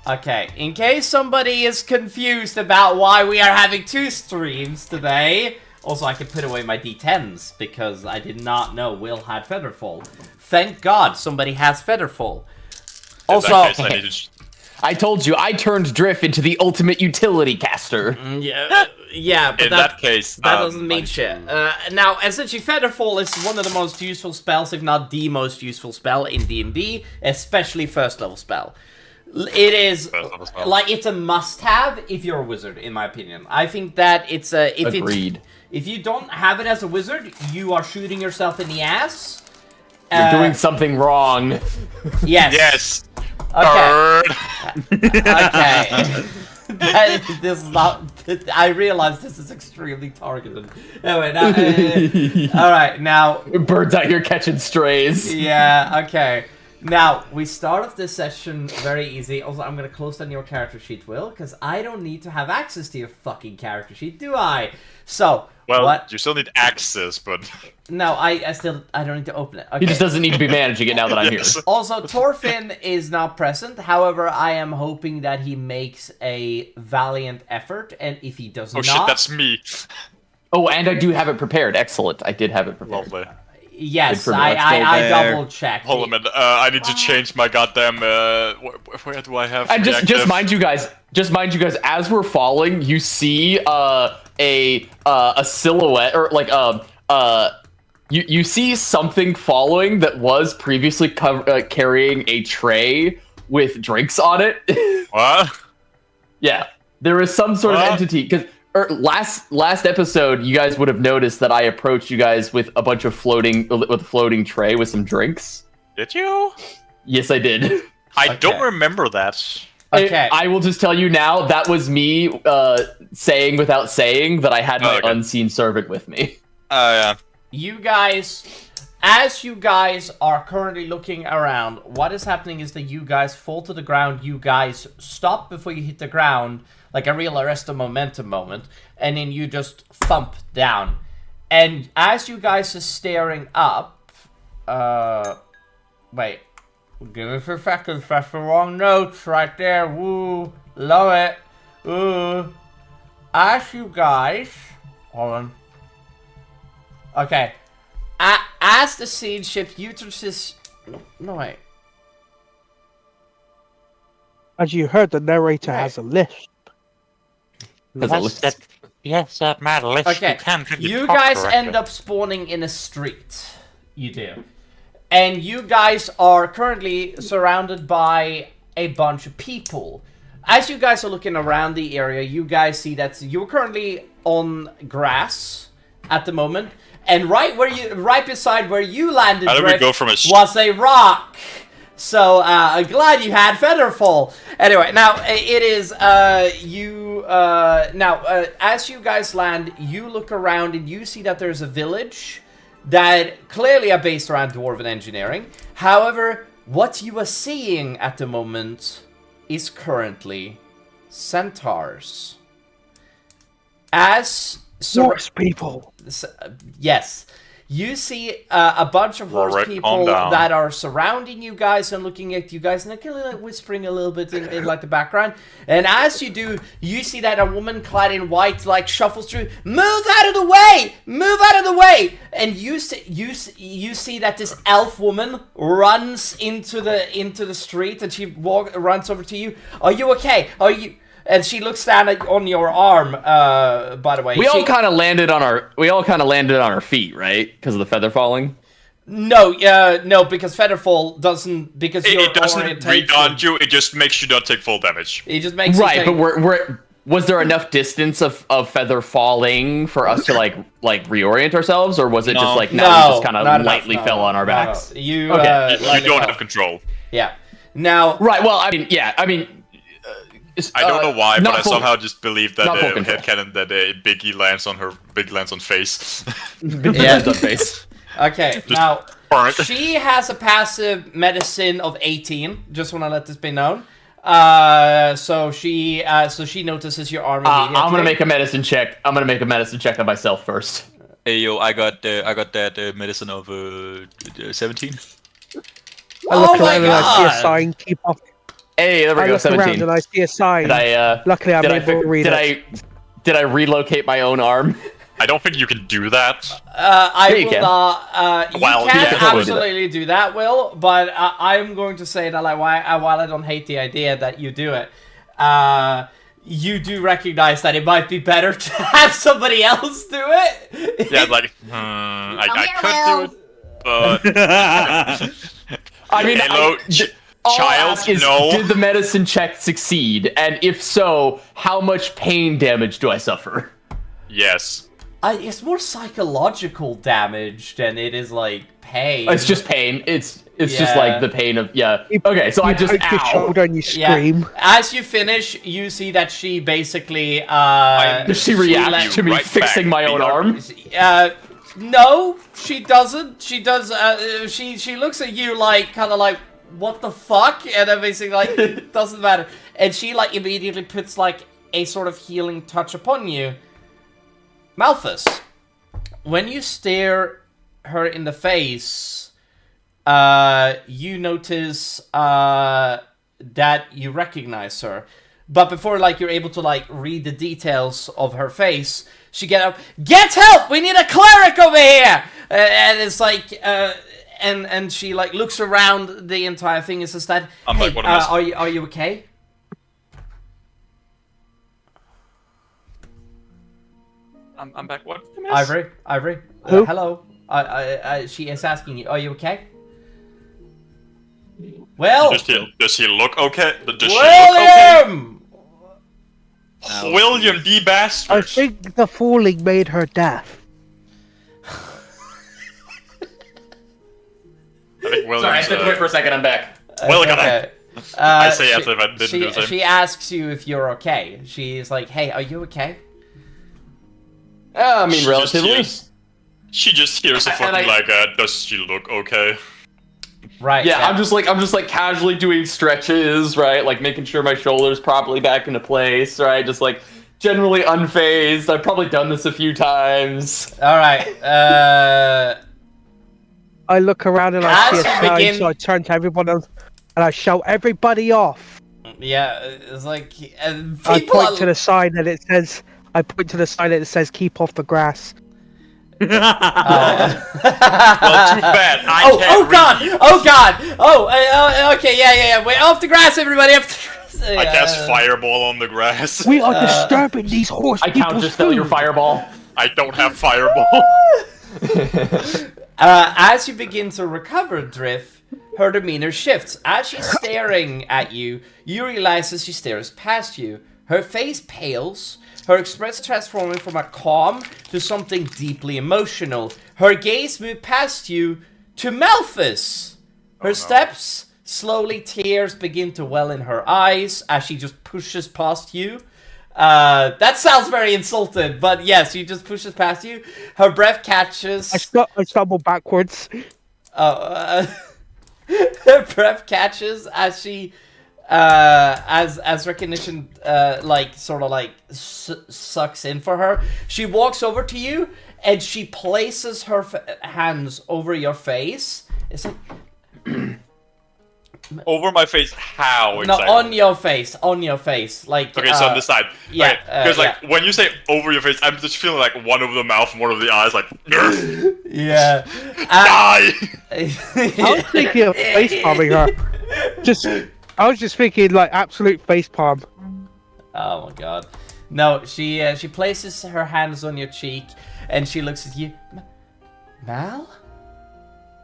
Okay, in case somebody is confused about why we are having 2 streams today, also I can put away my D10s, because I did not know Will had Featherfall. Thank God somebody has Featherfall. Also, I told you, I turned Drift into the ultimate utility caster. Yeah, but in that case, that doesn't mean shit. Now, essentially, Featherfall is one of the most useful spells, if not the most useful spell in D&D, especially first level spell. It is like it's a must-have if you're a wizard, in my opinion. I think that it's a Agreed. If you don't have it as a wizard, you are shooting yourself in the ass. You're doing something wrong. Yes. Yes. Okay. Okay. This is not. I realize this is extremely targeted. Anyway, now, all right, now. Birds out here catching strays. Yeah. Okay. Now we start off this session very easy. Also, I'm gonna close down your character sheet, Will, because I don't need to have access to your fucking character sheet, do I? So. Well, what? you still need access, but... No, I don't need to open it. Okay. He just doesn't need to be managing it now that I'm here. Also, Thorfinn is not present. However, I am hoping that he makes a valiant effort, and if he does not... Oh shit, that's me. Oh, and I do have it prepared. Excellent. I did have it prepared. Lovely. Yes, I double-checked. Hold on a minute, I need to change my goddamn, where do I have... And just mind you guys, as we're falling, you see, a silhouette, or like, you see something following that was previously carrying a tray with drinks on it. What? Yeah, there is some sort of entity, because last episode, you guys would have noticed that I approached you guys with a bunch of floating tray with some drinks. Did you? Yes, I did. I don't remember that. Okay. I will just tell you now, that was me saying without saying that I had my unseen servant with me. Yeah. You guys, as you guys are currently looking around, what is happening is that you guys fall to the ground, you guys stop before you hit the ground, like a real arrest of momentum moment, and then you just thump down. And as you guys are staring up, wait, give me a few seconds, that's the wrong notes right there, woo, love it, ooh. As you guys, hold on. Okay, as the scene shifts, Uterus no wait. As you heard, the narrator has a list. Yes, that mad list. Okay, you guys end up spawning in a street. You do. And you guys are currently surrounded by a bunch of people. As you guys are looking around the area, you guys see that you're currently on grass at the moment. And right beside where you landed, Drift, was a rock. So, I'm glad you had Featherfall. Anyway, now, it is, as you guys land, you look around and you see that there's a village that clearly are based around Dwarven engineering. However, what you are seeing at the moment is currently centaurs. Horse people. Yes. You see a bunch of horse people that are surrounding you guys and looking at you guys, and they're kind of like whispering a little bit in like the background. And as you do, you see that a woman clad in white like shuffles through. Move out of the way! Move out of the way! And you see that this elf woman runs into the street, and she runs over to you. Are you okay? Are you? And she looks down on your arm. By the way, we all kind of landed on our feet, right? Because of the feather falling. No, no, because Featherfall doesn't. Because it doesn't re-daunt you. It just makes you not take full damage. It just makes right. But was there enough distance of feather falling for us to like reorient ourselves, or was it just like we just kind of lightly fell on our backs? No. You don't have control. Yeah. Now. Right. Well, I mean. I don't know why, but I somehow just believe that headcanon that Biggie lands on face. Lands on face. Okay, now she has a passive medicine of 18. Just want to let this be known. So she notices your arm immediately. I'm gonna make a medicine check. On myself first. Hey yo, I got that medicine of 17. I look around and I see a sign. Keep off. Hey, there we go. Look 17. around and I see a sign. Luckily, I'm able to read it. Did I relocate my own arm? I don't think you can do that. I will not. You Well, can yeah, absolutely do that, Will. But I'm going to say that, like, while I don't hate the idea that you do it, you do recognize that it might be better to have somebody else do it. Yeah, like, I could do it, but I mean, hello, child. No. Did the medicine check succeed? And if so, how much pain damage do I suffer? Yes. It's more psychological damage than it is like pain. It's just pain. It's just like the pain of Okay, so I just your shoulder and you scream. As you finish, you see that she basically does she react to me fixing my own arm? No, she doesn't. She does. She looks at you like kind of like, what the fuck, and then basically like it doesn't matter, and she like immediately puts like a sort of healing touch upon you. Malthus, when you stare her in the face, you notice that you recognize her. But before like you're able to like read the details of her face, she get help! We need a cleric over here! And it's like, and she like looks around the entire thing and says that, hey, are you okay? I'm back. What? Ivory. Hello. She is asking you, are you okay? Well, does he look okay? William! William, the bastard. I think the falling made her deaf. Sorry, I stepped away for a second. I'm back. Well, okay. I say yes if I didn't do the same. She asks you if you're okay. She's like, hey, are you okay? I mean, relatively. She just hears a fucking like, does she look okay? Right. Yeah, I'm just like casually doing stretches, right? Like making sure my shoulder's properly back into place, right? Just like generally unfazed. I've probably done this a few times. All right. I look around and I see a sign, so I turn to everyone else and I shout, "Everybody off!" Yeah, it's like I point to the sign and it says. "Keep off the grass." Well, too bad. Oh god! Okay, yeah. Wait, off the grass, everybody! Off the grass. I cast fireball on the grass. We are disturbing these horse I counterspell your fireball. I don't have fireball. As you begin to recover, Drift, her demeanor shifts. As she's staring at you, you realize as she stares past you, her face pales, her expression transforming from a calm to something deeply emotional. Her gaze moves past you to Malthus. Her steps, slowly tears begin to well in her eyes as she just pushes past you. That sounds very insulted, but yes, she just pushes past you. Her breath catches. I stumble backwards. Her breath catches as she, as recognition, like sort of like sucks in for her. She walks over to you and she places her hands over your face. It's like. Over my face? How exactly? No, on your face. Like okay, so on the side. Yeah, because like when you say over your face, I'm just feeling like one over the mouth and one over the eyes, like. Yeah. Die. I was thinking of face palming her. I was just thinking like absolute face palm. Oh my god. No, she places her hands on your cheek and she looks at you. Mal?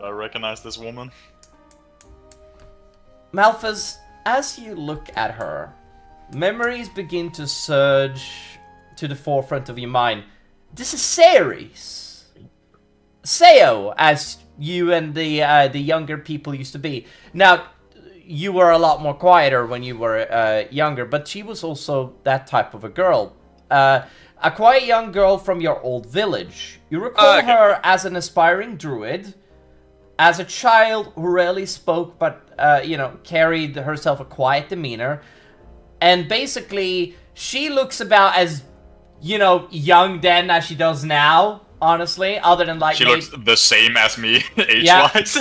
I recognize this woman. Malthus, as you look at her, memories begin to surge to the forefront of your mind. This is Ceres. Seo, as you and the younger people used to be. Now, you were a lot more quieter when you were younger, but she was also that type of a girl. A quiet young girl from your old village. You recall her as an aspiring druid, as a child who rarely spoke but, carried herself a quiet demeanor. And basically, she looks about as, young then as she does now. honestly, other than like... She looks the same as me, age-wise.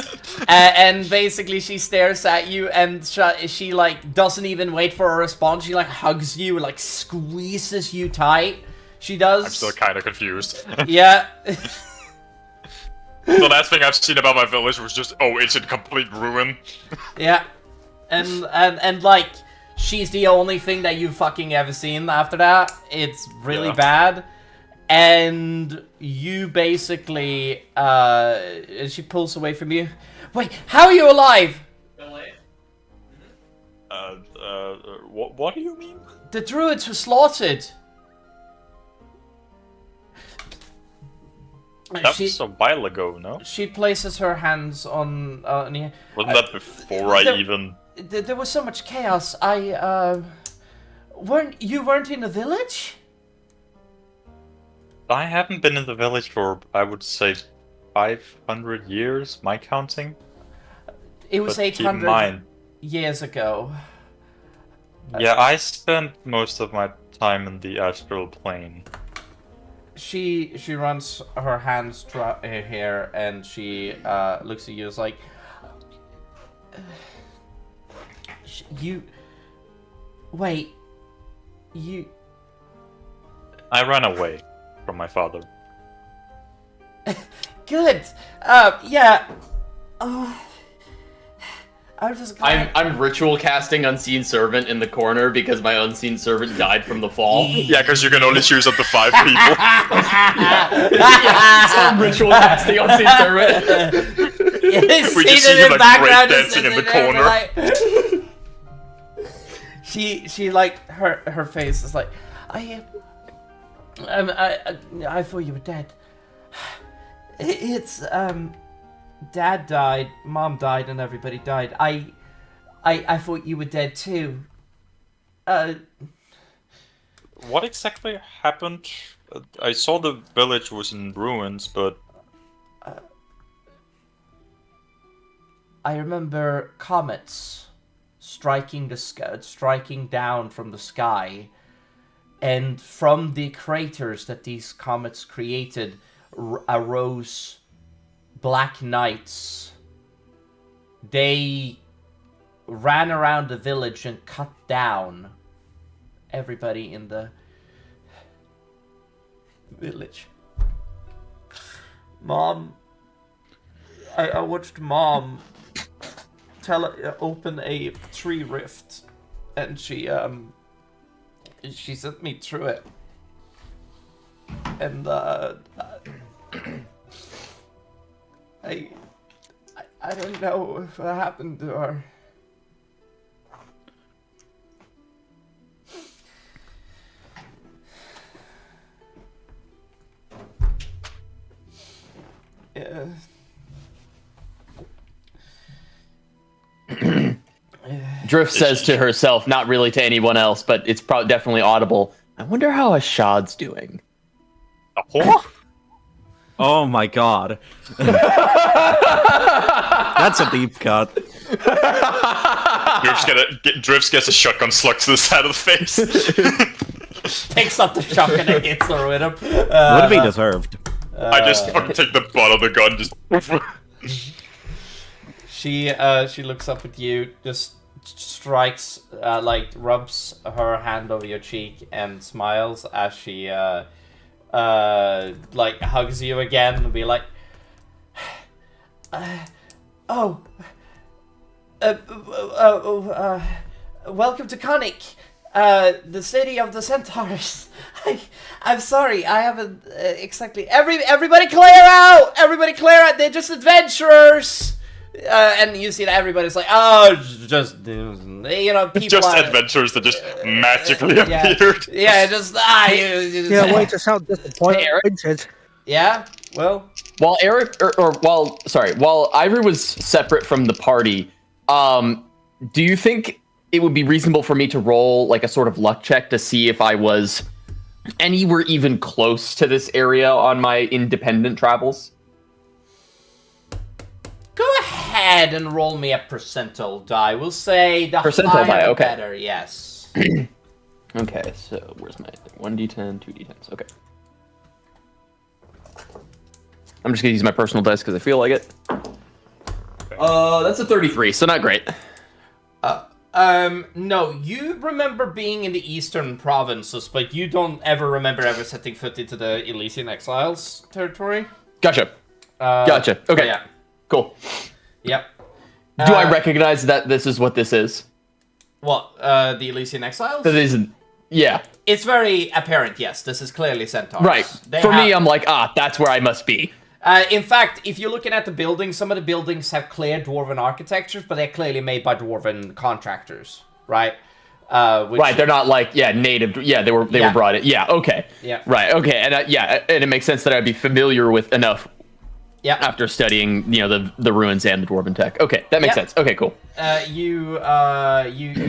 Yeah. And basically she stares at you and she like doesn't even wait for a response. She like hugs you, like squeezes you tight. She does. I'm still kind of confused. Yeah. The last thing I've seen about my village was just, oh, it's in complete ruin. Yeah. And like, she's the only thing that you've fucking ever seen after that. It's really bad. And you basically, she pulls away from you. Wait, how are you alive? What do you mean? The druids were slaughtered. That was a while ago, no? She places her hands on you. Wasn't that before I even... There was so much chaos. You weren't in the village? I haven't been in the village for, I would say, 500 years, my counting. It was 800 years ago. Yeah, I spent most of my time in the astral plane. She runs her hands through her hair and she looks at you as like, I ran away from my father. Good. Yeah. I'm ritual casting Unseen Servant in the corner because my Unseen Servant died from the fall. Yeah, because you can only choose up to 5 people. So I'm ritual casting Unseen Servant. We just see you like break dancing in the corner. Like... she like her face is like, I thought you were dead. It's Dad died, Mom died, and everybody died. I thought you were dead too. What exactly happened? I saw the village was in ruins, but... I remember comets striking down from the sky, and from the craters that these comets created arose Black Knights. They ran around the village and cut down everybody in the village. Mom, I watched Mom open a tree rift, and she sent me through it, and I don't know what happened to her. Yeah. Drift says to herself, not really to anyone else, but it's probably definitely audible. I wonder how Ashad's doing. Oh my god. That's a deep cut. Drifts gets a shotgun slug to the side of the face. Takes up the shotgun and hits her with him. Would be deserved. I just fucking take the butt of the gun, just... She looks up at you, just strikes, like, rubs her hand over your cheek and smiles as she, like, hugs you again and be like, welcome to Conic, the city of the centaurs. I'm sorry, I haven't exactly... Everybody clear out! Everybody clear out! They're just adventurers! And you see that everybody's like, oh, just, you know, people just adventures that just magically appeared. Yeah, just, yeah, wait to sound disappointed. Yeah, well... While while Ivory was separate from the party, do you think it would be reasonable for me to roll, like, a sort of luck check to see if I was anywhere even close to this area on my independent travels? Go ahead and roll me a percentile die. We'll say the percentile higher die, the okay. better, yes. Okay, so where's my 1d10, 2d10s, okay. I'm just gonna use my personal dice because I feel like it. That's a 33, so not great. No, you remember being in the Eastern provinces, but you don't ever remember ever setting foot into the Elysian Exiles territory. Gotcha. Gotcha. Okay. Yeah. Cool. Yep. Do I recognize that this is what this is? What, the Elysian Exiles? That isn't. Yeah. It's very apparent, yes. This is clearly Centaurs. Right. For me, I'm like, that's where I must be. In fact, if you're looking at the buildings, some of the buildings have clear dwarven architectures, but they're clearly made by dwarven contractors, right? Right, they're not like native. Yeah, they were brought in. Yeah, okay. Yeah. Right, okay, and and it makes sense that I'd be familiar with enough. Yeah. After studying, the ruins and the dwarven tech. Okay, that makes sense. Okay, cool. You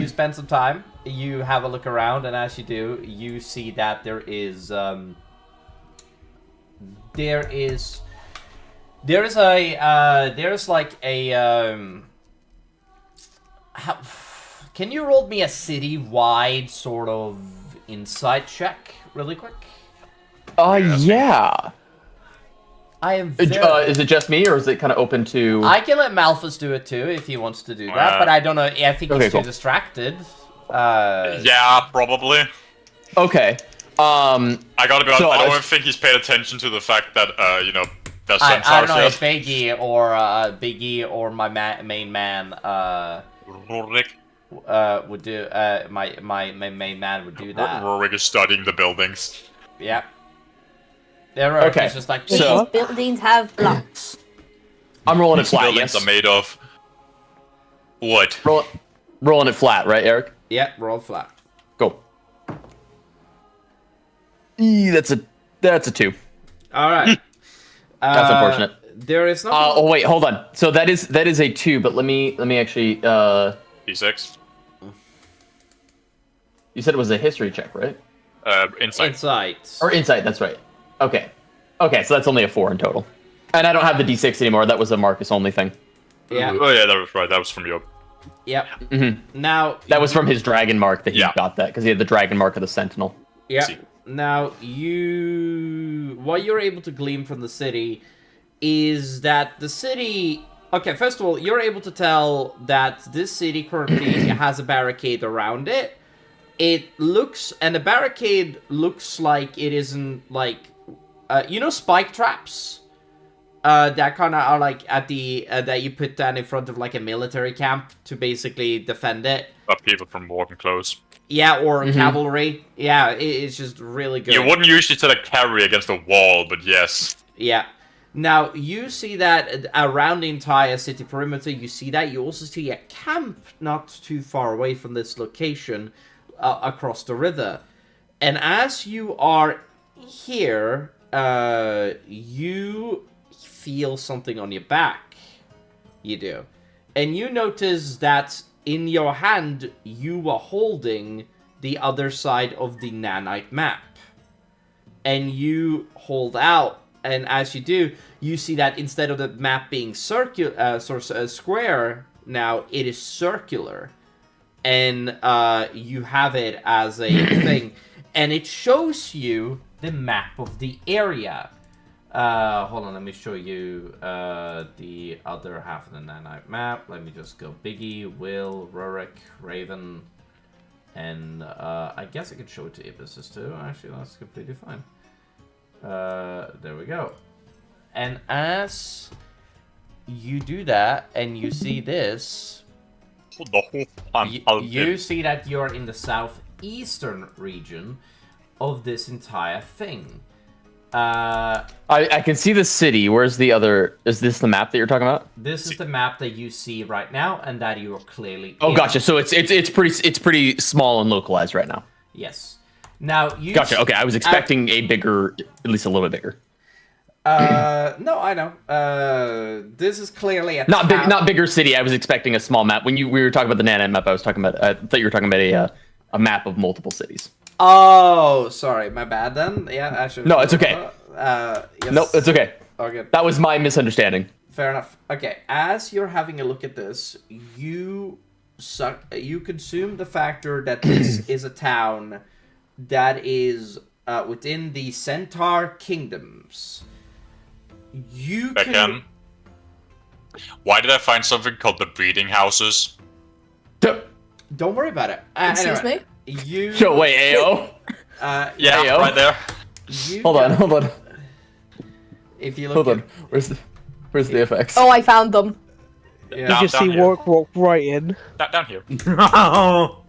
spend some time. You have a look around, and as you do, you see that there is can you roll me a city-wide sort of insight check really quick? Yeah. I am is it just me, or is it kind of open to... I can let Malthus do it too if he wants to do that, but I don't know. I think he's too distracted. Yeah, probably. Okay. I gotta be honest, I don't think he's paid attention to the fact that, there's Centaurs. I don't know if Biggie or my main man, Rorik. would do, my main man would do that. Rorik is studying the buildings. Yep. Yeah, okay. It's just like, These buildings have blocks. I'm rolling it flat, buildings are made of wood. Rolling it flat, right, Eric? Yeah, roll flat. Go. That's a 2. All right. That's unfortunate. There is no. Oh wait, hold on. So that is a 2, but let me actually. D6. You said it was a history check, right? Insight. Insight. Or insight. That's right. Okay. Okay, so that's only a 4 in total. And I don't have the D6 anymore. That was a Marcus only thing. Yeah. Oh yeah, that was right. That was from you. Yep. Mm-hmm. Now that was from his dragon mark that he got that because he had the dragon mark of the Sentinel. Yeah. Now what you're able to glean from the city is that the city. Okay, first of all, you're able to tell that this city currently has a barricade around it. The barricade looks like it isn't like, spike traps. That kind of are like at the that you put down in front of like a military camp to basically defend it. Stop people from walking close. Yeah, or cavalry. Yeah, it's just really good. You wouldn't usually set a cavalry against a wall, but yes. Yeah. Now, you see that around the entire city perimeter, you see that. You also see a camp not too far away from this location across the river. And as you are here, you feel something on your back. You do. And you notice that in your hand, you are holding the other side of the nanite map. And you hold out, and as you do, you see that instead of the map being square, now it is circular. And you have it as a thing. And it shows you the map of the area. Hold on, let me show you the other half of the nanite map. Let me just go Biggie, Will, Rurik, Raven, and I guess I could show it to Ibis too. Actually, that's completely fine. There we go. And as you do that, and you see this, you see that you're in the southeastern region of this entire thing. I can see the city. Where's the other? Is this the map that you're talking about? This is the map that you see right now, and that you are clearly. Oh, gotcha. So it's pretty small and localized right now. Yes. Now you. Gotcha. Okay, I was expecting a bigger, at least a little bit bigger. No, I know. This is clearly a not bigger city. I was expecting a small map. When we were talking about the nanite map, I thought you were talking about a map of multiple cities. Oh, sorry, my bad then. Yeah, I should. No, it's okay. Yes. No, it's okay. Okay. That was my misunderstanding. Fair enough. Okay, as you're having a look at this, you consume the factor that this is a town that is within the Centaur Kingdoms. you Beckham. Why did I find something called the breeding houses? Don't worry about it. Excuse Anyway, me? You. Yo, wait, AO? Yeah, Ayo. right there. Hold on. If you look Hold on. Where's the effects? Oh, I found them. Yeah. You just see here. walk right in. Down here. No.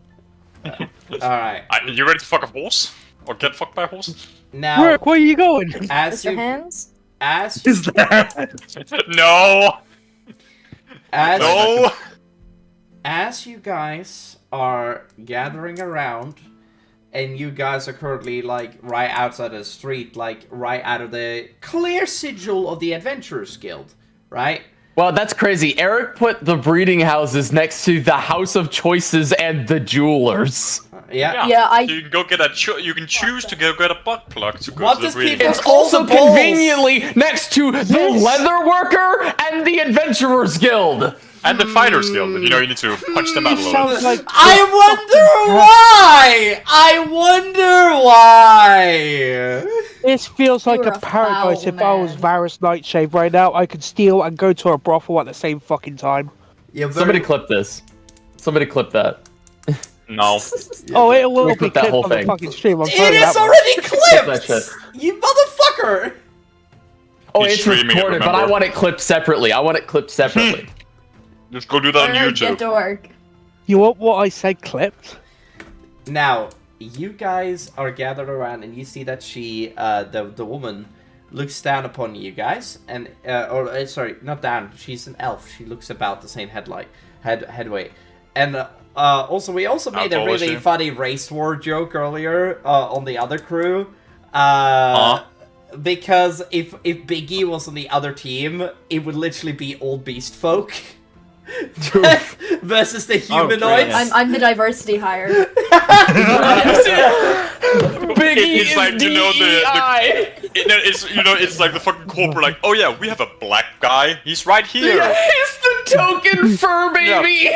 Alright. You ready to fuck a horse? Or get fucked by a horse? Now, Work, where are you going? as Mr. you, Hands? as you, Is that? No! as, No! as you guys are gathering around, and you guys are currently, like, right outside of the street, like, right out of the clear sigil of the Adventurers Guild, right? Well, that's crazy. Eric put the breeding houses next to the House of Choices and the Jewelers. Yeah. Yeah, I... You can go get you can choose to go get a butt plug to go What to the does breeding people house. It's also the balls. conveniently next to the Leather Worker and the Adventurers Guild. And the fighters guild. You know, you need to punch them out a little bit. Sounds like I wonder why! this feels like You're a a paradise. foul If I was man. Varus Nightshade right now, I could steal and go to a brothel at the same fucking time. Yeah, Somebody clip this. Somebody clip that. No. Oh, it will We be clip that clipped whole on the thing. fucking stream. I'm It telling you is that much. already Clip that clipped! shit. You motherfucker! Oh, He's it's streaming it, recorded, but I remember? want it clipped separately. Just go do that on Get YouTube. to work. You want what I said clipped? Now, you guys are gathered around, and you see that she, the woman, looks down upon you guys, and sorry, not down. She's an elf. She looks about the same headway, and also we also made a tall is really she? funny race war joke earlier on the other crew. Because if Biggie was on the other team, it would literally be old beast folk. Versus the humanoids. great. I'm the diversity hire. Biggie It's is like, you know, DEI. It's like the fucking corporate, like, oh yeah, we have a black guy. He's right here. He's the token fur baby.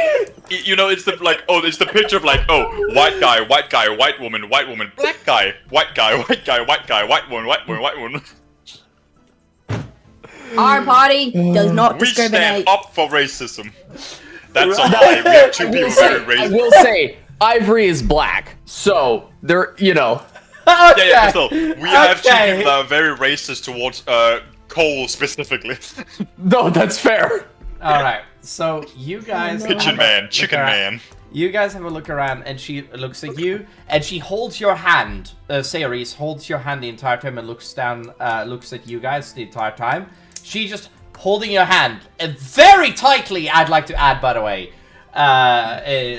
You know, it's the like, oh, it's the picture of like, oh, white guy, white woman, black guy, white guy, white guy, white woman, white woman. Our party does not We stand discriminate. up for racism. That's a lie. We have two people very I racist. will say, Ivory is black, so there, you know. Okay. Yeah, still, we have two Okay. people that are very racist towards Cole specifically. No, that's fair. All right. So you guys. Kitchen man, chicken man. You guys have a look around, and she looks at you, and she holds your hand. Ceres holds your hand the entire time and looks down, looks at you guys the entire time. She just holding your hand very tightly. I'd like to add, by the way,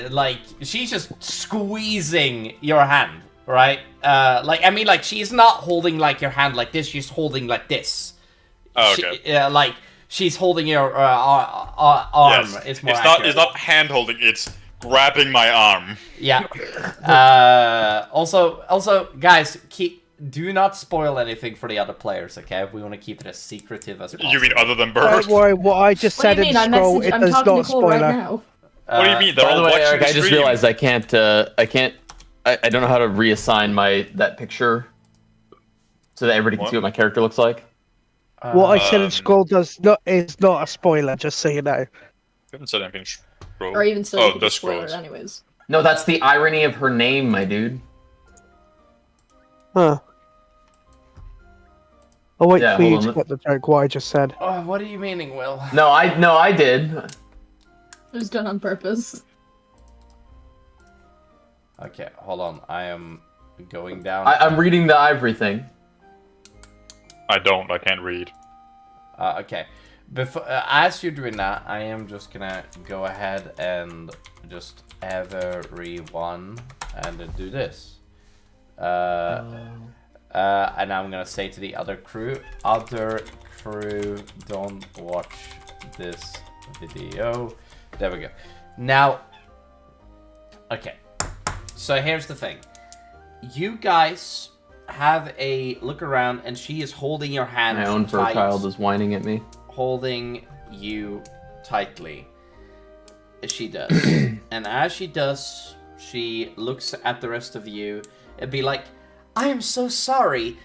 like she's just squeezing your hand, right? Like I mean, like she's not holding like your hand like this. She's holding like this. Oh, okay. Like she's holding your arm. Yes. It's more. It's accurate. not hand holding. It's grabbing my arm. Yeah. Also, guys, do not spoil anything for the other players, okay? We want to keep it as secretive as possible. You mean other than Don't bird? worry, what I just What do said you in mean? scroll, it I'm does talking not to Cole right spoiler. now. What do you mean? They're By all the way, watching Eric, the I just stream. realized I can't. I don't know how to reassign that picture so that everybody can What? see what my character looks like. What I said in scroll is not a spoiler, just so you know. I haven't said anything. Scroll. Or even still, Oh, you could the just spoil it scrolls. anyways. No, that's the irony of her name, my dude. Huh. I'll wait Yeah, for you hold to on. get the joke, what I just said. Oh, what are you meaning, Will? No, I did. It was done on purpose. Okay, hold on. I am going down. I'm reading the Ivory thing. I can't read. Okay. Before, as you're doing that, I am just gonna go ahead and just everyone and then do this. And I'm gonna say to the other crew, don't watch this video. There we go. Now, okay. So here's the thing. You guys have a look around, and she is holding your hand. My own fur tight, child is whining at me. holding you tightly. She does. And as she does, she looks at the rest of you and be like, I am so sorry.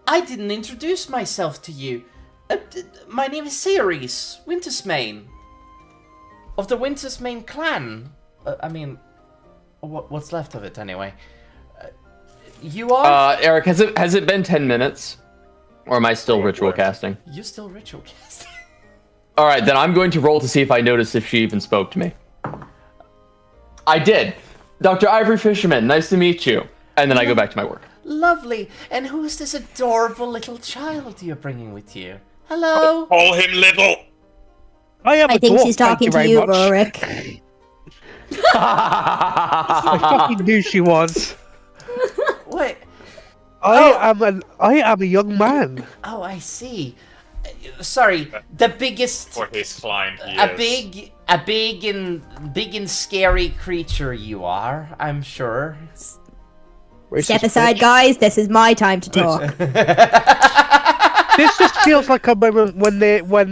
I didn't introduce myself to you. My name is Ceres, Wintersmane. Of the Wintersmane clan. I mean, what's left of it anyway. You are? Eric, has it been 10 minutes? Or am I still ritual casting? You're still ritual casting. Alright, then I'm going to roll to see if I notice if she even spoke to me. I did. Dr. Ivory Fisherman, nice to meet you. And then I go back to my work. Lovely. And who's this adorable little child you're bringing with you? Hello? Call him little. I think she's talking to you, Rorik. I fucking knew she was. Wait. I am a young man. Oh, I see. Sorry, the biggest... For his client, a big and scary creature you are, I'm sure. Step aside, guys. This is my time to talk. This just feels like a moment when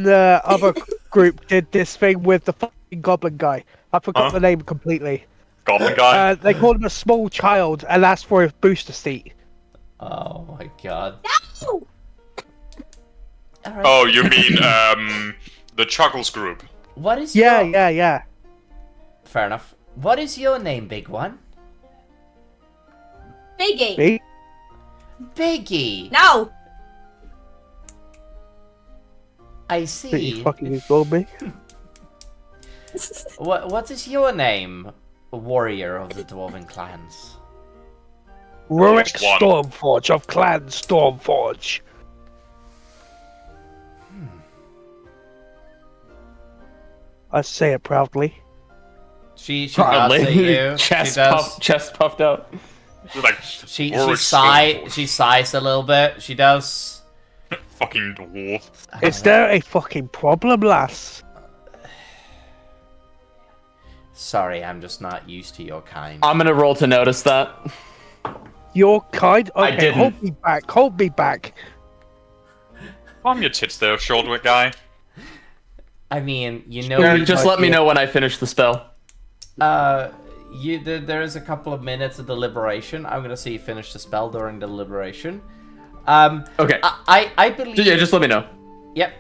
the other group did this thing with the fucking goblin guy. I forgot the name completely. Goblin guy? They called him a small child and asked for a booster seat. Oh my god. No! Right. Oh, you mean, the Chuckles group? What is Yeah. Fair enough. What is your name, big one? Biggie. Me? Biggie. No. I You see. fucking ignored me. What is your name, warrior of the Dwarven clans? Rorik Which one? Stormforge of Clan Stormforge. I say it proudly. She nods at you. chest puffed out. She's like, She Warwick she sighs a little bit. She does. fucking dwarf. Is there a fucking problem, lass? Sorry, I'm just not used to your kind. I'm gonna roll to notice that. Your kind? Okay, I didn't. Hold me back. Calm your tits there, shoulder guy. I mean, you know. Eric, just let me know when I finish the spell. There is a couple of minutes of deliberation. I'm gonna see you finish the spell during the deliberation. Okay. I believe. Yeah, just let me know. Yep.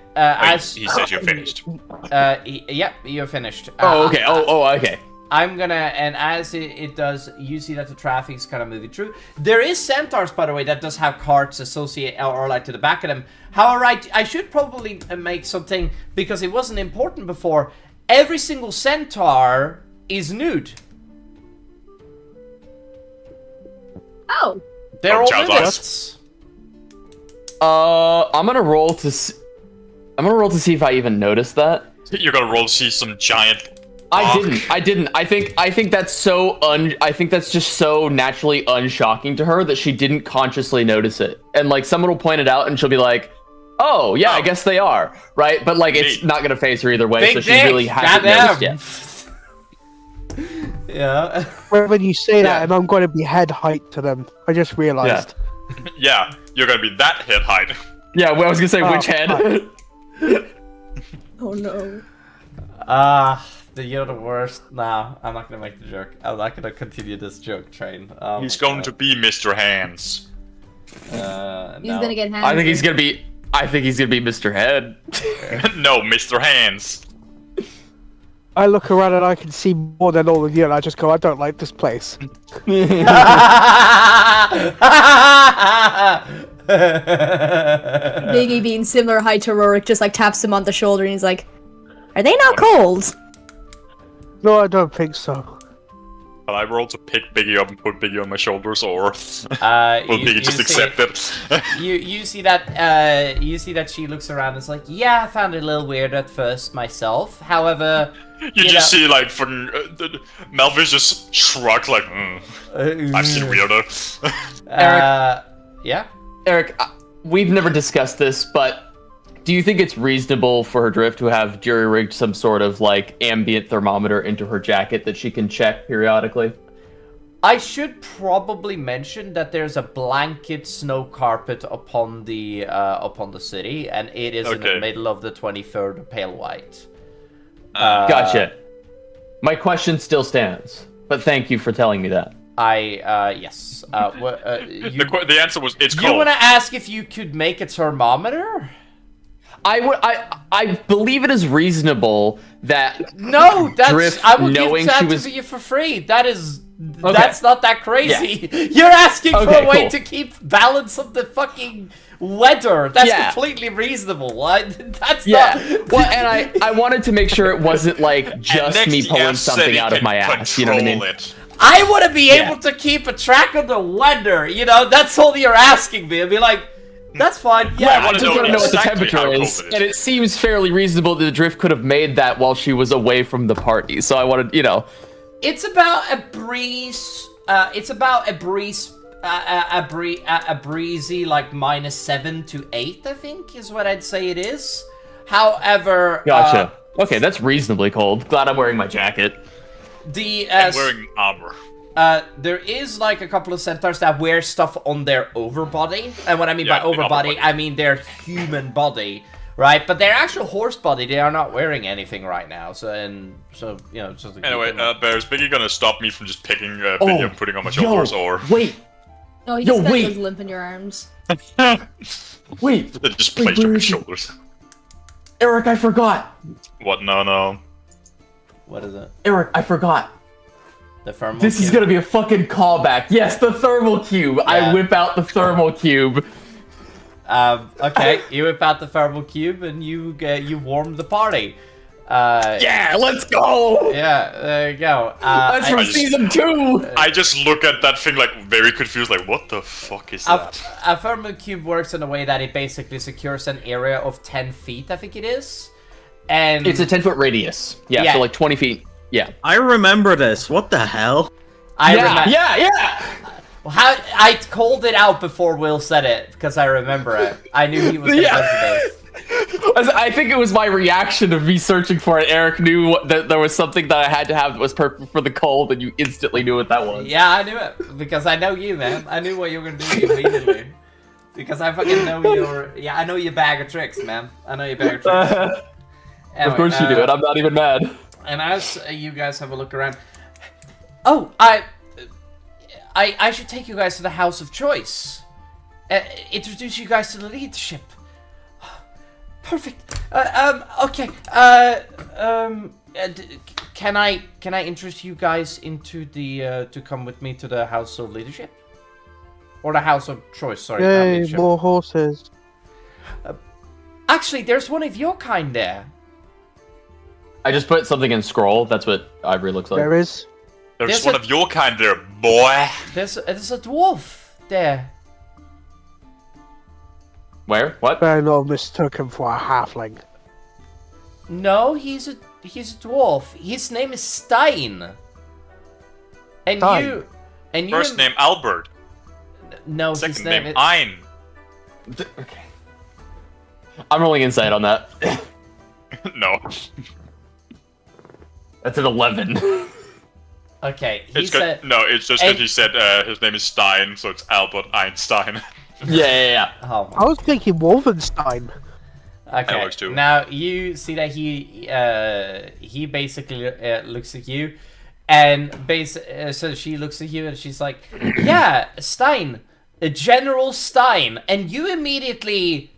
He said you're finished. Yep, you're finished. Oh, okay. Okay. I'm gonna, and as it does, you see that the traffic is kind of moving through. There is centaurs, by the way, that does have carts associated or like to the back of them. However, I should probably make something, because it wasn't important before. Every single centaur is nude. Oh. They're all child nudist. I'm gonna roll to. I'm gonna roll to see if I even noticed that. You're gonna roll to see some giant. I didn't. I think that's so I think that's just so naturally unshocking to her that she didn't consciously notice it. And like someone will point it out and she'll be like, "Oh, yeah, I guess they are." Right? But like it's not going to phase her either way, Big so she dick, really hasn't noticed yet. Yeah. When you say that, and I'm going to be head height to them. I just realized. Yeah, you're gonna be that head height. Yeah, well, I was going to say Oh, which head. Oh no. You're the worst. Nah, I'm not gonna make the joke. I'm not gonna continue this joke train. He's going to be Mr. Hands. He's gonna get hands. I think he's going to be Mr. Head. No, Mr. Hands. I look around and I can see more than all of you, and I just go, I don't like this place. Biggie being similar height to Rorik just like taps him on the shoulder and he's like, "Are they not cold?" No, I don't think so. But I roll to pick Biggie up and put Biggie on my shoulders, or will you Biggie just see- accept it? you see that she looks around and is like, yeah, I found it a little weird at first myself. However, You just see like fucking Melvin just shrug like, I've seen weirder. Yeah. Eric, we've never discussed this, but do you think it's reasonable for her drift to have jury-rigged some sort of, like, ambient thermometer into her jacket that she can check periodically? I should probably mention that there's a blanket snow carpet upon the city, and it is in the middle of the 23rd of Pale White. Gotcha. My question still stands, but thank you for telling me that. Yes. The answer was, it's You cold. want to ask if you could make a thermometer? I believe it is reasonable that No, that's Drift I will knowing give that she was- to you for free. That's Okay. not that crazy. You're asking for Okay, a way cool. to keep balance of the fucking weather. That's Yeah. completely reasonable. That's Yeah. not. Well, and I wanted to make sure it wasn't like And just next me he pulling has said something he out of can my ass. You know what I mean? control it. I want to be Yeah. able to keep a track of the weather. You know, that's all you're asking me. I'd be like, that's fine. Yeah, I wanna just know want to know what the exactly temperature how cold is, it is. and it seems fairly reasonable that Drift could have made that while she was away from the party. So I wanted, you know, it's about a breeze. It's about a breeze. A breezy like -7 to 8, I think, is what I'd say it is. However, gotcha. Okay, that's reasonably cold. Glad I'm wearing my jacket. The And wearing armor. there is like a couple of centaurs that wear stuff on their overbody, and what I mean by Yeah, the overbody, overbody. I mean their human body, right? But their actual horse body, they are not wearing anything right now. So you know, just to keep Anyway, in mind. Bear, is Biggie gonna stop me from just picking Biggie and putting on my shoulders, or wait, Oh, you Yo, just got wait. those limp in your arms. wait, just Wait, place on where my is he? shoulders? Eric, I forgot. What? No. What is it? Eric, I forgot. The thermal This is cube? gonna be a fucking callback. Yes, the thermal cube. Yeah. I whip out the thermal cube. Okay, you whip out the thermal cube and you warm the party. Yeah, let's go. Yeah, there you go. That's from I just- season 2. I just look at that thing like very confused, like what the fuck is that? A thermal cube works in a way that it basically secures an area of 10 feet, I think it is. And It's a 10-foot radius. Yeah, Yeah. so like 20 feet. Yeah. I remember this. What the hell? Yeah. How I called it out before Will said it because I remember it. I knew he was gonna Yeah. listen to this. I think it was my reaction of me searching for it. Eric knew that there was something that I had to have that was perfect for the cold, and you instantly knew what that was. Yeah, I knew it because I know you, man. I knew what you were gonna do immediately because I fucking know your. Yeah, I know your bag of tricks, man. I know your bag of tricks. Anyway, Of course you do, and I'm not even mad. And as you guys have a look around, oh, I should take you guys to the House of Choice. Introduce you guys to the leadership. Perfect. Okay. Can I interest you guys into the to come with me to the House of Leadership, or the House of Choice? Sorry. not Yay, leadership. more horses. Actually, there's one of your kind there. I just put something in scroll. That's what Ivory looks like. There is. There's There's one a- of your kind there, boy. There's a dwarf there. Where? What? Better not have mistook him for a halfling. No, he's a dwarf. His name is Stein. And Stein. you First name Albert, No, his second name name is Ein. Okay. I'm rolling insight on that. No, That's an 11. Okay, he it's good. said No, it's just and- that he said his name is Stein, so it's Albert Einstein. yeah. oh, I was thinking Wolfenstein. okay. works too. Now you see that he basically looks at you and so she looks at you and she's like, "Yeah, Stein, General Stein." And you immediately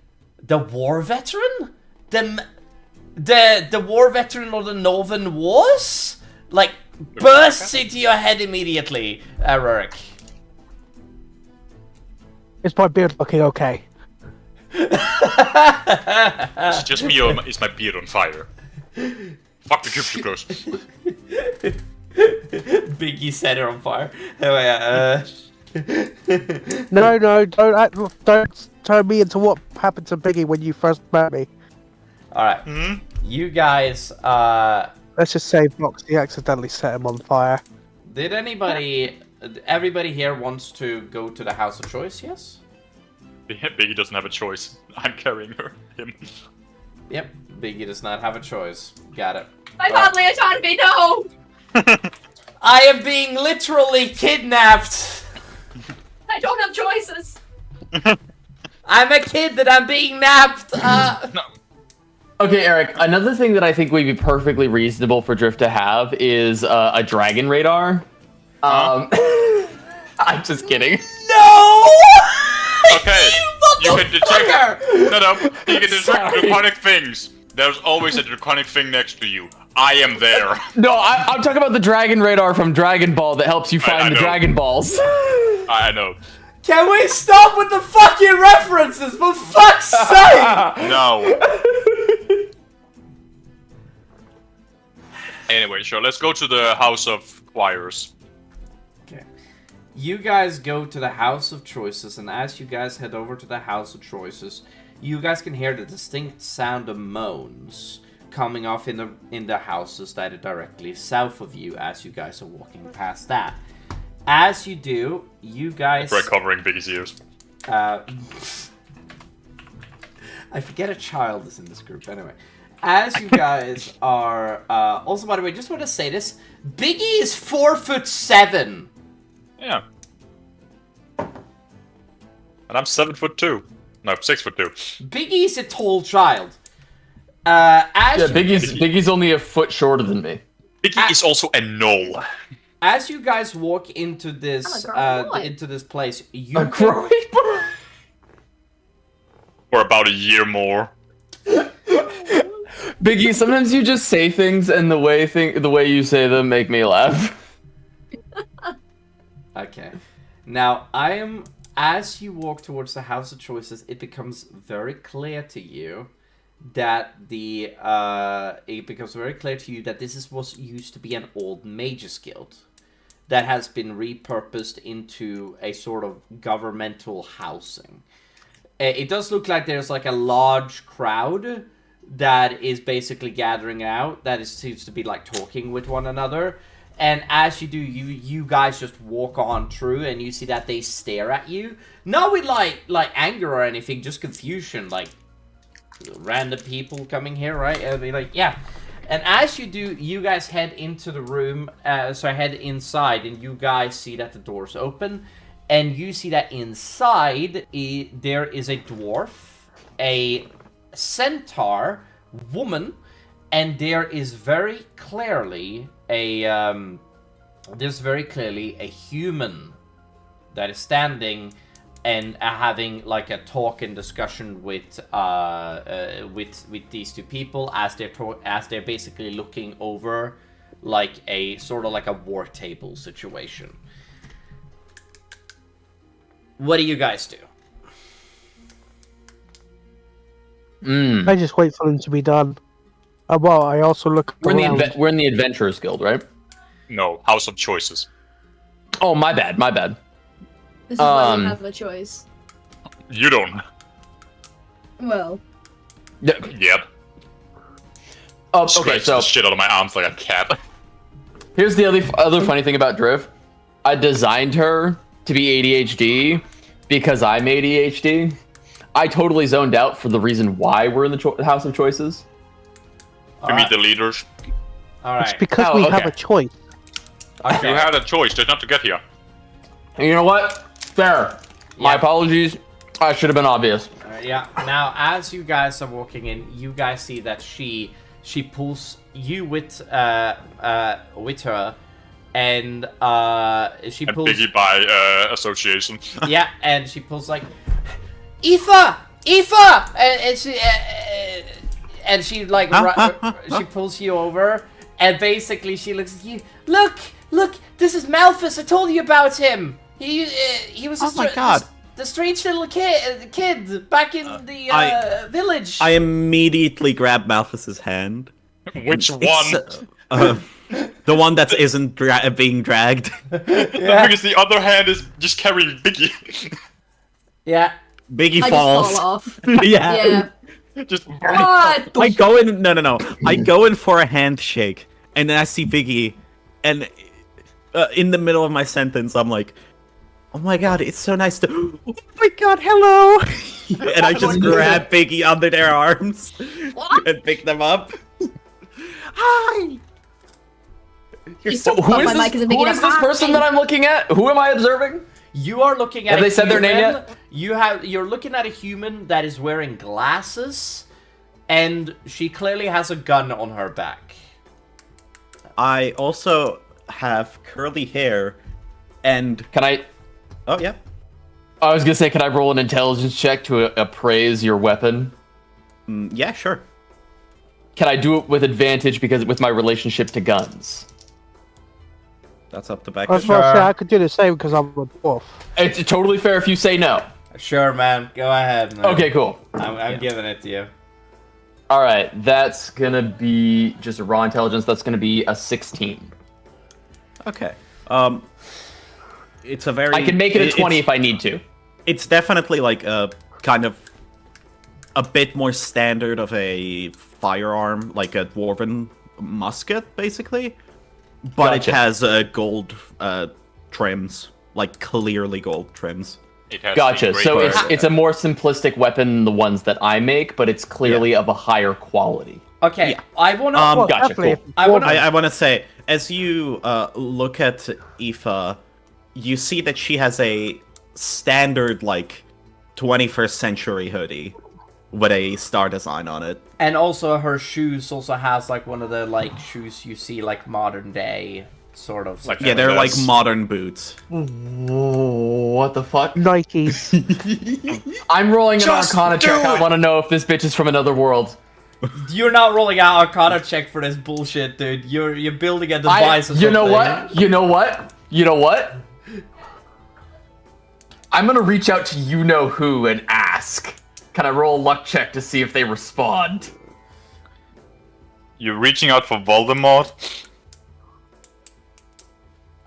the war veteran? The war veteran of the Northern Wars? Like, bursts into your head immediately, Rurik. Is my beard looking okay? It's just me or is my beard on fire? Fuck the cube too close. Biggie set her on fire. Anyway, No, don't turn me into what happened to Biggie when you first met me. Alright. Hmm? You guys, Let's just say Foxy accidentally set him on fire. did everybody here wants to go to the House of Choice, yes? Biggie doesn't have a choice. I'm carrying him. Yep, Biggie does not have a choice. Got it. My bodily autonomy, no! I am being literally kidnapped! I don't have choices! I'm a kid that I'm being napped! Okay, Eric, another thing that I think would be perfectly reasonable for Drift to have is a dragon radar. I'm just kidding. No! Okay, you can detect. Motherfucker! No, no. You get draconic things. There's always a draconic thing next to you. I am there. No, I'm talking about the dragon radar from Dragon Ball that helps you find the Dragon Balls. I know. Can we stop with the fucking references, for fuck's sake? No. Anyway, sure. Let's go to the House of Choirs. Okay. You guys go to the House of Choices, and as you guys head over to the House of Choices, you guys can hear the distinct sound of moans coming off in the houses that are directly south of you as you guys are walking past that. As you do, you guys... We're covering Biggie's ears. I forget a child is in this group. Anyway, as you guys are... also, by the way, just want to say this. Biggie is 4'7". Yeah. And I'm 7'2". No, 6'2". Biggie's a tall child. Biggie's only a foot shorter than me. Biggie is also a knoll. As you guys walk into this place, you for about a year more. Biggie, sometimes you just say things, and the way you say them make me laugh. Okay. Now, as you walk towards the House of Choices, it becomes very clear to you that this was used to be an old mages guild that has been repurposed into a sort of governmental housing. It does look like there's like a large crowd that is basically gathering out, that seems to be like talking with one another. And as you do, you guys just walk on through, and you see that they stare at you. Not with like anger or anything, just confusion, like random people coming here, right? It'll be like, yeah. And as you do, you guys head into the room, head inside, and you guys see that the door's open. And you see that inside, there is a dwarf, a centaur, woman, and there is very clearly a human that is standing and having like a talk and discussion with these two people as they're basically looking over like a sort of like a war table situation. What do you guys do? I just wait for them to be done. Well, I also look around. We're in the Adventurers Guild, right? No, House of Choices. Oh, my bad. This is why you have a choice. You don't. Well. Yep. Okay, so the shit out of my arms like a cat. Here's the other funny thing about Driv. I designed her to be ADHD because I'm ADHD. I totally zoned out for the reason why we're in the House of Choices. To meet the leaders. Alright. It's because we have a choice. Okay. You had a choice just not to get here. And you know what? Fair. My apologies. I should have been obvious. Yeah. Now, as you guys are walking in, you guys see that she pulls you with her, and she pulls. Biggie by association. Yeah, and she pulls like, Aoife, and she like she pulls you over, and basically she looks at you. Look, this is Malthus. I told you about him. He was the strange little kid back in the village. I immediately grab Malthus's hand. Which one? The one that isn't being dragged. Because the other hand is just carrying Biggie. Yeah. Biggie I falls. just fall off. Yeah. Just What? I go in. No. I go in for a handshake, and then I see Biggie, and in the middle of my sentence, I'm like, "Oh my god, it's so nice to." Oh my god, hello! And I just grab Biggie under their arms and pick them up. Hi. Who is this person that I'm looking at? Who am I observing? You are looking at. Have they said their name yet? You're looking at a human that is wearing glasses, and she clearly has a gun on her back. I also have curly hair, and can I? Oh yeah. I was gonna say, can I roll an intelligence check to appraise your weapon? Yeah, sure. Can I do it with advantage because with my relationship to guns? That's up to back. I was about to say I could do the same because I'm a dwarf. It's totally fair if you say no. Sure, man. Go ahead, man. Okay, cool. I'm giving it to you. All right, that's gonna be just a raw intelligence. That's gonna be a 16. Okay. It's a very. I can make it a 20 if I need to. It's definitely like a kind of a bit more standard of a firearm, like a dwarven musket, basically. But Gotcha. it has gold trims, like clearly gold trims. It has Gotcha. the So great it's a more simplistic weapon than the ones that I make, but it's clearly of a higher quality. Okay, Yeah. I wanna. Gotcha, definitely, cool. I wanna. I want to say, as you look at Aoife, you see that she has a standard, like, 21st century hoodie with a star design on it. And also, her shoes also has like one of the like shoes you see like modern day sort of. Like Yeah, they're like Yes. modern boots. What the fuck? Nikes. I'm rolling an Just Arcana do check. I it! want to know if this bitch is from another world. You're not rolling out Arcana check for this bullshit, dude. You're building a device. Or You know something. what? You know what? You know what? I'm gonna reach out to you know who and ask. Can I roll a luck check to see if they respond? You're reaching out for Voldemort.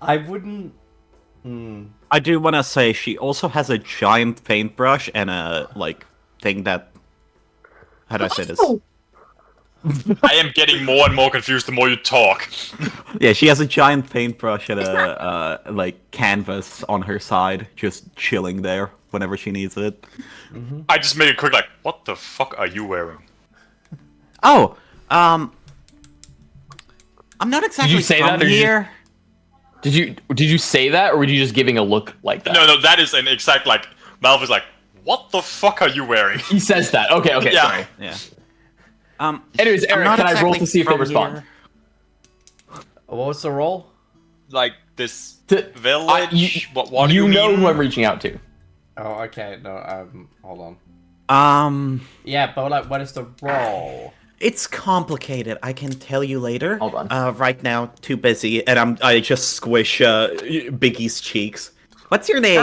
I wouldn't. I do want to say she also has a giant paintbrush and a like thing that. How do I say this? I am getting more and more confused the more you talk. Yeah, she has a giant paintbrush and a like canvas on her side, just chilling there whenever she needs it. I just made a quick like, what the fuck are you wearing? Oh, I'm not exactly say from that, or you here. Did you say that, or were you just giving a look like that? No, that is an exact like. Malf is like, what the fuck are you wearing? He says that. Okay, Yeah. sorry. Yeah. Anyways, I'm Eric, not can I roll exactly to see if they from respond? here. What was the roll? Like this To- village. What do you you know mean? who I'm reaching out to. Oh, okay. No, hold on. Yeah, but like, what is the roll? It's complicated. I can tell you later. Hold on. Right now, too busy, and I just squish Biggie's cheeks. What's your name?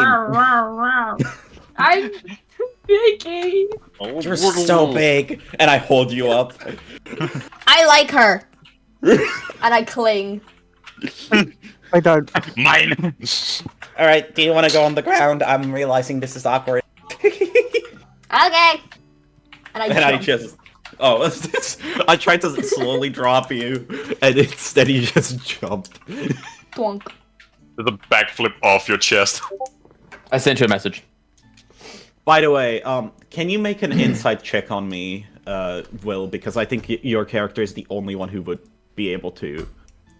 I'm Vicky. You're so big, and I hold you up. I like her. And I cling. I don't. Mine. All right, do you want to go on the ground? I'm realizing this is awkward. Okay. And I jump. I tried to slowly drop you, and instead you just jumped. Twonk. There's a backflip off your chest. I sent you a message. By the way, can you make an insight check on me, Will? Because I think your character is the only one who would be able to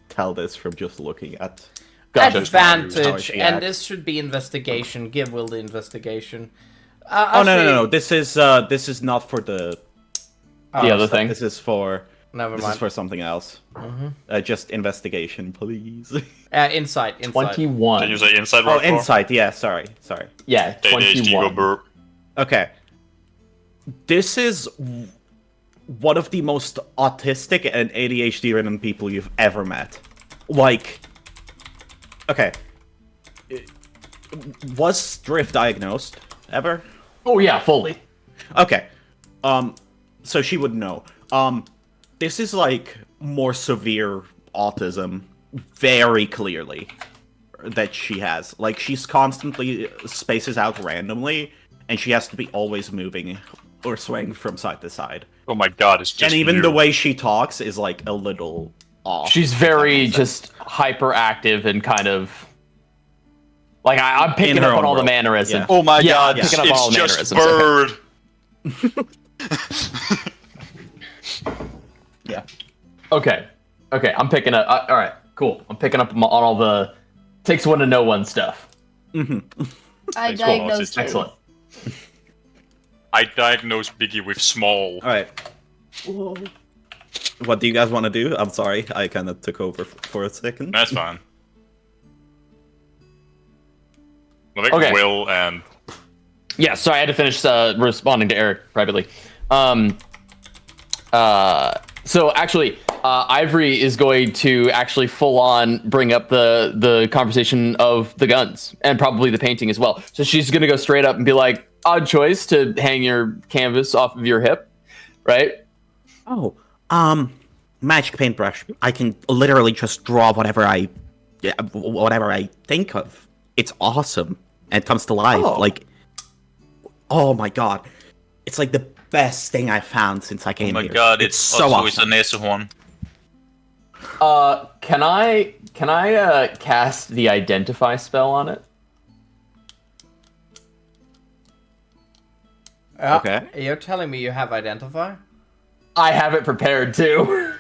tell this from just looking at. Gotcha. Advantage, Yeah. and this should be investigation. Give Will the investigation. Oh no! This is not for the The other thing. This is for Never this mind. is for something else. Just investigation, please. Insight. 21. Did you say inside Oh, roll for? insight. Yeah, sorry. Yeah, ADHD go 21. burp. Okay. This is one of the most autistic and ADHD-ridden people you've ever met. Like, okay. Was Drift diagnosed ever? Oh yeah, fully. Okay. So she would know. This is like more severe autism, very clearly, that she has. Like, she's constantly spaces out randomly, and she has to be always moving or swaying from side to side. Oh my god, it's just And even you. the way she talks is like a little off. She's if that very makes sense. just hyperactive and kind of like I'm picking In her up on own all the world. mannerisms. Yeah. Oh my Yeah, god, I'm picking up all it's the just mannerisms. bird. Yeah. Okay, I'm picking up. All right, cool. I'm picking up on all the takes one to know one stuff. I Thanks, diagnosed her. Excellent. I diagnosed Biggie with small. Alright. What do you guys want to do? I'm sorry, I kind of took over for a second. That's fine. I think Okay. Will and Yeah, sorry, I had to finish responding to Eric privately. So actually, Ivory is going to actually full on bring up the conversation of the guns and probably the painting as well. So she's going to go straight up and be like, odd choice to hang your canvas off of your hip, right? Oh, magic paintbrush. I can literally just draw whatever I think of. It's awesome. And it comes to life. Oh. Like, oh my god. It's like the best thing I've found since I came here. Oh my god, it's so awesome. It's a Nesehorn. Can I cast the identify spell on it? Okay. You're telling me you have identify? I have it prepared too.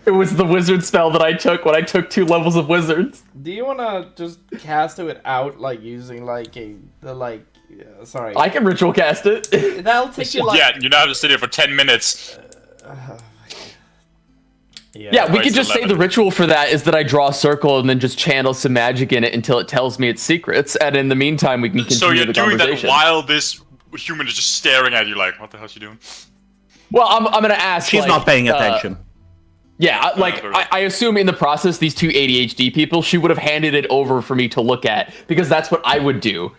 It was the wizard spell that I took when I took 2 levels of wizards. Do you want to just cast it without, like, using, like, sorry. I can ritual cast it. That'll take you, like... Yeah, you now have to sit here for 10 minutes. Yeah, we could just say the ritual for that is that I draw a circle and then just channel some magic in it until it tells me its secrets, and in the meantime we can continue So you're the doing conversation. that while this human is just staring at you like, what the hell's she doing? Well, I'm gonna ask. She's like, not paying attention. Yeah, I assume in the process, these 2 ADHD people, she would have handed it over for me to look at, because that's what I would do,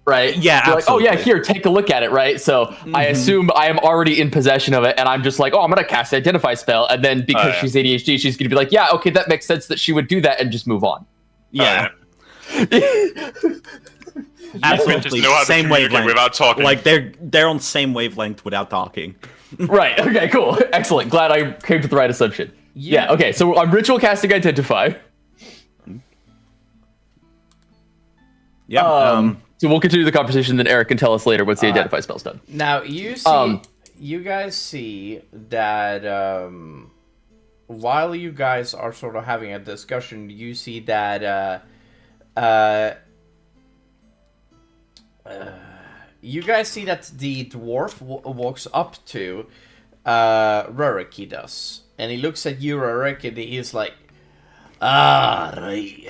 right? Yeah, Be like, oh absolutely. yeah, here, take a look at it, right? So I assume I am already in possession of it, and I'm just like, oh, I'm gonna cast the identify spell, and then because she's ADHD, she's gonna be like, yeah, okay, that makes sense that she would do that, and just move on. Yeah. Just Absolutely. know how to Same communicate wavelength. without talking. Like they're on same wavelength without talking. Right, okay, cool. Excellent. Glad I came to the right assumption. Yeah, okay, so I'm ritual casting identify. Yeah. So we'll continue the conversation, then Eric can tell us later once the identify spell's done. Now, you see... you guys see that, while you guys are sort of having a discussion, you see that, you guys see that the dwarf walks up to Rurik, he does. And he looks at you, Rurik, and he's like, ah, right,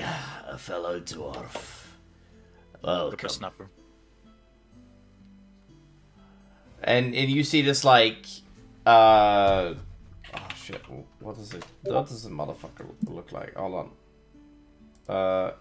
a fellow dwarf. Welcome. Snapper. And you see this, like, oh shit, what is it? What does the motherfucker look like? Hold on.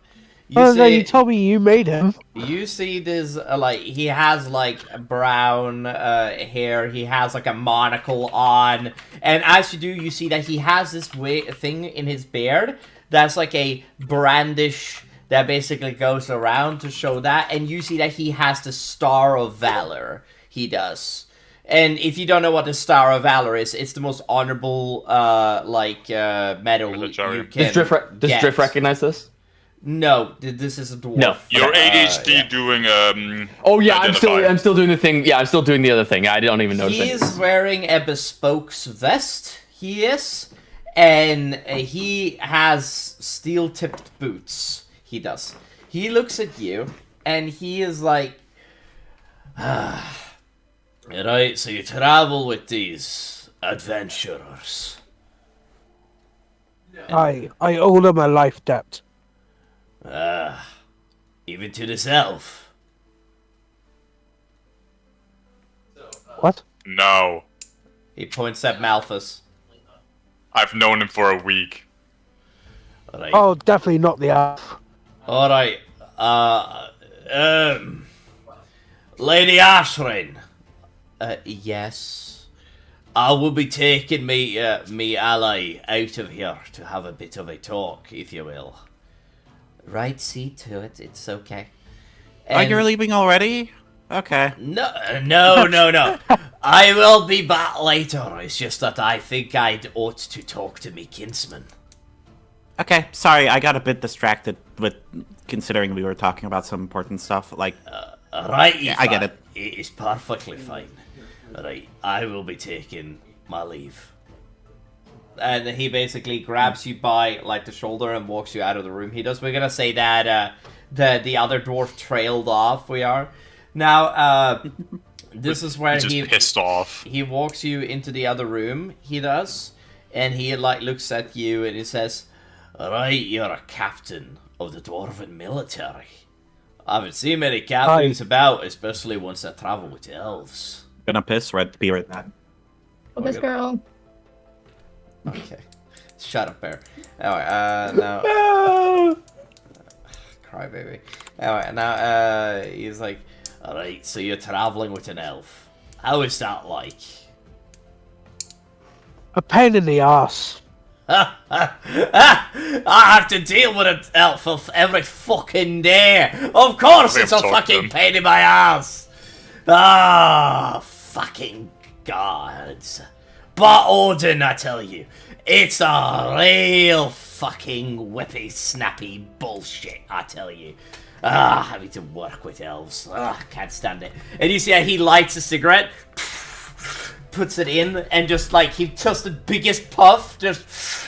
You told me you made him. You see this, like, he has, like, brown hair, he has, like, a monocle on, and as you do, you see that he has this thing in his beard that's, like, a brandish that basically goes around to show that, and you see that he has the Star of Valor, he does. And if you don't know what the Star of Valor is, it's the most honorable, medal you can Does Drift recognize this? No, this is a dwarf. No. Your ADHD yeah. doing Oh yeah, identify. I'm still doing the thing. Yeah, I'm still doing the other thing. I don't even notice He it. is wearing a bespoke vest. He is, and he has steel-tipped boots. He does. He looks at you, and he is like, right, so you travel with these adventurers. I owe them a life debt. Even to this elf. What? No. He points at Malthus. I've known him for a week. Right. Oh, definitely not the elf. All right. Lady Asharon. Yes. I will be taking me ally out of here to have a bit of a talk, if you will. Right, see to it. It's okay. Oh, you're leaving already? Okay. No. I will be back later. It's just that I think I ought to talk to me kinsman. Okay, sorry, I got a bit distracted with considering we were talking about some important stuff. Like, Right, yeah, I get it. It is perfectly fine. Right, I will be taking my leave. And he basically grabs you by, like, the shoulder and walks you out of the room. We're gonna say that the other dwarf trailed off, we are. Now, this is where He's just pissed off. he walks you into the other room, he does. And he, like, looks at you and he says, right, you're a captain of the dwarven military. I haven't seen many captains about, especially ones that travel with elves. Gonna piss, be right back. Oh, this girl. Okay. Shut up, Bear. Alright, now... Cry, baby. Alright, now, he's like, alright, so you're traveling with an elf. How is that like? A pain in the ass. I have to deal with an elf every fucking day. Of course it's a fucking pain in my ass. Ah, fucking gods. But Odin, I tell you, it's a real fucking whippy snappy bullshit, I tell you. Having to work with elves. Can't stand it. And you see how he lights a cigarette, puts it in, and just like he took the biggest puff, just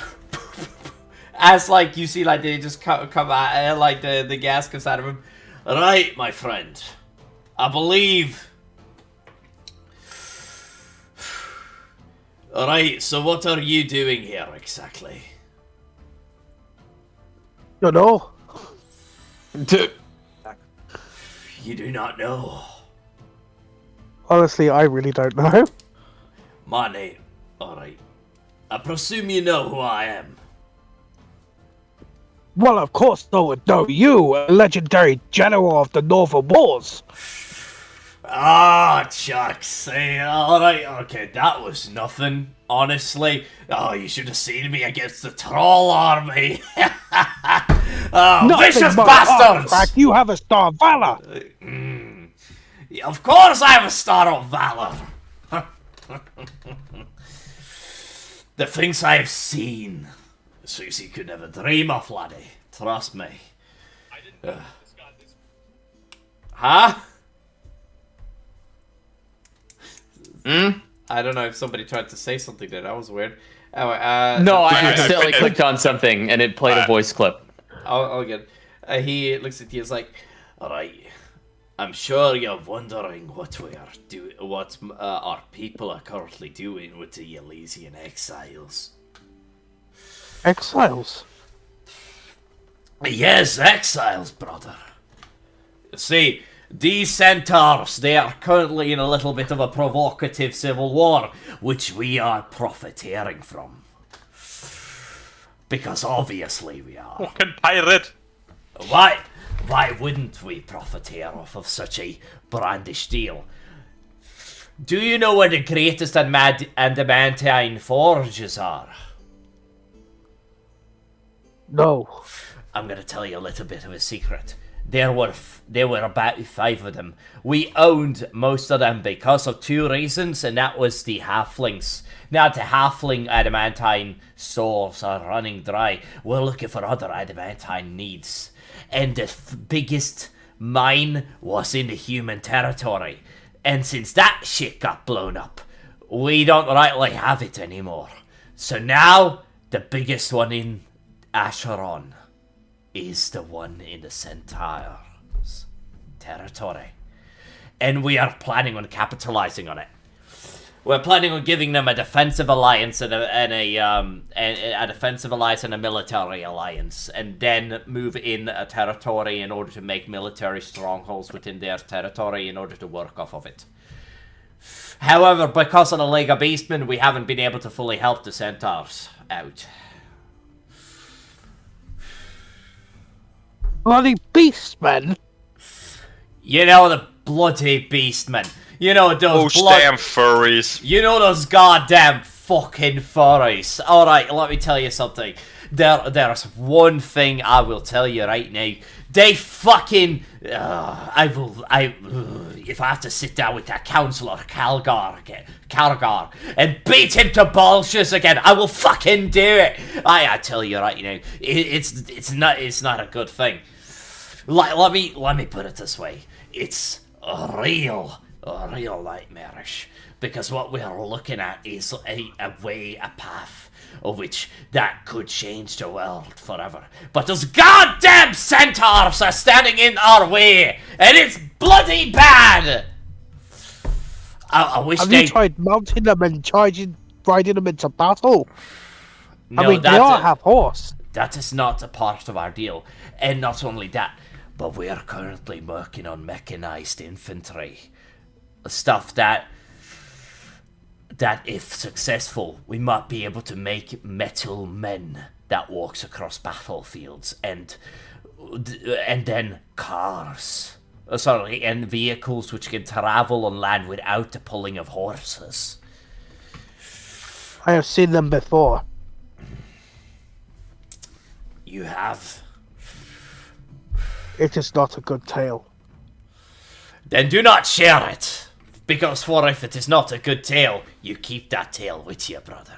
as like you see like they just come out, like the gas comes out of him. Right, my friend, I believe. Alright, so what are you doing here exactly? You know? You do not know. Honestly, I really don't know. My name. Alright. I presume you know who I am. Well, of course I would know you, a legendary general of the Northern Wars. Ah, Chucks. Alright, okay, that was nothing, honestly. Oh, you should have seen me against the troll army. Oh, vicious bastards! Crack, you have a star of valor. Of course I have a star of valor. The things I have seen, Susie could never dream of, laddie. Trust me. I didn't know this guy this. Huh? I don't know if somebody tried to say something there. That was weird. Oh, no, I accidentally clicked on something and it played a voice clip. Oh, good. He looks at you. He's like, "All right, I'm sure you're wondering what we are doing, what our people are currently doing with the Elysian exiles." Exiles? Yes, exiles, brother. See, these centaurs, they are currently in a little bit of a provocative civil war, which we are profiteering from. Because obviously we are. Fucking pirate! Why wouldn't we profiteer off of such a brandish deal? Do you know where the greatest adamantine forges are? No. I'm gonna tell you a little bit of a secret. There were about 5 of them. We owned most of them because of 2 reasons, and that was the halflings. Now the halfling adamantine souls are running dry. We're looking for other adamantine needs. And the biggest mine was in the human territory. And since that shit got blown up, we don't rightly have it anymore. So now, the biggest one in Asharon is the one in the Centaur's territory. And we are planning on capitalizing on it. We're planning on giving them a defensive alliance and a defensive alliance and a military alliance, and then move in a territory in order to make military strongholds within their territory in order to work off of it. However, because of the League of Beastmen, we haven't been able to fully help the Centaurs out. Bloody beastmen? You know the bloody Beastmen. You know those damn furries. You know those goddamn fucking furries. Alright, let me tell you something. There's one thing I will tell you right now. They fucking... if I have to sit down with that councillor, Calgar, and beat him to bullshit again, I will fucking do it. I tell you right now, it's not a good thing. Let me put it this way. It's real nightmarish, because what we are looking at is a path of which that could change the world forever. But those goddamn centaurs are standing in our way, and it's bloody bad. I wish Have you tried mounting them and riding them into battle? No, I mean, they all have horse. That is not a part of our deal, and not only that, but we are currently working on mechanized infantry. Stuff that if successful, we might be able to make metal men that walks across battlefields and then cars. And vehicles which can travel on land without the pulling of horses. I have seen them before. You have? It is not a good tale. Then do not share it, because for if it is not a good tale, you keep that tale with you, brother.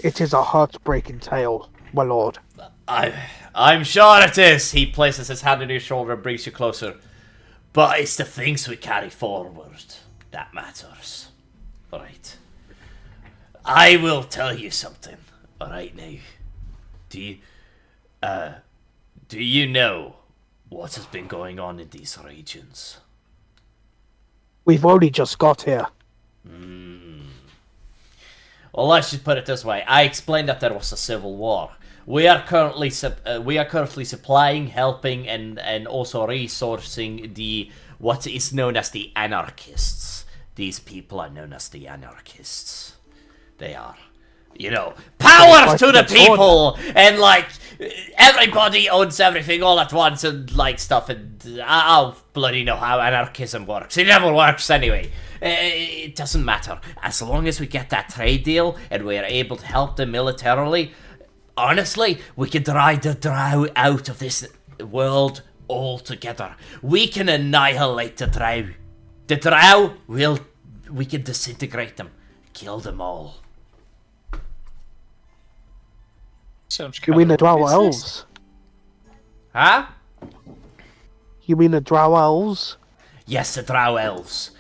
It is a heartbreaking tale, my lord. I'm sure it is. He places his hand on your shoulder and brings you closer. But it's the things we carry forward that matters. Alright. I will tell you something. Alright now. Do you know what has been going on in these regions? We've only just got here. Well, let's just put it this way. I explained that there was a civil war. We are currently supplying, helping, and also resourcing what is known as the anarchists. These people are known as the anarchists. They are, power to the people, and everybody owns everything all at once, and stuff. And I don't bloody know how anarchism works. It never works anyway. It doesn't matter as long as we get that trade deal and we are able to help them militarily. Honestly, we can drive the drow out of this world altogether. We can annihilate the drow. The drow we can disintegrate them. Kill them all. Sounds You mean the drow elves? Huh? You mean the drow elves? Yes, the drow elves.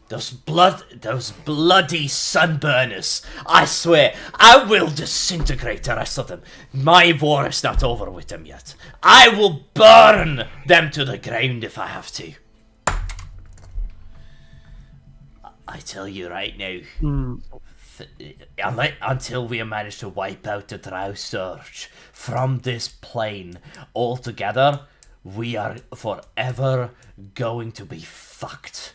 Those bloody sunburners. I swear, I will disintegrate the rest of them. My war is not over with them yet. I will burn them to the ground if I have to. I tell you right now, until we manage to wipe out the drow surge from this plane altogether, we are forever going to be fucked.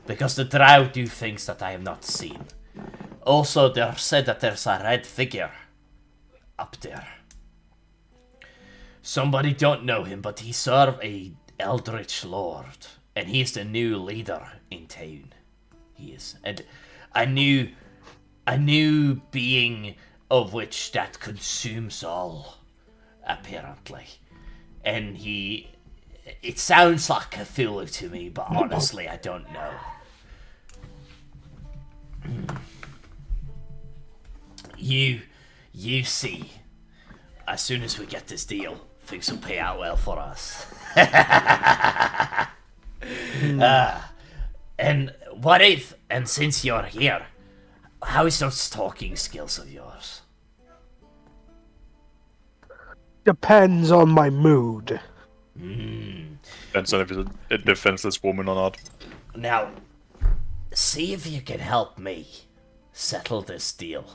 Because the drow do things that I have not seen. Also, they're said that there's a red figure up there. Somebody don't know him, but he served a eldritch lord, and he's the new leader in town. He is, and a new being of which that consumes all, apparently. And it sounds like Cthulhu to me, but honestly, I don't know. You see, as soon as we get this deal, things will pay out well for us. And what if, and since you're here, how is those talking skills of yours? Depends on my mood. Depends on if it's a defenseless woman or not. Now, see if you can help me settle this deal.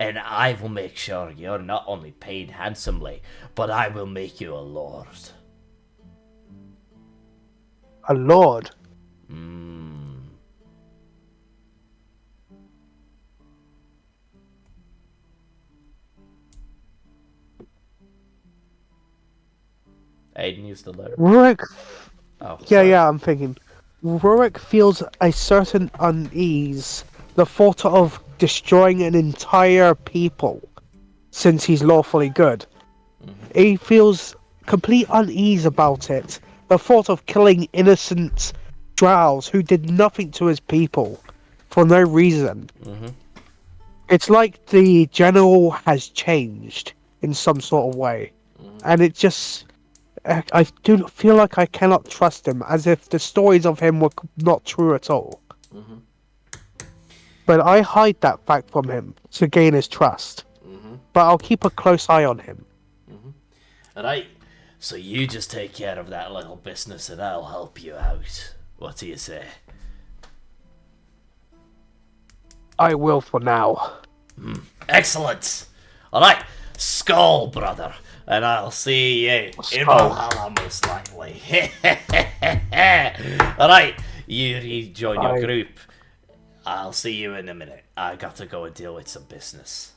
And I will make sure you're not only paid handsomely, but I will make you a lord. A lord? Aiden used the letter. Rurik. Oh, Yeah, I'm thinking. Rurik feels a certain unease. The thought of destroying an entire people, since he's lawfully good. He feels complete unease about it. The thought of killing innocent drows who did nothing to his people for no reason. It's like the general has changed in some sort of way. And it just... I do feel like I cannot trust him, as if the stories of him were not true at all. But I hide that fact from him to gain his trust. But I'll keep a close eye on him. Alright, so you just take care of that little business and I'll help you out. What do you say? I will for now. Excellent! Alright, skull, brother. and I'll see you in Valhalla most likely. Alright, you rejoin your group. I'll see you in a minute. I got to go and deal with some business.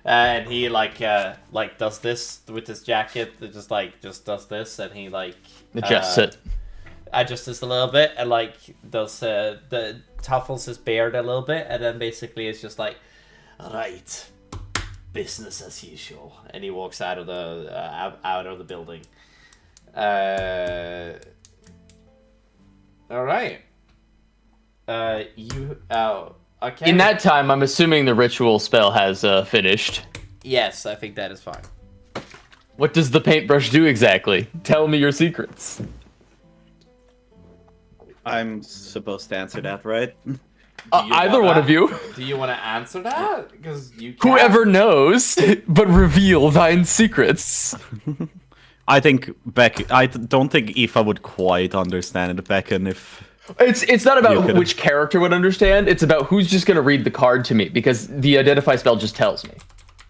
And he does this with his jacket, just does this, and he adjusts it. Adjusts this a little bit, and does the tuffles his beard a little bit, and then basically it's just like, alright, business as usual. And he walks out of the building. Alright. Okay. In that time, I'm assuming the ritual spell has finished. Yes, I think that is fine. What does the paintbrush do exactly? Tell me your secrets. I'm supposed to answer that, right? Either one of you. Do you want to answer that? Because you can. Whoever knows, but reveal thine secrets. I don't think Aoife would quite understand it, Beckon, if... It's not about which character would understand, it's about who's just gonna read the card to me, because the identify spell just tells me.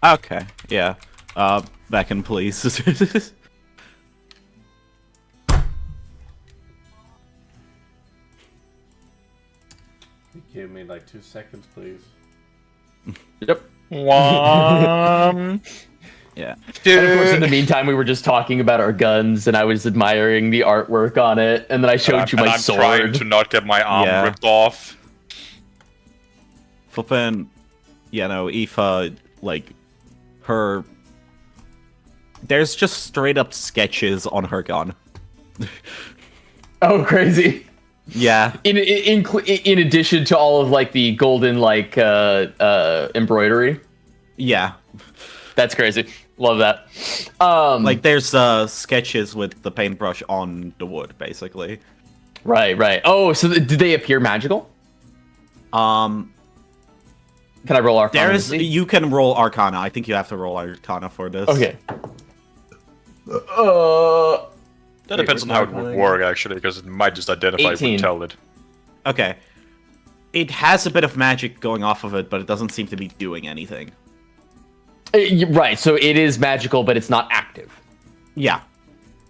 Okay, yeah. Beckon, please. Give me 2 seconds, please. Yep. Yeah. And of course, in the meantime, we were just talking about our guns, and I was admiring the artwork on it, and then I showed you my sword. I'm trying to not get my arm ripped off. Flippin', Aoife, her... There's just straight up sketches on her gun. Oh, crazy. Yeah. In addition to all of the golden embroidery. Yeah. That's crazy. Love that. There's sketches with the paintbrush on the wood, basically. Right. Oh, so did they appear magical? Can I roll Arcana? You can roll Arcana. I think you have to roll Arcana for this. Okay. That depends on how it would work, actually, because it might just identify if we tell it. Okay. It has a bit of magic going off of it, but it doesn't seem to be doing anything. Right, so it is magical, but it's not active. Yeah.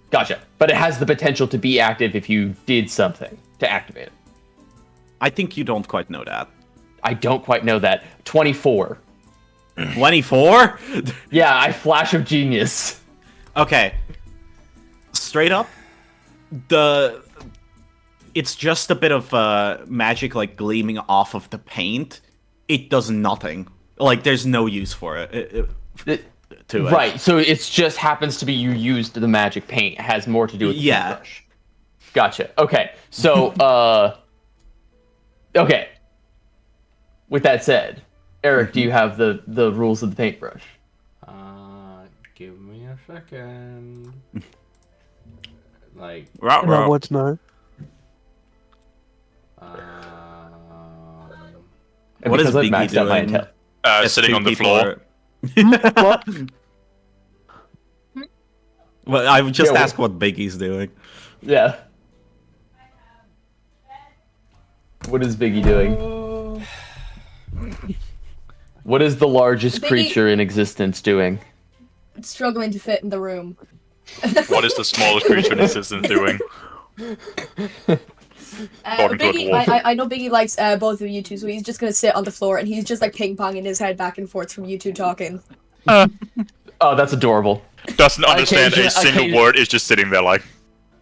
Gotcha. But it has the potential to be active if you did something to activate it. I think you don't quite know that. I don't quite know that. 24. 24? Yeah, I flash of genius. Okay. Straight up, it's just a bit of magic gleaming off of the paint. It does nothing. There's no use for it. Right, so it just happens to be you used the magic paint. It has more to do with the paintbrush. Gotcha. Okay, so, okay. With that said, Eric, do you have the rules of the paintbrush? Give me a second. I want to know. What is Biggie doing? Sitting on the floor. What? Well, I would just ask what Biggie's doing. Yeah. What is Biggie doing? What is the largest creature in existence doing? It's struggling to fit in the room. What is the smallest creature in existence doing? Biggie, I know Biggie likes both of you two, so he's just gonna sit on the floor and he's just ping-ponging his head back and forth from you two talking. Oh, that's adorable. Doesn't understand a single word, is just sitting there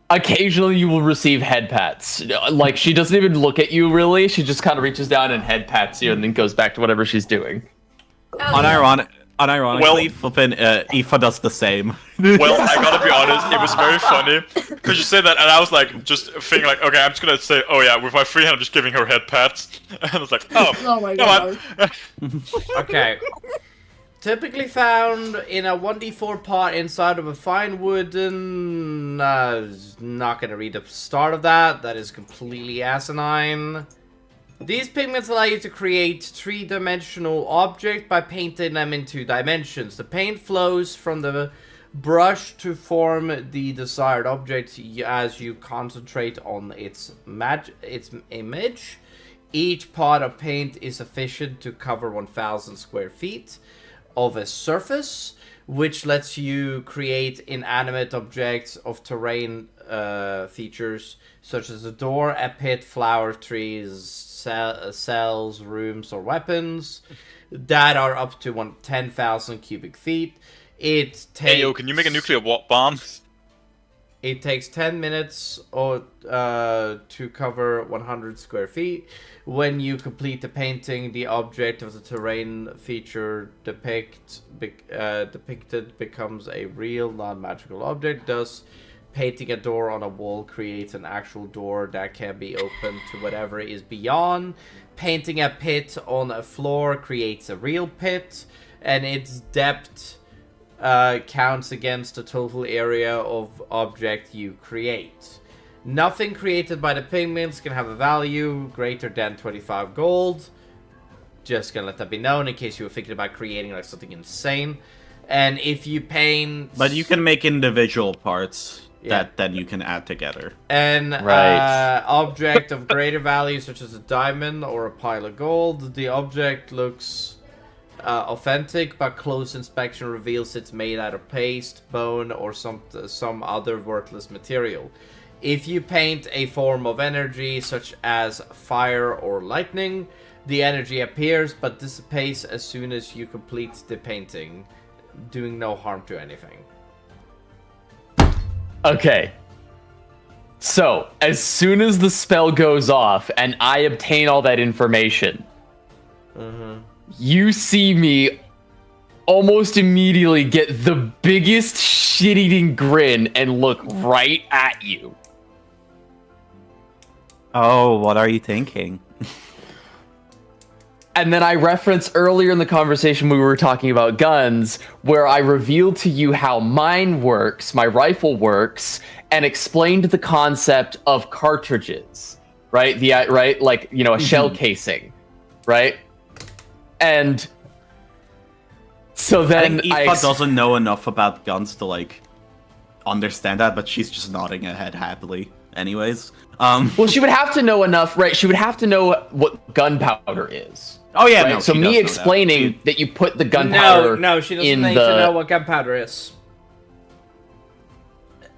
Occasionally you will receive head pats. She doesn't even look at you really, she just kind of reaches down and head pats you and then goes back to whatever she's doing. Unironically, flippin' Aoife does the same. Well, I gotta be honest, it was very funny because you said that, and I was just thinking okay, I'm just gonna say, oh yeah, with my free hand, I'm just giving her head pats, and I was like, oh my god. Okay. Typically found in a 1d4 pot inside of a fine wooden. Not gonna read the start of that. That is completely asinine. These pigments allow you to create three-dimensional objects by painting them in 2 dimensions. The paint flows from the brush to form the desired object as you concentrate on its image. Each pot of paint is sufficient to cover 1,000 square feet. of a surface, which lets you create inanimate objects of terrain features, such as a door, a pit, flower trees, cells, rooms, or weapons that are up to 10,000 cubic feet. It takes... Hey, yo, can you make a nuclear bomb? It takes 10 minutes to cover 100 square feet. When you complete the painting, the object of the terrain feature depicted becomes a real non-magical object. Thus, painting a door on a wall creates an actual door that can be opened to whatever is beyond. Painting a pit on a floor creates a real pit, and its depth counts against the total area of object you create. Nothing created by the pigments can have a value greater than 25 gold. Just gonna let that be known in case you were thinking about creating like something insane. And if you paint... But you can make individual parts that then you can add together. An object of greater value, such as a diamond or a pile of gold, the object looks authentic, but close inspection reveals it's made out of paste, bone, or some other worthless material. If you paint a form of energy, such as fire or lightning, the energy appears but dissipates as soon as you complete the painting, doing no harm to anything. Okay. So, as soon as the spell goes off and I obtain all that information, you see me almost immediately get the biggest shit-eating grin and look right at you. Oh, what are you thinking? And then I referenced earlier in the conversation we were talking about guns, where I revealed to you how mine works, my rifle works, and explained the concept of cartridges, right? Like, you know, a shell casing, right? And so then Aoife doesn't know enough about guns to like understand that, but she's just nodding her head happily. Anyways, well, she would have to know enough, right? She would have to know what gunpowder is. Oh yeah, right? no. So me explaining that you put the gunpowder. No, she doesn't need to know what gunpowder is.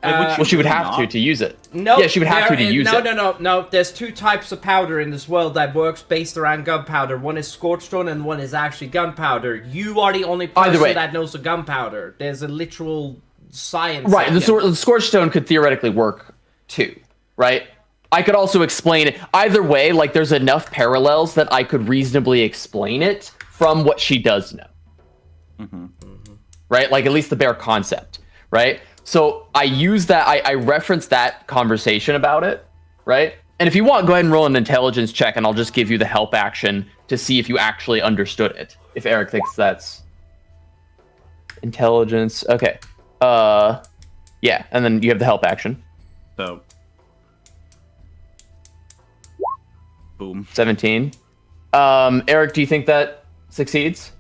Well, she would have to use it. No, yeah, she would have to use it. No. There's two types of powder in this world that works based around gunpowder. One is scorched stone, and one is actually gunpowder. You are the only person that knows the gunpowder. There's a literal science. Right, the scorched stone could theoretically work too, right? I could also explain it either way. Like, there's enough parallels that I could reasonably explain it from what she does know. Right, like at least the bare concept, right? So I use that, I reference that conversation about it, right? And if you want, go ahead and roll an intelligence check, and I'll just give you the help action to see if you actually understood it. If Eric thinks that's intelligence, okay. Yeah, and then you have the help action. So, boom. 17. Eric, do you think that succeeds?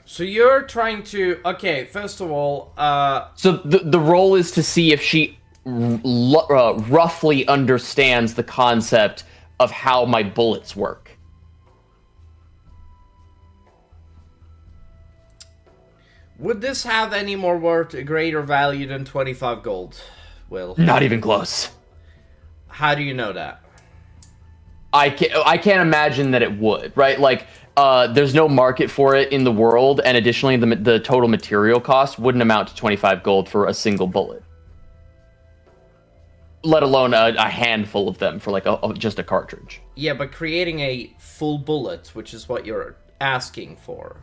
So you're trying to... Okay, first of all... So the role is to see if she roughly understands the concept of how my bullets work. Would this have any more greater value than 25 gold, Will? Not even close. How do you know that? I can't imagine that it would, right? Like... there's no market for it in the world, and additionally, the total material cost wouldn't amount to 25 gold for a single bullet. Let alone a handful of them for like just a cartridge. Yeah, but creating a full bullet, which is what you're asking for.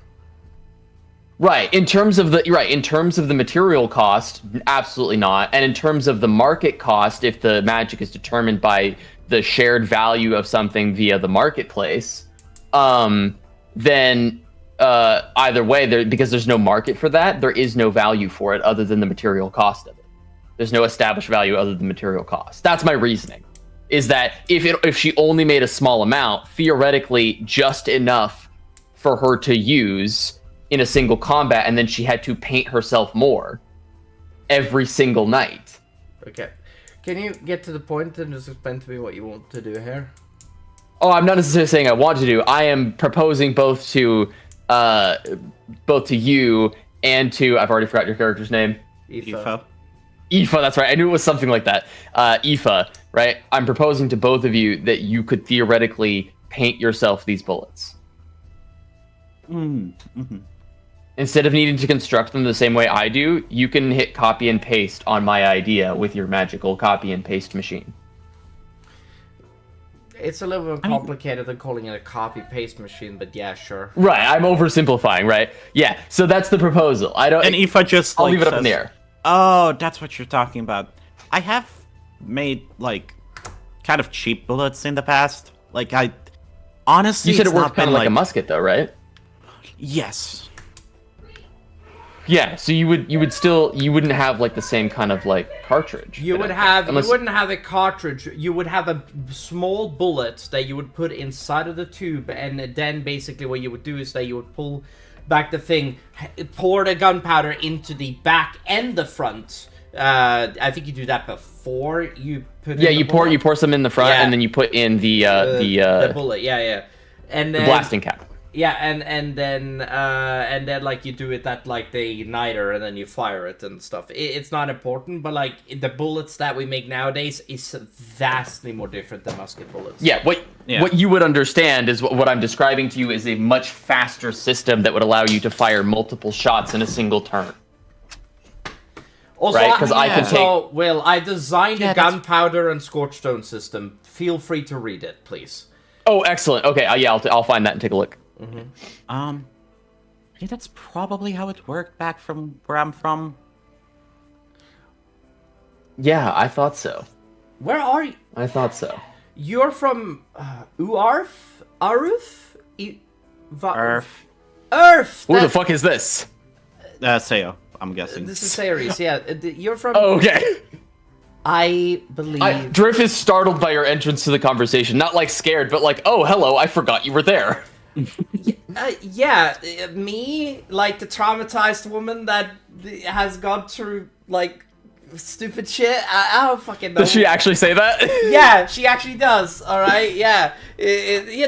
Right. In terms of the material cost, absolutely not. And in terms of the market cost, if the magic is determined by the shared value of something via the marketplace, then either way, because there's no market for that, there is no value for it other than the material cost of it. There's no established value other than material cost. That's my reasoning, is that if she only made a small amount, theoretically just enough for her to use in a single combat, and then she had to paint herself more every single night. Okay. Can you get to the point and just explain to me what you want to do here? Oh, I'm not necessarily saying I want to do. I am proposing both to both to you and to I've already forgot your character's name. Aoife. Aoife, that's right. I knew it was something like that. Aoife, right? I'm proposing to both of you that you could theoretically paint yourself these bullets. Mm-hmm. Instead of needing to construct them the same way I do, you can hit copy and paste on my idea with your magical copy and paste machine. It's a little bit complicated than calling it a copy-paste machine, but yeah, sure. Right, I'm oversimplifying, right? Yeah, so that's the proposal. I don't. And Aoife just I'll like, leave it up says, in the air. Oh, that's what you're talking about. I have made like kind of cheap bullets in the past. Like I honestly, You said it it's worked not kind been of like a musket, though, right? Yes. Yeah, so you wouldn't have like the same kind of like cartridge. You wouldn't have a cartridge. You would have a small bullet that you would put inside of the tube, and then basically what you would do is that you would pull back the thing, pour the gunpowder into the back and the front. I think you do that before you put. Yeah, in you the bullet. pour some in the front, Yeah. and then you put in the bullet. Yeah, and the then, blasting cap. Yeah, and then like you do it at like the igniter, and then you fire it and stuff. It's not important, but like the bullets that we make nowadays is vastly more different than musket bullets. Yeah, what you would understand is what I'm describing to you is a much faster system that would allow you to fire multiple shots in a single turn. Also, right? Because I can take. Will, I designed a gunpowder and scorchstone system. Feel free to read it, please. Oh, excellent. Okay, yeah, I'll find that and take a look. Mm-hmm. Yeah, that's probably how it worked back from where I'm from. Yeah, I thought so. Where are you? I thought so. You're from Uarth? Aruf? Earth. Earth! Who the fuck is this? Sayo, I'm guessing. This is Ares, yeah. You're from... Oh, okay. I believe... Drift is startled by your entrance to the conversation. Not like scared, but like, oh, hello, I forgot you were there. Me, like the traumatized woman that has gone through, like, stupid shit. I don't fucking know. Does she actually say that? Yeah, she actually does, alright? Yeah.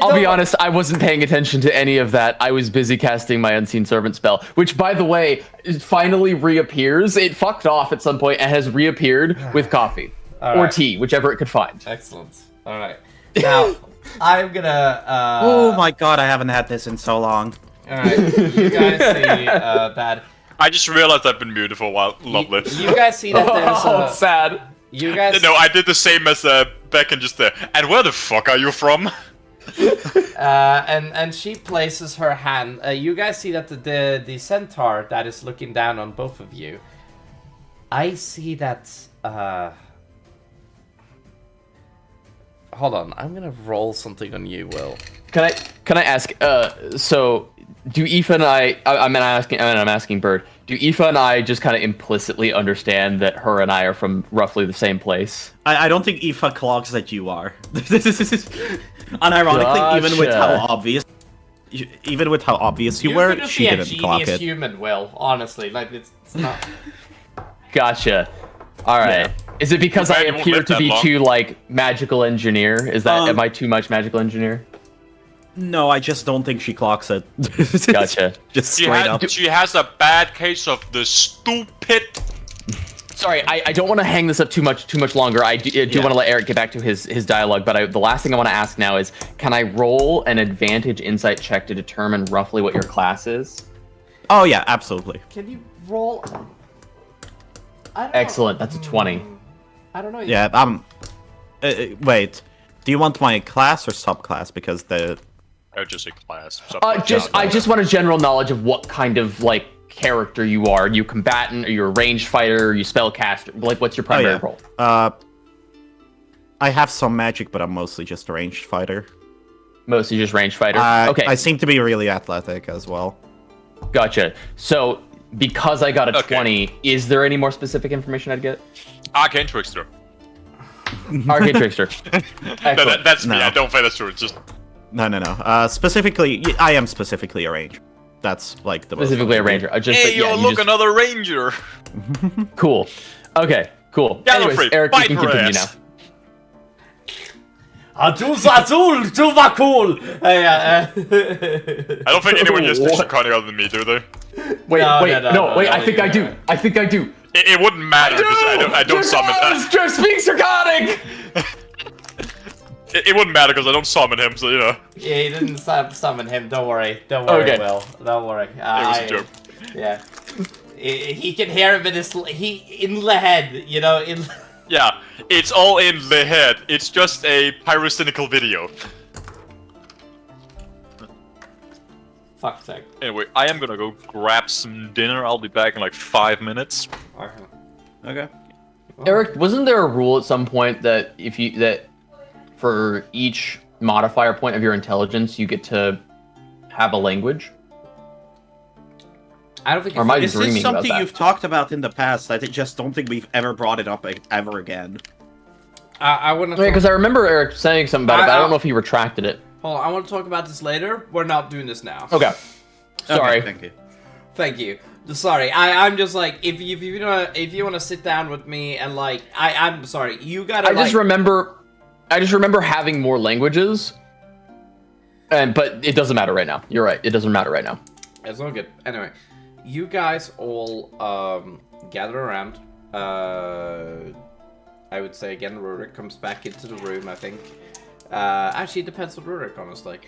I'll be honest, I wasn't paying attention to any of that. I was busy casting my Unseen Servant spell, which, by the way, finally reappears. It fucked off at some point and has reappeared with coffee. Or tea, whichever it could find. Excellent. Alright. Now, I'm gonna... Oh my god, I haven't had this in so long. Alright, you guys see that... I just realized I've been muted for a while. Lovely. You guys see that there's sad. You guys... No, I did the same as Beck and just there. And where the fuck are you from? and she places her hand. You guys see that the centaur that is looking down on both of you. I see that... Hold on, I'm gonna roll something on you, Will. Can I ask? So do Aoife and I'm asking Bird. Do Aoife and I just kind of implicitly understand that her and I are from roughly the same place? I don't think Aoife clocks that you are. Unironically, even with how obvious you were, she didn't clock it. Human, Will. Honestly, like it's not. Gotcha. All right. Yeah. Is it because I appear to be too like magical engineer? Is that am I too much magical engineer? No, I just don't think she clocks it. Gotcha. Just straight up. She has a bad case of the stupid. Sorry, I don't want to hang this up too much longer. I do want to let Eric get back to his dialogue, but the last thing I want to ask now is, can I roll an advantage insight check to determine roughly what your class is? Oh yeah, absolutely. Can you roll? Excellent. That's a 20. I don't know. Yeah. Wait. Do you want my class or subclass? Because the. Oh, just a class. I just want a general knowledge of what kind of like character you are. Are you combatant? Are you a ranged fighter? Are you spellcaster? Like, what's your primary role? I have some magic, but I'm mostly just a ranged fighter. Mostly just ranged fighter. Okay. I seem to be really athletic as well. Gotcha. So. Because I got a 20, is there any more specific information I'd get? Arcane Trickster. Arcane Trickster. No, that's me. I don't think that's true. It's just... No. Specifically, I am specifically a ranger. That's like the specifically a ranger. Another ranger. Cool. Okay, cool. Gallifrey, Anyways, Eric, you can continue now. Du var cool! I don't think anyone gets picture cutting other than me, do they? Wait, No, I think I do. I think I do. It wouldn't matter because I don't summon that. Just speak Sarconic! It wouldn't matter because I don't summon him, so you know. Yeah, he didn't summon him. Don't worry. Don't worry, Okay. Will. Don't worry. It was a joke. Yeah. He can hear him in the head, you know. Yeah, it's all in the head. It's just a pyrocynical video. Fuck's sake. Anyway, I am gonna go grab some dinner. I'll be back in like 5 minutes. Okay. Eric, wasn't there a rule at some point that for each modifier point of your intelligence, you get to have a language? I don't think. Or am I This dreaming is about something that? you've talked about in the past. I just don't think we've ever brought it up ever again. I want to. Because I remember Eric saying something about it, but I don't know if he retracted it. Hold on, I want to talk about this later. We're not doing this now. Okay. Sorry. Okay, thank you. Thank you. Sorry, I'm just like if you want to sit down with me and like I'm sorry, you gotta. I just remember having more languages, but it doesn't matter right now. You're right. It doesn't matter right now. It's all good. Anyway, you guys all gather around. I would say again, Rurik comes back into the room. I think. Actually, it depends on Rurik, honestly.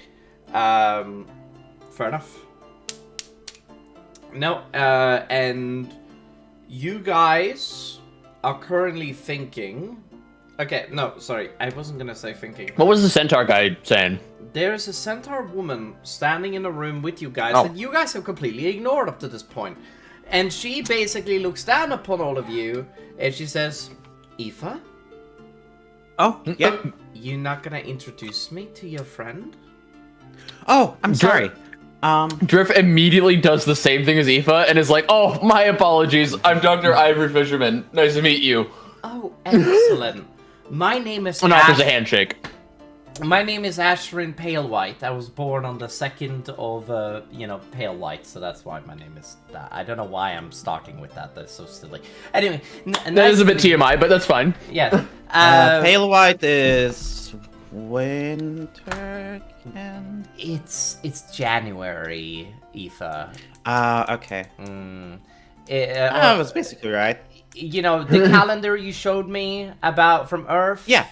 Fair enough. No, and you guys are currently thinking. Okay, no, sorry, I wasn't gonna say thinking. What was the centaur guy saying? There's a centaur woman standing in a room with you guys Oh. that you guys have completely ignored up to this point. And she basically looks down upon all of you and she says, Aoife, Oh, yeah. you not gonna introduce me to your friend? Oh, I'm sorry. Drift immediately does the same thing as Aoife and is like, "Oh, my apologies. I'm Dr. Ivory Fisherman. Nice to meet you." Oh, excellent. My name is And offers a handshake. My name is Asharon Palewhite. I was born on the 2nd of, Pale White, so that's why my name is that. I don't know why I'm stalking with that. That's so silly. Anyway, That is a bit TMI, but that's fine. Yeah. Pale white is winter. It's January, Aoife. Okay. I was basically right. You know, the calendar you showed me about from Earth? Yeah.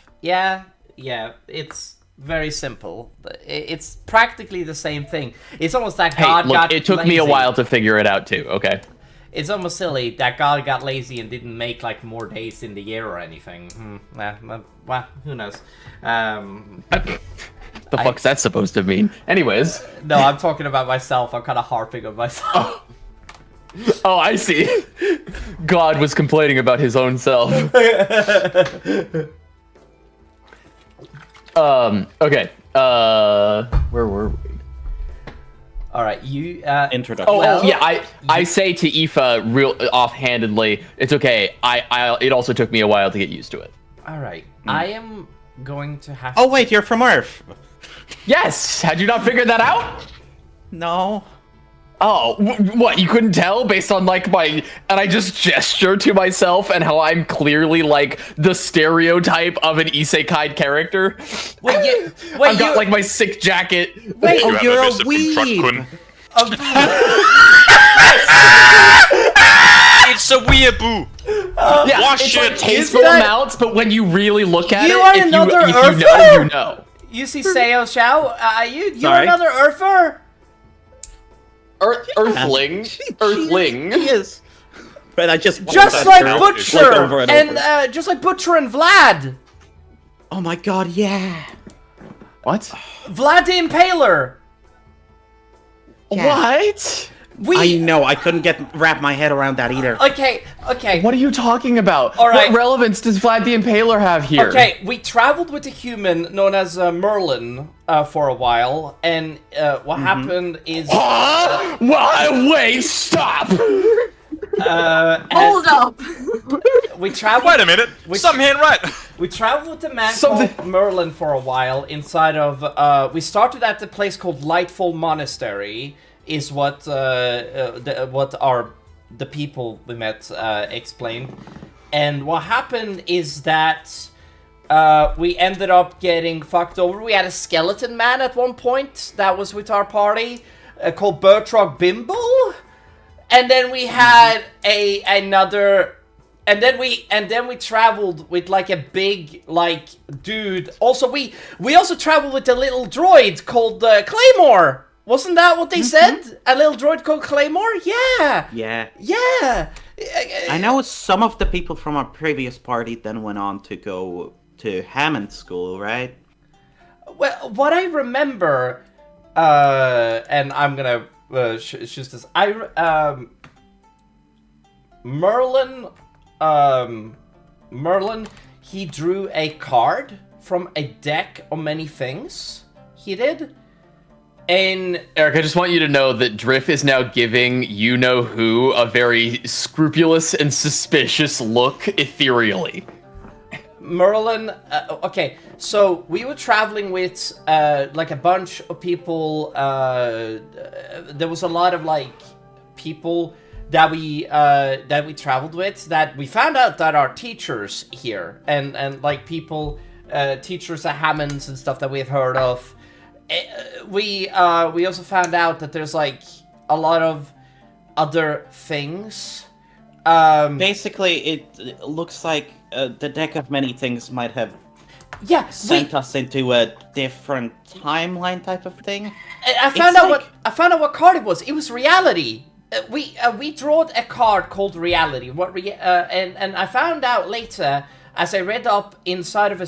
Yeah, it's very simple. It's practically the same thing. It's almost that God got it took me a while to figure it out too, okay? It's almost silly that God got lazy and didn't make like more days in the year or anything. Well, who knows? The fuck's that supposed to mean? Anyways. No, I'm talking about myself. I'm kind of harping on myself. Oh, I see. God was complaining about his own self. Okay. Where were we? All right, you. Introduction. I say to Aoife real offhandedly, it's okay. It also took me a while to get used to it. All right, I am going to have. Oh wait, you're from Earth. Yes. Had you not figured that out? No. Oh, what? You couldn't tell based on like and I just gesture to myself and how I'm clearly like the stereotype of an isekai character. I've got like my sick jacket. Wait, you're a weeb. It's a weeaboo. Yeah, Wash it's it. like tasteful amounts, but when you really look at You it, are if another you know, Earther? you know. You see Seo Xiao? You're Sorry? another Earther? Earthling. Earthling. He is. But I just Just want like that Butcher like over and over. and just like Butcher and Vlad. Oh my god, yeah. What? Vlad the Impaler. What? I know, I couldn't wrap my head around that either. Okay. What are you talking about? All right. What relevance does Vlad the Impaler have here? Okay, we traveled with a human known as Merlin for a while, and what happened is... Huh? Wait, stop! Hold up! We traveled... Wait a minute. Something ain't right. We traveled with a man called Merlin for a while inside of... we started at the place called Lightfall Monastery, is what the people we met explained. And what happened is that we ended up getting fucked over. We had a skeleton man at one point that was with our party called Bertrog Bimble, and then we had another. And then we traveled with like a big like dude. Also, we also traveled with a little droid called Claymore. Wasn't that what they said? A little droid called Claymore? Yeah. Yeah. I know some of the people from our previous party then went on to go to Hammond School, right? Well, what I remember, and I'm gonna choose this. Merlin, he drew a card from a deck of many things. He did. And Eric, I just want you to know that Drift is now giving you-know-who a very scrupulous and suspicious look ethereally. Merlin, okay, so we were traveling with like a bunch of people. There was a lot of like people that we traveled with that we found out that are teachers here and like people, teachers at Hammonds and stuff that we have heard of. We also found out that there's like a lot of other things. Basically, it looks like the deck of many things might have sent us into a different timeline type of thing. I found out what card it was. It was reality. We drawed a card called reality. And I found out later as I read up inside of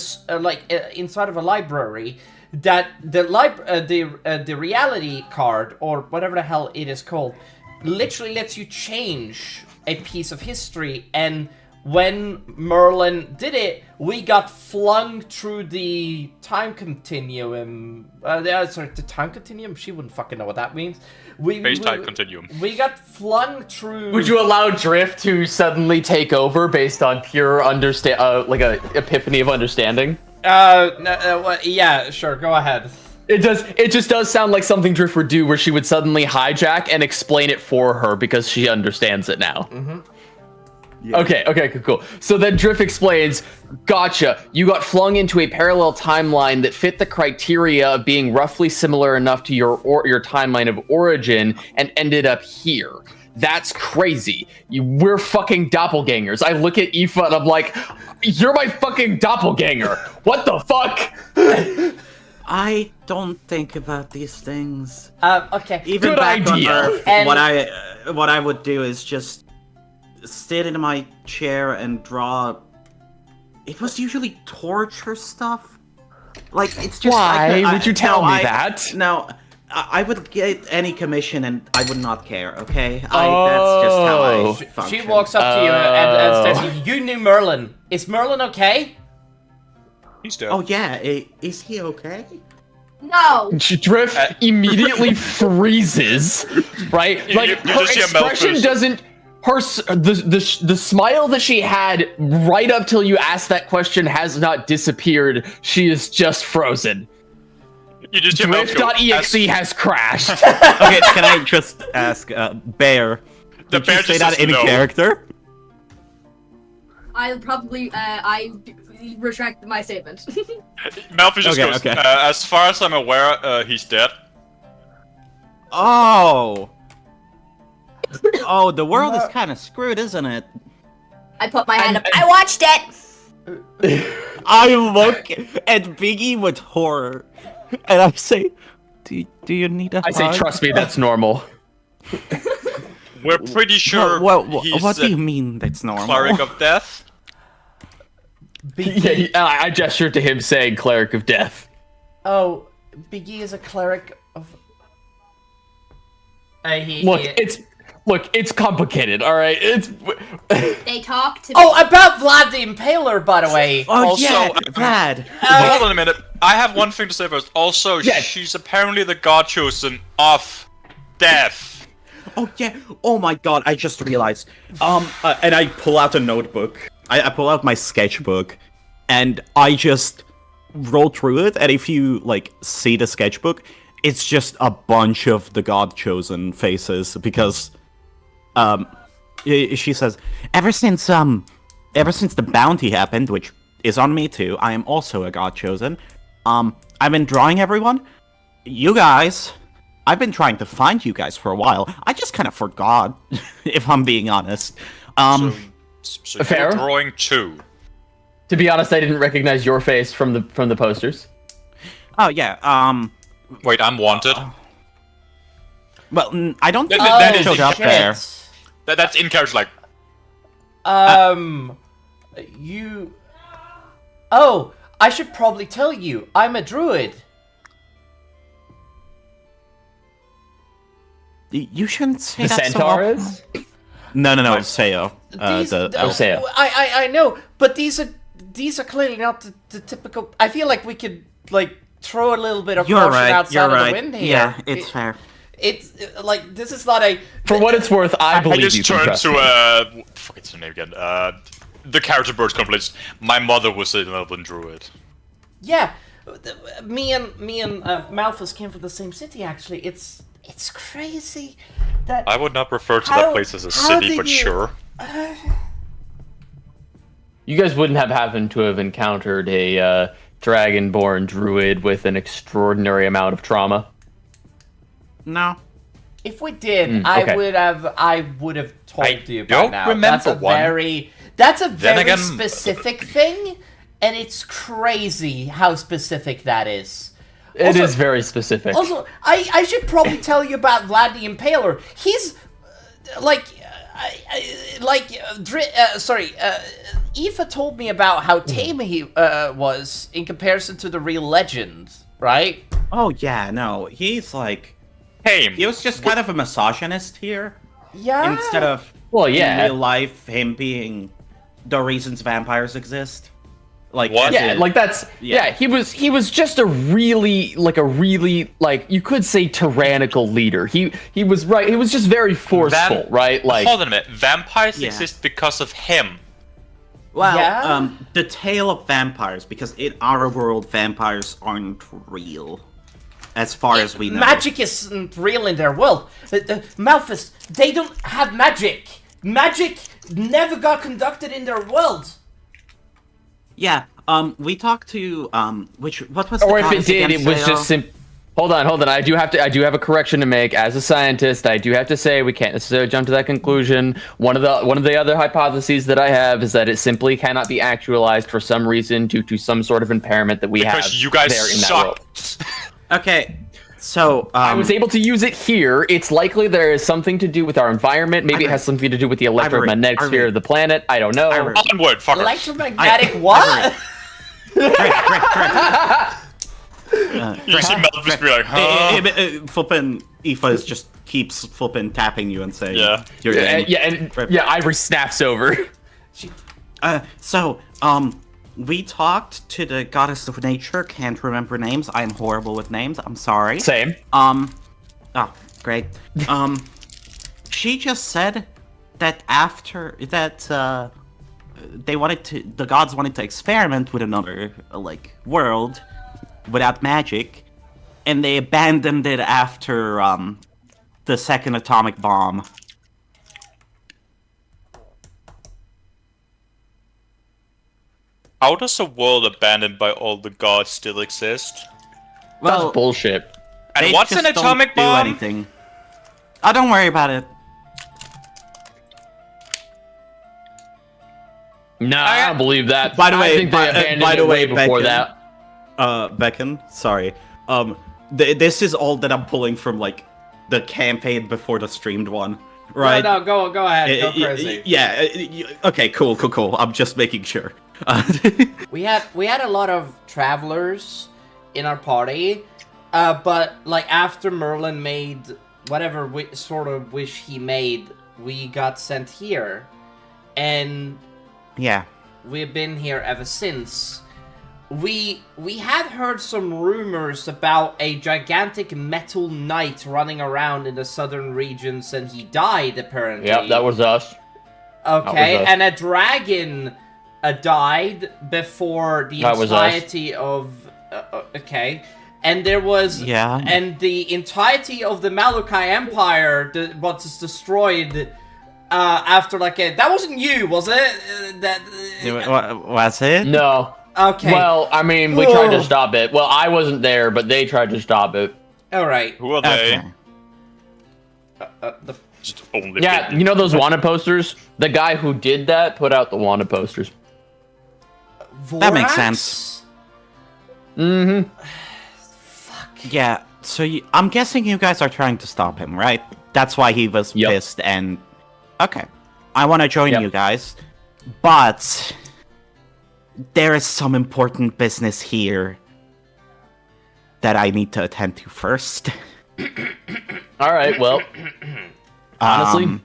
inside of a library that the reality card, or whatever the hell it is called, literally lets you change a piece of history. And when Merlin did it, we got flung through the time continuum. The time continuum? She wouldn't fucking know what that means. Space-time continuum. We got flung through... Would you allow Drift to suddenly take over based on pure like a epiphany of understanding? Yeah, sure, go ahead. It just does sound like something Drift would do, where she would suddenly hijack and explain it for her because she understands it now. Mm-hmm. Yeah. Okay, cool. So then Drift explains, gotcha, you got flung into a parallel timeline that fit the criteria of being roughly similar enough to your timeline of origin and ended up here. That's crazy. We're fucking doppelgangers. I look at Aoife and I'm like, you're my fucking doppelganger. What the fuck? I don't think about these things. Okay. Even good back idea. on Earth, what I would do is just sit in my chair and draw. It was usually torture stuff. Like, it's just... Why would you tell me that? No, I would get any commission and I would not care, okay? That's just how I function. She walks up to you and says, you knew Merlin. Is Merlin okay? He's dead. Oh yeah, is he okay? No. Drift immediately freezes, right? Like, you her expression doesn't... The smile that she had right up till you asked that question has not disappeared. She is just frozen. You just Drift.exe has crashed. Okay, can I just ask, Bear? The did bear you say just that says in no. character? I'll probably I retract my statement. Malfoy just goes, okay. As far as I'm aware, he's dead. Oh. Oh, the world is kind of screwed, isn't it? I put my hand up. I watched it! I look at Biggie with horror, and I say, do you need a I say, trust me, that's normal. We're pretty sure he's what do you mean that's normal? cleric of death. Yeah, I gestured to him saying cleric of death. Oh, Biggie is a cleric of... Look, it's complicated, all right? They talk to me. Oh, about Vlad the Impaler, by the way. Oh, Also, yeah, Vlad. Hold on a minute. I have one thing to say first. Also, Yeah. she's apparently the god chosen of death. Oh, yeah. Oh, my God, I just realized. And I pull out a notebook. I pull out my sketchbook, and I just roll through it, and if you, like, see the sketchbook, it's just a bunch of the god chosen faces, because... she says, ever since the bounty happened, which is on me too. I am also a god chosen. I've been drawing everyone. You guys, I've been trying to find you guys for a while. I just kind of forgot, if I'm being honest. So Fair. you're drawing 2. To be honest, I didn't recognize your face from the posters. Oh yeah. Wait, I'm wanted. Well, I don't think That that is showed up shit. there. That's in character, like. You... Oh, I should probably tell you, I'm a druid. You shouldn't say The that so centaur often. is? No, Seo. Seo. I know, but these are clearly not the typical... I feel like we could, like, throw a little bit of You're caution right. outside You're of the right. wind here. Yeah, it's fair. It's, like, this is not a... For what it's worth, I I believe you just can turned trust to me. fuck, it's her name again. The character bird completes. My mother was an elven druid. Yeah, me and Malthus came from the same city, actually. It's crazy that... I would not refer to How- that place as a how city, did but you- sure. You guys wouldn't have happened to have encountered a dragonborn druid with an extraordinary amount of trauma. No. If we did, okay. I would have told I you by don't now. remember one. That's a very again- specific thing, and it's crazy how specific that is. It is Also- very specific. Also, I should probably tell you about Vlad the Impaler. He's Aoife told me about how tame he was in comparison to the real legend, right? Oh yeah, no. He's like Hey, he was just kind of a misogynist here. Yeah. Instead of Well, in yeah. real life him being the reasons vampires exist. Like What? as Yeah, in- like that's Yeah. he was just a really you could say tyrannical leader. He was right. He was just very forceful, right? Like hold on a minute. Vampires Yeah. exist because of him. Well, Yeah? the tale of vampires, because in our world, vampires aren't real, as far as we know. Magic isn't real in their world. Malthus, they don't have magic. Magic never got conducted in their world. Yeah. We talked to what was or the if it goddess did, again, it was Seo? just Hold on. I do have a correction to make. As a scientist, I do have to say we can't necessarily jump to that conclusion. One of the other hypotheses that I have is that it simply cannot be actualized for some reason due to some sort of impairment that we have Because you guys there in that suck. world. Okay. So I was able to use it here. It's likely there is something to do with our environment. Maybe it has something to do with the electromagnetic sphere of the planet. I don't know. Onward, fucker. Electromagnetic what? You see Melvis be like, huh? Flippin' Aoife just keeps flippin' tapping you and saying, Yeah. you're in. Ivory snaps over. We talked to the goddess of nature. Can't remember names. I'm horrible with names. I'm sorry. Same. Oh, great. She just said that after that, the gods wanted to experiment with another world without magic, and they abandoned it after the second atomic bomb. How does a world abandoned by all the gods still exist? Well, That's bullshit. And they what's an just don't atomic do bomb? anything. Oh, don't worry about it. No, I don't believe that. By the way, I think they abandoned by the it way, way before Beacon, that. Beacon, sorry. This is all that I'm pulling from the campaign before the streamed one, right? No, go ahead, go crazy. Okay, cool. I'm just making sure. We had a lot of travelers in our party, but after Merlin made whatever sort of wish he made, we got sent here, and Yeah. we've been here ever since. We had heard some rumors about a gigantic metal knight running around in the southern regions, and he died apparently. Yep, that was us. Okay, that was us. and a dragon died before the That was us. entirety of. Okay, and there was and the entirety of the Malukai Empire was destroyed after like that wasn't you, was it? Was it? No. Okay. Well, I mean, we tried to stop it. Well, I wasn't there, but they tried to stop it. All right. Who are they? The Just only Yeah, been- you know those wanted posters? The guy who did that put out the wanted posters. That makes Vorax? sense. Mm-hmm. Yeah, so I'm guessing you guys are trying to stop him, right? That's why he was Yep. pissed and... Okay. I want to join Yep. you guys, but... There is some important business here that I need to attend to first. All right, well, honestly, and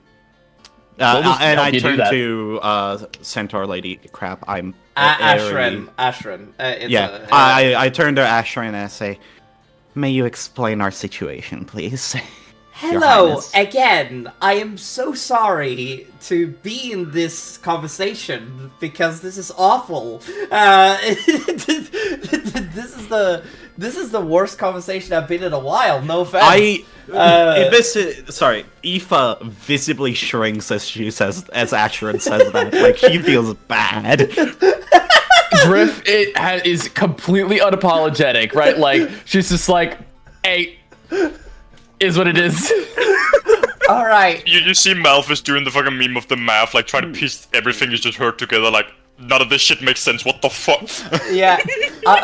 help I you do turn that. to Centaur Lady. Crap, I'm Asharon. Asharon. Yeah, I turn to Asharon and I say, "May you explain our situation, please?" Your Hello Highness. again. I am so sorry to be in this conversation because this is awful. This is the worst conversation I've been in a while. No offense. Sorry, Aoife visibly shrinks as she says, as Asheron says that. Like, she feels bad. Drift is completely unapologetic, right? Like, she's just like, hey, is what it is. All right. You just see Malphus doing the fucking meme of the math, like trying to piece everything you just heard together, like, none of this shit makes sense, what the fuck? Yeah.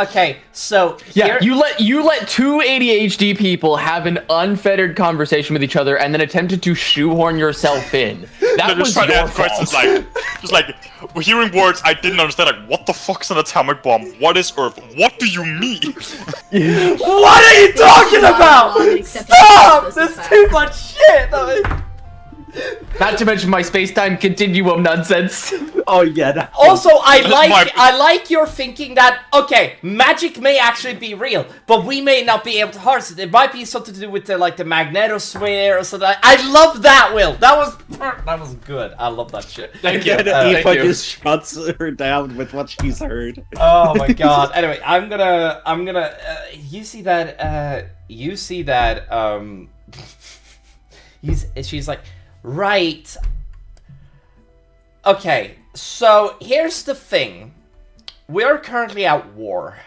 Okay. So Yeah, here- you let two ADHD people have an unfettered conversation with each other and then attempted to shoehorn yourself in. That They're was just trying to your ask questions fault. just like, hearing words I didn't understand, like, what the fuck's an atomic bomb? What is Earth? What do you mean? What are you talking about? Stop! There's too much shit. Not to mention my space-time continuum nonsense. Oh, yeah. Also, I My- like your thinking that okay, magic may actually be real, but we may not be able to harness it. It might be something to do with the magnetosphere or something. I love that, Will. That was good. I love that shit. Thank you. And Thank Aoife you. just shuts her down with what she's heard. Oh my god. Anyway, I'm gonna. You see that? She's like, right. Okay, so here's the thing. We're currently at war.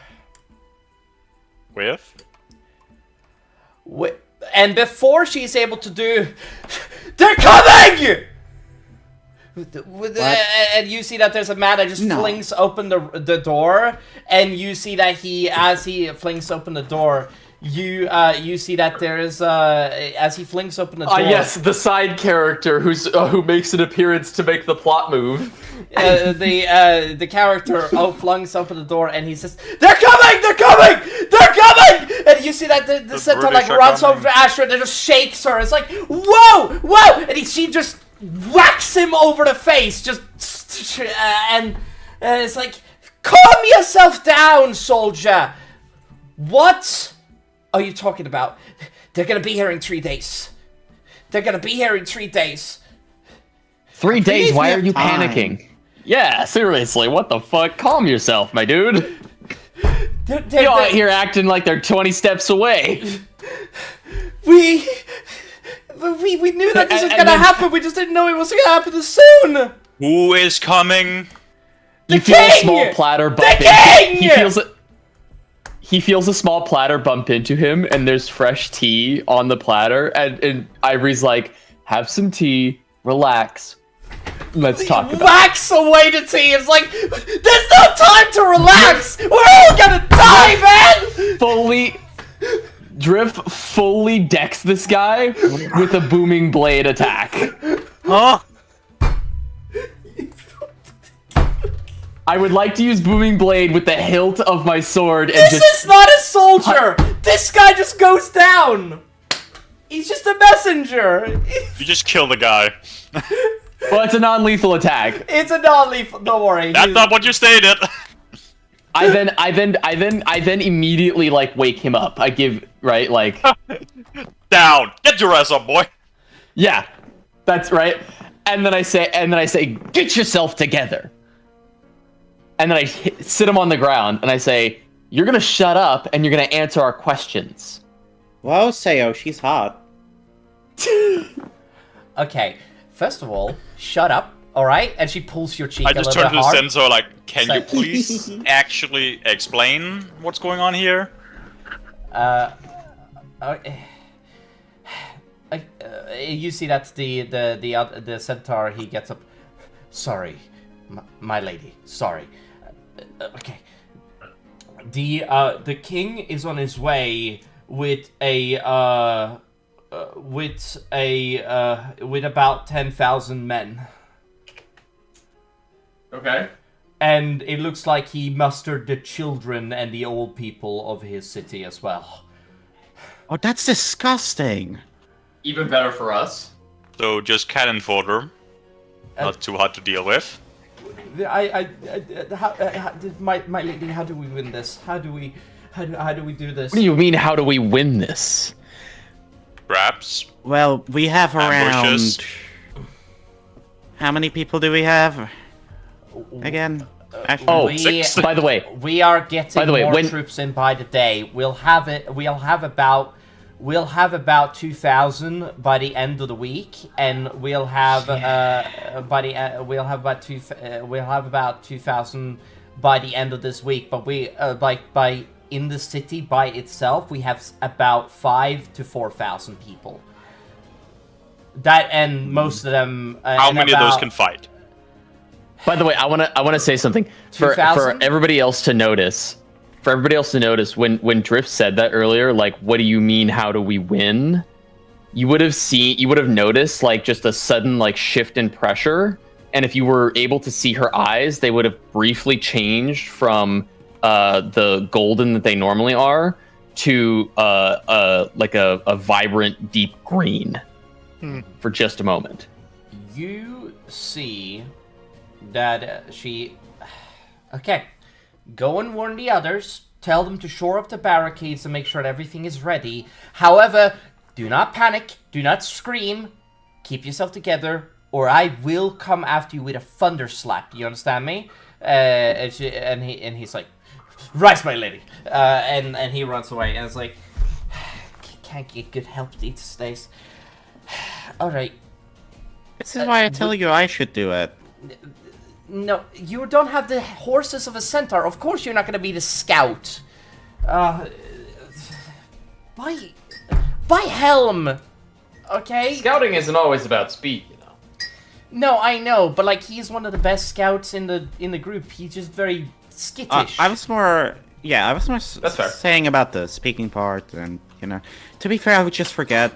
With? And before she's able to do... They're coming! And you see that there's a man that just flings open the door, and you see that as he flings open the door, you see that there is as he flings open the door. Yes, the side character who makes an appearance to make the plot move. The character flings open the door, and he says, "They're coming! They're coming! They're coming!" And you see that the centaur British are runs coming. over to Asher and just shakes her. It's like, "Whoa, whoa!" And she just whacks him over the face, and it's like, "Calm yourself down, soldier." What are you talking about? They're gonna be here in 3 days. They're gonna be here in 3 days. 3 days? Why we are have you time. panicking? Yeah, seriously, what the fuck? Calm yourself, my dude. They're You're out here acting like they're 20 steps away. We knew that this was And gonna then- happen. We just didn't know it was gonna happen this soon. Who is coming? The You feel a king! small platter bump The into king! He feels a small platter bump into him, and there's fresh tea on the platter, and Ivory's like, have some tea, relax, let's talk about it. Whacks away the tea. It's like, there's no time to relax. We're all gonna die, man. Drift fully decks this guy with a booming blade attack. Oh, I would like to use booming blade with the hilt of my sword and This just is not a soldier. This guy just goes down. He's just a messenger. You just kill the guy. well, it's a non-lethal attack. It's a non-lethal. Don't worry. That's not what you stated. I then immediately like wake him up. I give like Down. Get your ass up, boy. yeah, that's right. And then I say, get yourself together. And then I sit him on the ground and I say, you're gonna shut up and you're gonna answer our questions. well, Sayo, she's hot. Okay. first of all, shut up, all right? And she pulls your cheek I a just little turned bit to the hard. sensor like, can So- you please actually explain what's going on here? You see that the centaur, he gets up. Sorry, my lady. Sorry. Okay. The king is on his way with about 10,000 men, Okay. and it looks like he mustered the children and the old people of his city as well. Oh, that's disgusting. Even better for us. So just cannon fodder. Not too hard to deal with. My lady, how do we win this? How do we do this? What do you mean, how do we win this? Traps. Well, we have Ambushes. around... How many people do we have? Again? Actually, Oh, Six. by the way, We are getting By the way, more when- troops in by the day. We'll have about 2,000 by the end of the week, and we'll have about 2,000 by the end of this week. But we by in the city by itself, we have about 5,000 to 4,000 people. That, and most of them. How and many of those about- can fight? by the way, I wanna say something for 2,000? everybody else to notice. For everybody else to notice, when Drift said that earlier, like, what do you mean? How do we win? You would have noticed like just a sudden like shift in pressure, and if you were able to see her eyes, they would have briefly changed from the golden that they normally are to like a vibrant deep green for just a moment. You see that she... Okay. Go and warn the others. Tell them to shore up the barricades and make sure that everything is ready. However, do not panic. Do not scream. Keep yourself together, or I will come after you with a thunder slap. You understand me? And he's like, right, my lady. And he runs away, and it's like, can't get good help these days. All right. this is why I tell you I should do it. No, you don't have the horses of a centaur. Of course you're not going to be the scout. By helm. Okay? Scouting isn't always about speed, you know. No, I know, but like he's one of the best scouts in the group. He's just very skittish. I was more... Yeah, I was more That's fair. saying about the speaking part, and, you know... To be fair, I would just forget.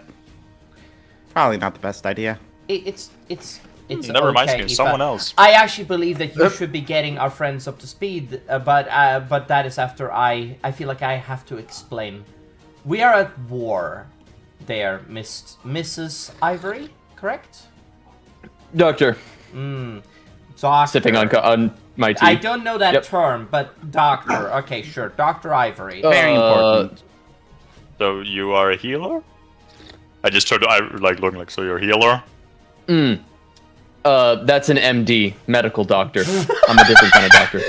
Probably not the best idea. It's That reminds okay, me of Aoife. someone else. I actually believe that you should be getting our friends up to speed, but that is after I feel like I have to explain. We are at war there, Mrs. Ivory, correct? Doctor, Doctor. sipping on my tea. I don't know that Yep. term, but doctor. Okay, sure. Dr. Ivory. Very important. So you are a healer? I just turned to like looking like, so you're a healer? That's an MD, medical doctor. I'm a different kind of doctor.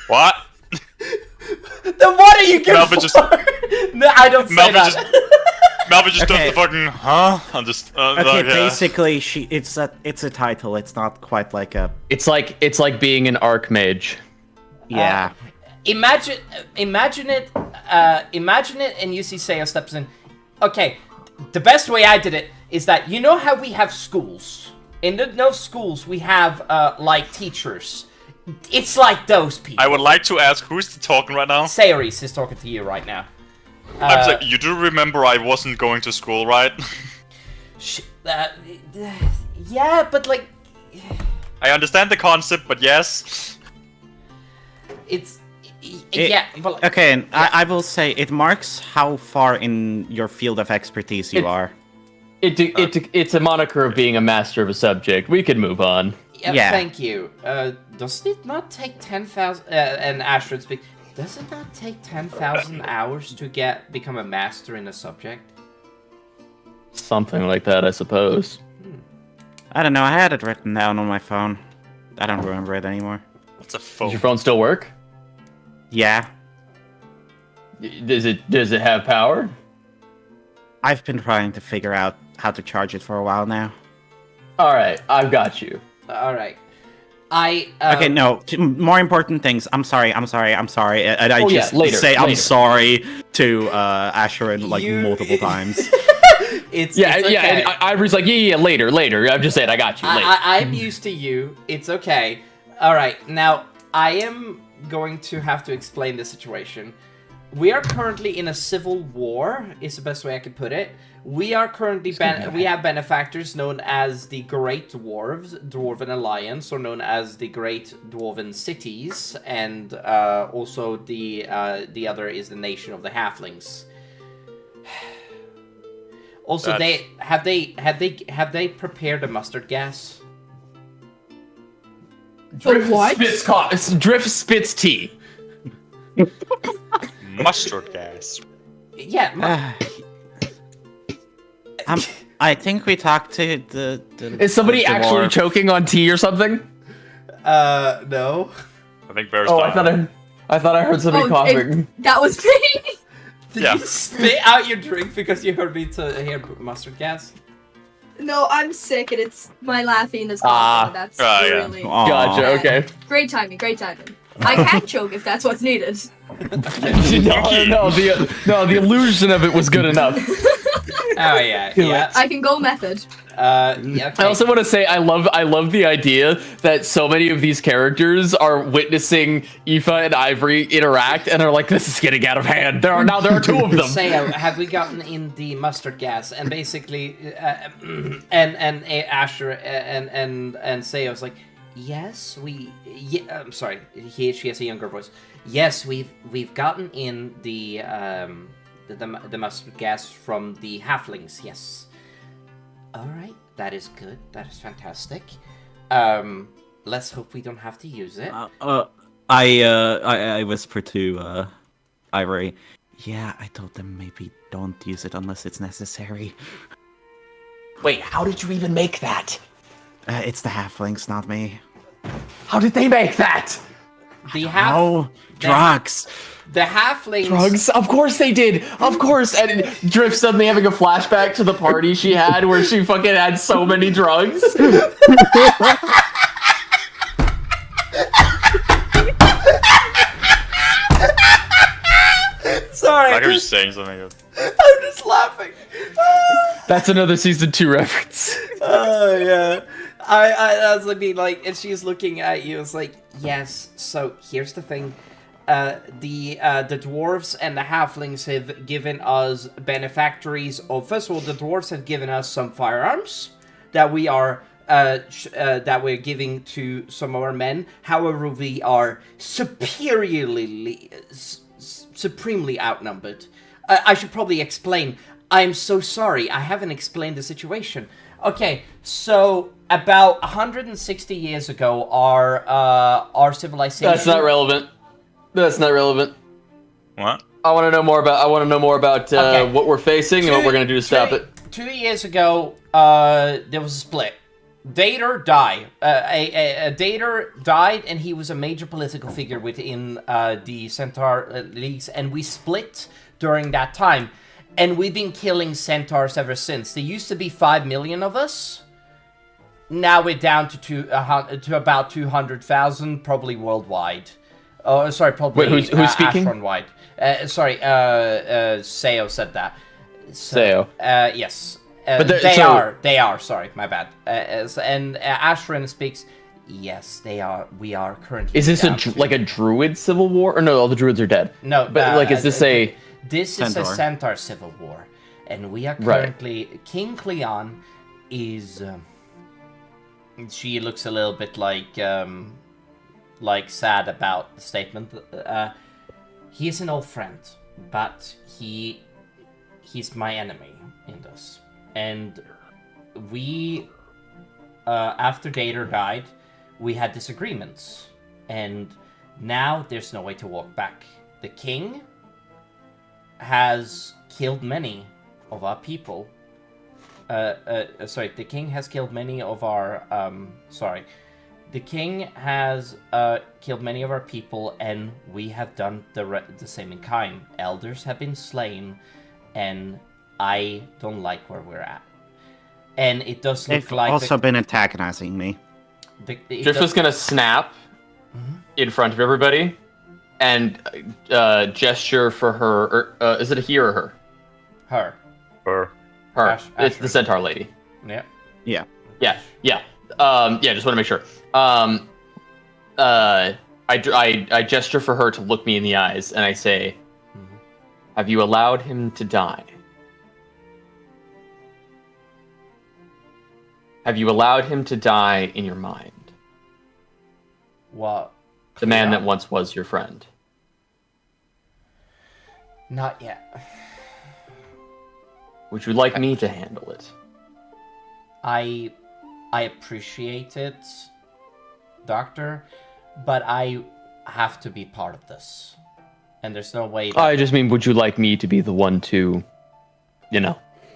What? Then what are you good Malvin for? just- No, I don't say Malvin that. Malvin just Okay. does the fucking, huh? I'm just, Okay, like, yeah. basically, it's a title. It's not quite like a... It's like being an archmage. Yeah. Imagine it, and you see Seiya steps in. Okay, the best way I did it is that, you know how we have schools? In those schools, we have, like, teachers. It's like those people. I would like to ask, who's talking right now? Sayris is talking to you right now. I'm just like, you do remember I wasn't going to school, right? Yeah, but, like, I understand the concept, but yes. it's... yeah, but... Okay, and I will say it marks how far in your field of expertise you are. It's a moniker of being a master of a subject. We can move on. Yeah. Thank you. Does it not take 10,000... and Asharon speaks... Does it not take 10,000 hours to become a master in a subject? Something like that, I suppose. I don't know, I had it written down on my phone. I don't remember it anymore. What's a Does phone? your phone still work? Yeah. Does it have power? I've been trying to figure out how to charge it for a while now. All right, I've got you. All right. I Okay, no. More important things. I'm sorry. And I Oh, yeah, just later, say I'm later. sorry to Asharon like You- multiple times. it's Yeah, okay. yeah. And Ivory's like, yeah, later. I'm just saying, I got you. Later. I'm used to you. It's okay. All right. Now I am going to have to explain the situation. We are currently in a civil war. Is the best way I can put it. We are currently we have benefactors known as the Great Dwarven Alliance, or known as the Great Dwarven Cities, and also the other is the Nation of the Halflings. Also, have they prepared a mustard gas? Drift spits tea. Mustard gas. Yeah. I think we talked to the Is somebody the actually dwarf. choking on tea or something? No. I think Bear's Oh, dying. I thought I heard somebody coughing. That was me. Did Yeah. you spit out your drink because you heard me to hear mustard gas? No, I'm sick and it's my laughing is Ah. coughing. That's Yeah. really Aw. Gotcha. bad. Okay. Great timing. I can choke if that's what's needed. The illusion of it was good enough. Oh yeah, yeah. I can go method. Yeah. Okay. I also want to say I love the idea that so many of these characters are witnessing Aoife and Ivory interact and are like, this is getting out of hand. There are two of them. Say, have we gotten in the mustard gas? And basically, and Asher and Seo's like, yes, I'm sorry, she has a younger voice. Yes, we've gotten in the mustard gas from the halflings. Yes. All right, that is good. That is fantastic. Let's hope we don't have to use it. I whisper to Ivory. Yeah, I told them maybe don't use it unless it's necessary. Wait, how did you even make that? It's the halflings, not me. How did they make that? Oh, drugs. The halflings. Drugs? Of course they did. Of course. And Drift suddenly having a flashback to the party she had where she fucking had so many drugs. Sorry, Like I was just saying something. I'm just laughing. That's another season 2 reference. Oh yeah. I was like, and she's looking at you. It's like, yes. So here's the thing. The dwarves and the halflings have given us benefactories of. First of all, the dwarves have given us some firearms that we are that we're giving to some of our men. However, we are supremely outnumbered. I should probably explain. I'm so sorry. I haven't explained the situation. Okay, so about 160 years ago, our civilization. That's not relevant. What? I want to know more about Okay. what we're facing and what we're gonna do to stop it. 2 years ago, there was a split. Dater died. A Dater died, and he was a major political figure within the Centaur leagues, and we split during that time. And we've been killing centaurs ever since. There used to be 5 million of us. Now we're down to about 200,000, probably worldwide. Oh, sorry, probably. Wait, who's speaking? Asharon-wide. Seo said that. Seo. Yes. But They are. Sorry, my bad. And Asharon speaks. Yes, they are. We are currently. Is this like a druid civil war? Or no, all the druids are dead. No, But like, is this a? This is a Centaur. centaur civil war, and we are Right. currently. King Cleon is. She looks a little bit like sad about the statement. He is an old friend, but he's my enemy in this. And we, after Dater died, we had disagreements, and now there's no way to walk back. The king has killed many of our people. The king has killed many of our. The king has killed many of our people, and we have done the same in kind. Elders have been slain, and I don't like where we're at. And it does look They've like... also been antagonizing me. Drift is gonna snap in front of everybody and gesture for her. Or, is it a he or her? Her. Or Her. It's Asharon. the centaur lady. Yeah. Yeah. Yeah. Yeah. Just want to make sure. I gesture for her to look me in the eyes, and I say, "Have you allowed him to die? Have you allowed him to die in your mind? What? The man that once was your friend." Not yet. Would you like me to handle it? I appreciate it, Doctor, but I have to be part of this. And there's no way that... I just mean, would you like me to be the one to,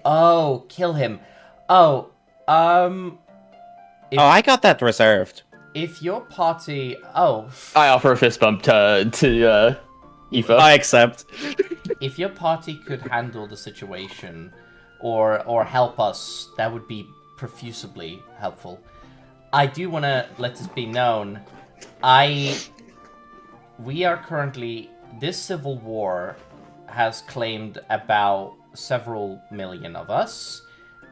Oh, kill him. Oh, I got that reserved. if your party... Oh, I offer a fist bump to Aoife. I accept. if your party could handle the situation or help us, that would be profusely helpful. I do want to let this be known. We are currently... This civil war has claimed about several million of us,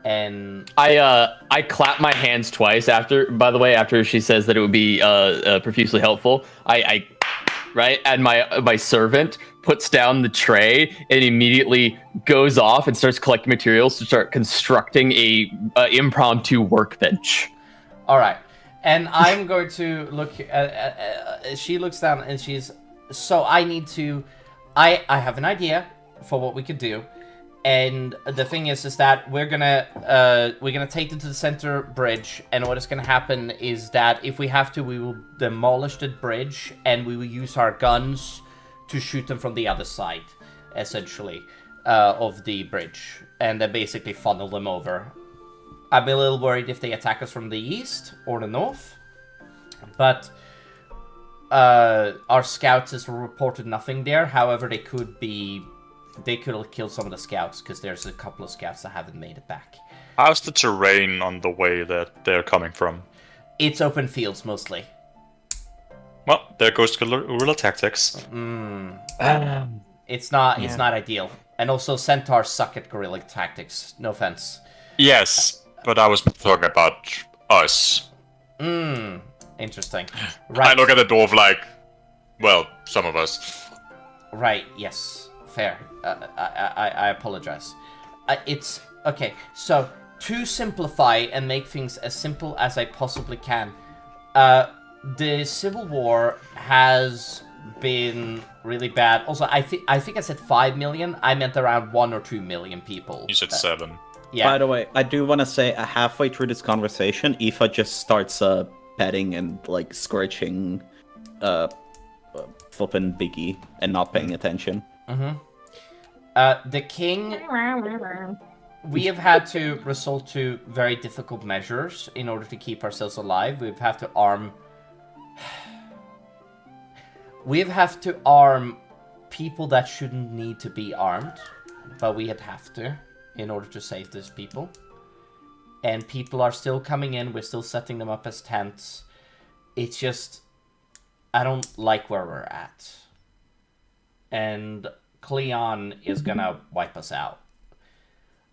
and... I clap my hands twice after she says that it would be profusely helpful. And my servant puts down the tray and immediately goes off and starts collecting materials to start constructing a impromptu workbench. All right, and I'm going to look at she looks down and she's... So I need to... I have an idea for what we could do. And the thing is that we're gonna take them to the center bridge, and what is gonna happen is that if we have to, we will demolish the bridge, and we will use our guns to shoot them from the other side, essentially, of the bridge, and then basically funnel them over. I'm a little worried if they attack us from the east or the north, but our scouts has reported nothing there. However, they could have killed some of the scouts, because there's a couple of scouts that haven't made it back. how's the terrain on the way that they're coming from? It's open fields, mostly. Well, there goes guerrilla tactics. It's not ideal. And also, centaurs suck at guerrilla tactics. No offense. Yes, but I was talking about us. Interesting. Right. I look at the dwarf like, well, some of us. Right, yes. Fair. I apologize. It's... Okay, so, to simplify and make things as simple as I possibly can, the Civil War has been really bad. Also, I think I said 5 million. I meant around 1 or 2 million people. You said 7. Yeah. By the way, I do want to say, halfway through this conversation, Aoife just starts petting and like squirching flipping Biggie and not paying attention. The king... We have had to resort to very difficult measures in order to keep ourselves alive. We've had to arm... We've had to arm people that shouldn't need to be armed, but we have to in order to save these people. And people are still coming in. We're still setting them up as tents. It's just... I don't like where we're at. And Cleon is gonna wipe us out.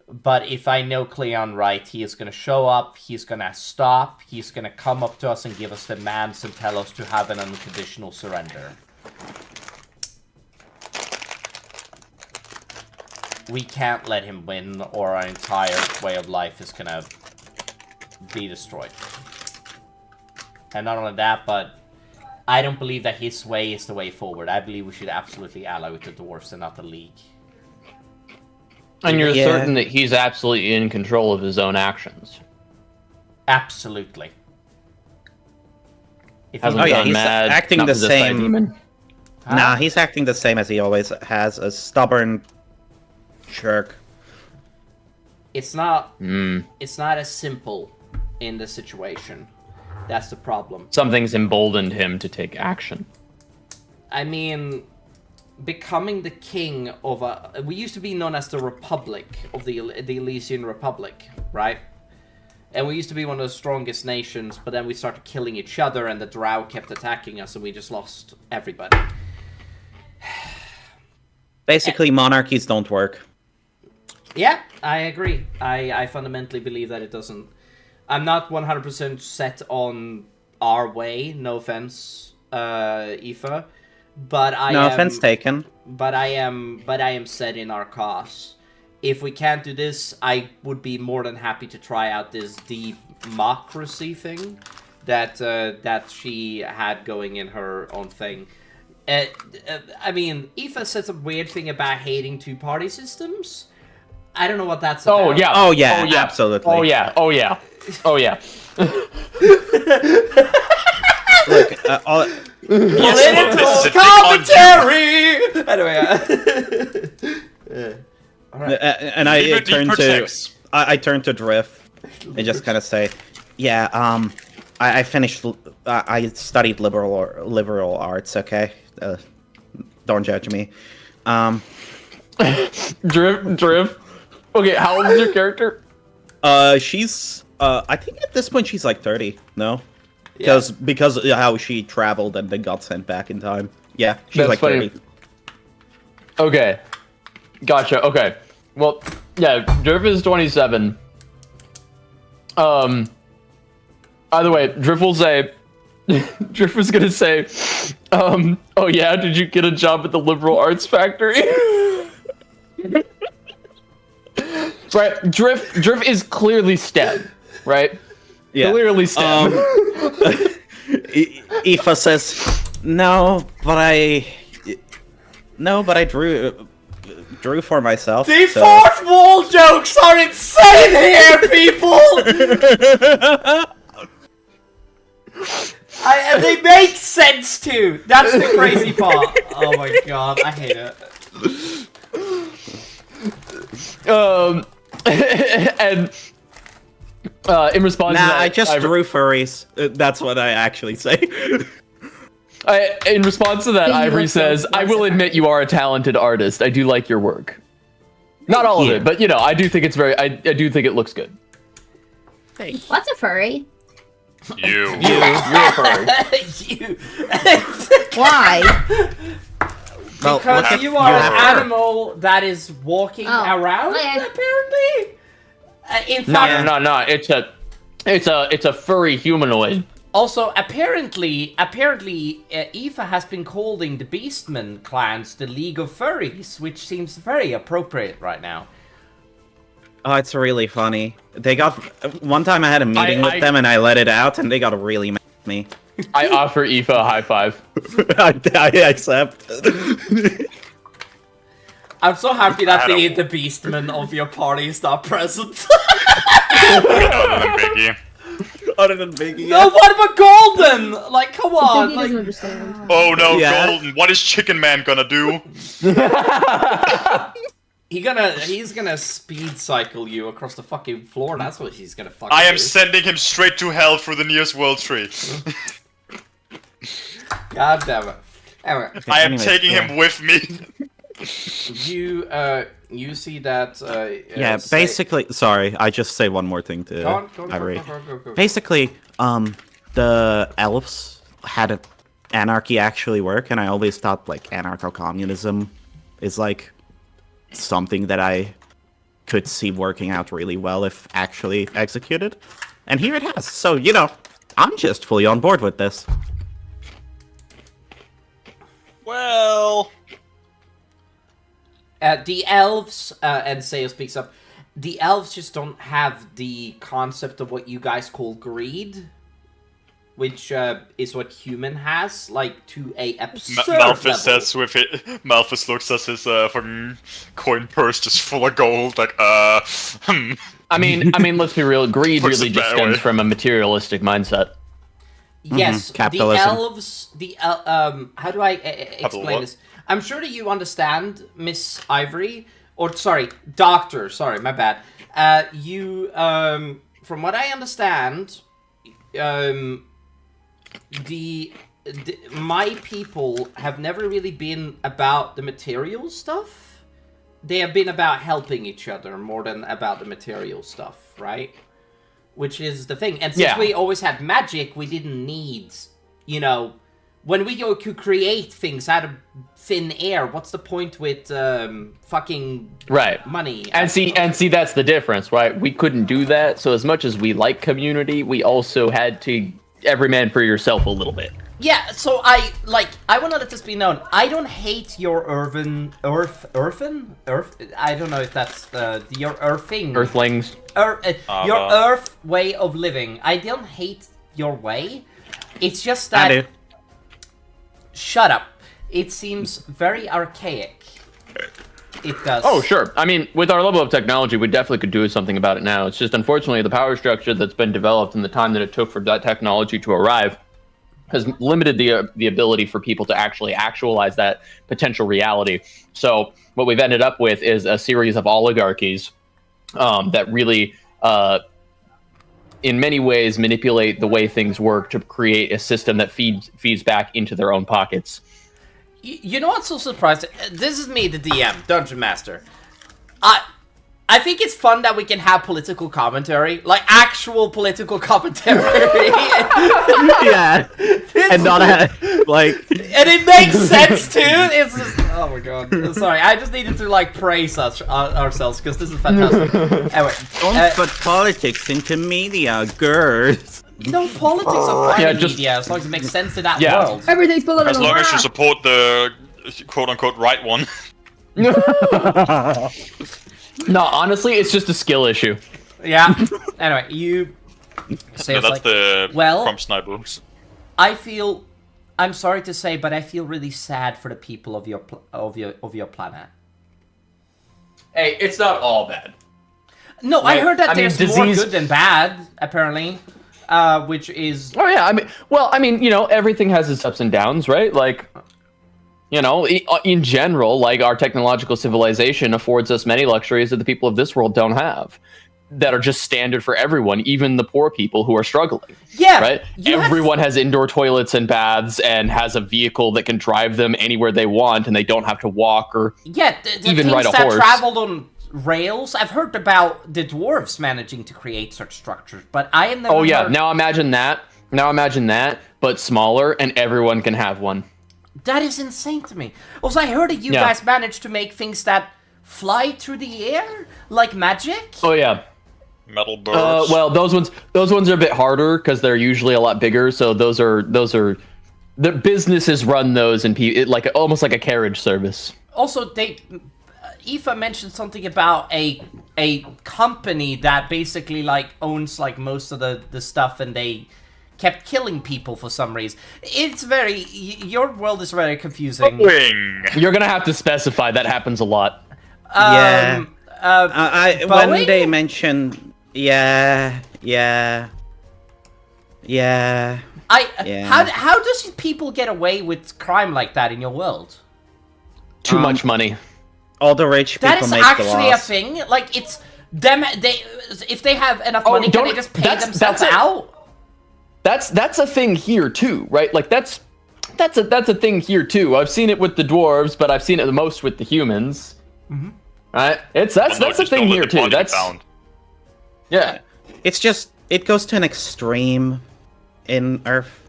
But if I know Cleon right, he is gonna show up, he's gonna stop, he's gonna come up to us and give us demands and tell us to have an unconditional surrender. We can't let him win, or our entire way of life is gonna be destroyed. And not only that, but I don't believe that his way is the way forward. I believe we should absolutely ally with the dwarves and not the League. And you're certain that he's absolutely in control of his own actions? Absolutely. If Hasn't he's gone mad, acting not the possessed by a same. demon? Nah, he's acting the same as he always has, a stubborn jerk. It's not... It's not as simple in this situation. That's the problem. Something's emboldened him to take action. I mean, becoming the king of a... We used to be known as the Republic, of the Elysian Republic, right? And we used to be one of the strongest nations, but then we started killing each other, and the drow kept attacking us, and we just lost everybody. Basically, monarchies don't work. Yeah, I agree. I fundamentally believe that it doesn't. I'm not 100% set on our way. No offense, Aoife, but No offense taken. But I am set in our cause. If we can't do this, I would be more than happy to try out this democracy thing that she had going in her own thing. I mean, Aoife said some weird thing about hating two-party systems. I don't know what that's about. Oh yeah. Oh yeah. Absolutely. Oh yeah. Oh yeah. Oh yeah. Look, political commentary. Anyway. All right. And I turn to Drift and just kind of say, yeah. I finished. I studied liberal arts. Okay. Don't judge me. Drift. Okay, how old is your character? She's I think at this point she's like 30. No, because of how she traveled and then got sent back in time. Yeah, she's That's like funny. 30. Okay, gotcha. Okay, well, yeah, Drift is 27. Either way, Drift will say. Drift was gonna say, oh yeah, did you get a job at the liberal arts factory? Right, Drift is clearly STEM, right? Yeah. Clearly STEM. Aoife says, no, but I drew for myself. The fourth wall jokes are insane here, people. And they make sense too. That's the crazy part. Oh my god, I hate it. And in response to that, I just drew furries. That's what I actually say. In response to that, Ivory says, I will admit you are a talented artist. I do like your work. Not all of it, but you know, I do think it's I do think it looks good. What's a furry? You're a furry. You. Why? Well, Because you are an animal that is walking around, Okay. apparently. In fact, No. It's a furry humanoid. also apparently, Aoife has been calling the Beastmen clans the League of Furries, which seems very appropriate right now. Oh, it's really funny. They got one time I had a meeting with them and I let it out, and they got really mad at me. I offer Aoife a high five. I accept. I'm so happy that the Beastmen of your party is not present. Other than Biggie. No, what about Golden? Like, come on. Biggie Like, doesn't understand. Oh no, Yeah. Golden! What is Chicken Man gonna do? he's gonna speed cycle you across the fucking floor. That's what he's gonna fucking I am do. sending him straight to hell through the nearest world tree. God damn it. Anyway, I am anyways, taking him with me. you see that Yeah, basically, sorry, I just say one more thing to Ivory. Go. Basically, the elves had anarchy actually work, and I always thought like anarcho-communism is like something that I could see working out really well if actually executed. And here it has. So, you know, I'm just fully on board with this. Well, the elves, and Sayo speaks up, the elves just don't have the concept of what you guys call greed, which is what human has, like, to a absurd Malthus level. says with it. Malthus looks at his fucking coin purse just full of gold, like I mean, let's be real. Greed Puts really it just that stems way. from a materialistic mindset. Yes, Capitalism. how do I explain this? I'm sure that you understand, Miss Ivory, or sorry, Doctor, sorry, my bad. From what I understand, my people have never really been about the material stuff. They have been about helping each other more than about the material stuff, right? which is the thing. And since we always had magic, we didn't need, you know, when we could create things out of thin air. What's the point with fucking money? And see, that's the difference, right? We couldn't do that. So as much as we like community, we also had to every man for yourself a little bit. Yeah, so I want to let this be known. I don't hate your Earth. I don't know if that's your earthing. Earthlings. Your Earth way of living. I don't hate your way. It's just that. I do. Shut up. It seems very archaic. It does. Oh, sure. I mean, with our level of technology, we definitely could do something about it now. It's just, unfortunately, the power structure that's been developed and the time that it took for that technology to arrive has limited the ability for people to actually actualize that potential reality. So what we've ended up with is a series of oligarchies that really, in many ways, manipulate the way things work to create a system that feeds back into their own pockets. You know what's so surprising? This is me, the DM, Dungeon Master. I think it's fun that we can have political commentary, like actual political commentary. Yeah, and not like. And it makes sense too. It's just, oh my god. Sorry, I just needed to like praise us ourselves because this is fantastic. Anyway, don't put politics into media, girls. No, politics are fine in media as long as it makes sense to that world. Everything's political. As long as you support the quote-unquote right one. No, honestly, it's just a skill issue. Yeah. Anyway, you say that's like, the well, prompt snipers. I'm sorry to say, but I feel really sad for the people of your planet. Hey, it's not all bad. No, I heard that there's more good than bad, apparently. Which is... Oh, yeah, I mean, you know, everything has its ups and downs, right? Like, you know, in general, like, our technological civilization affords us many luxuries that the people of this world don't have, that are just standard for everyone, even the poor people who are struggling. Yeah. Right? Everyone has indoor toilets and baths and has a vehicle that can drive them anywhere they want, and they don't have to walk or even ride a horse. Traveled on rails. I've heard about the dwarves managing to create such structures, but I am never heard... Now imagine that, but smaller, and everyone can have one. That is insane to me. Also, I heard that you guys managed to make things that fly through the air, like magic. Oh yeah. Metal birds. Well, those ones are a bit harder because they're usually a lot bigger. So those are the businesses run those and almost like a carriage service. Also, Aoife mentioned something about a company that basically like owns like most of the stuff, and they kept killing people for some reason. It's your world is very confusing. You're gonna have to specify. That happens a lot. When they mentioned how does people get away with crime like that in your world? Too much money. All the rich people make the laws. That is actually a thing. Like, it's them. If they have enough money, can they just pay themselves out? That's a thing here too, right? Like that's a thing here too. I've seen it with the dwarves, but I've seen it the most with the humans. Mm-hmm. Right? That's a thing here too. Yeah. It's just it goes to an extreme in Earth.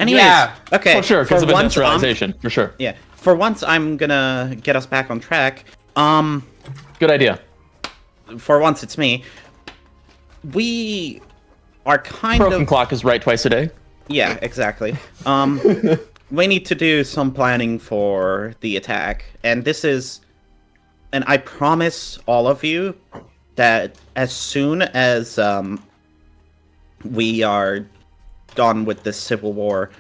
Anyways, okay. For sure, because of industrialization, for sure. Yeah. For once, I'm gonna get us back on track. Good idea. For once, it's me. We are Broken clock is right twice a day. Yeah, exactly. We need to do some planning for the attack, and I promise all of you that as soon as we are done with this civil war,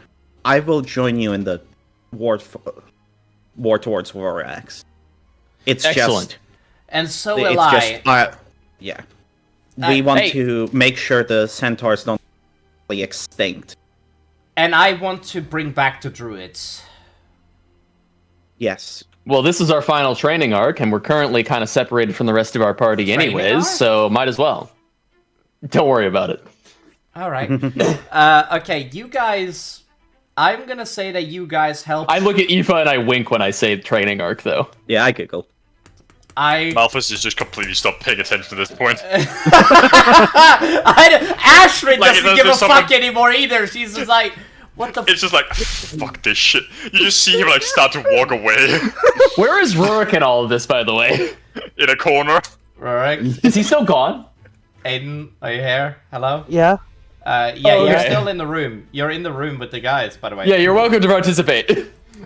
I will join you in the war towards Vorax. It's excellent. And so will I. Yeah. We want to make sure the centaurs don't be extinct. And I want to bring back the druids. Yes. Well, this is our final training arc, and we're currently kind of separated from the rest of our party anyways, so might as well. Don't worry about it. All right. Okay, you guys... I'm gonna say that you guys helped... I look at Aoife and I wink when I say training arc, though. Yeah, I giggle. Malphus is just completely stopped paying attention at this point. Asharon doesn't give a fuck anymore either. She's just like, what the? It's just like, fuck this shit. You just see him like start to walk away. Where is Rurik in all of this, by the way? In a corner. Rurik, is he still gone? Aiden, are you here? Hello? Yeah. You're still in the room. You're in the room with the guys, by the way. Yeah, you're welcome to participate.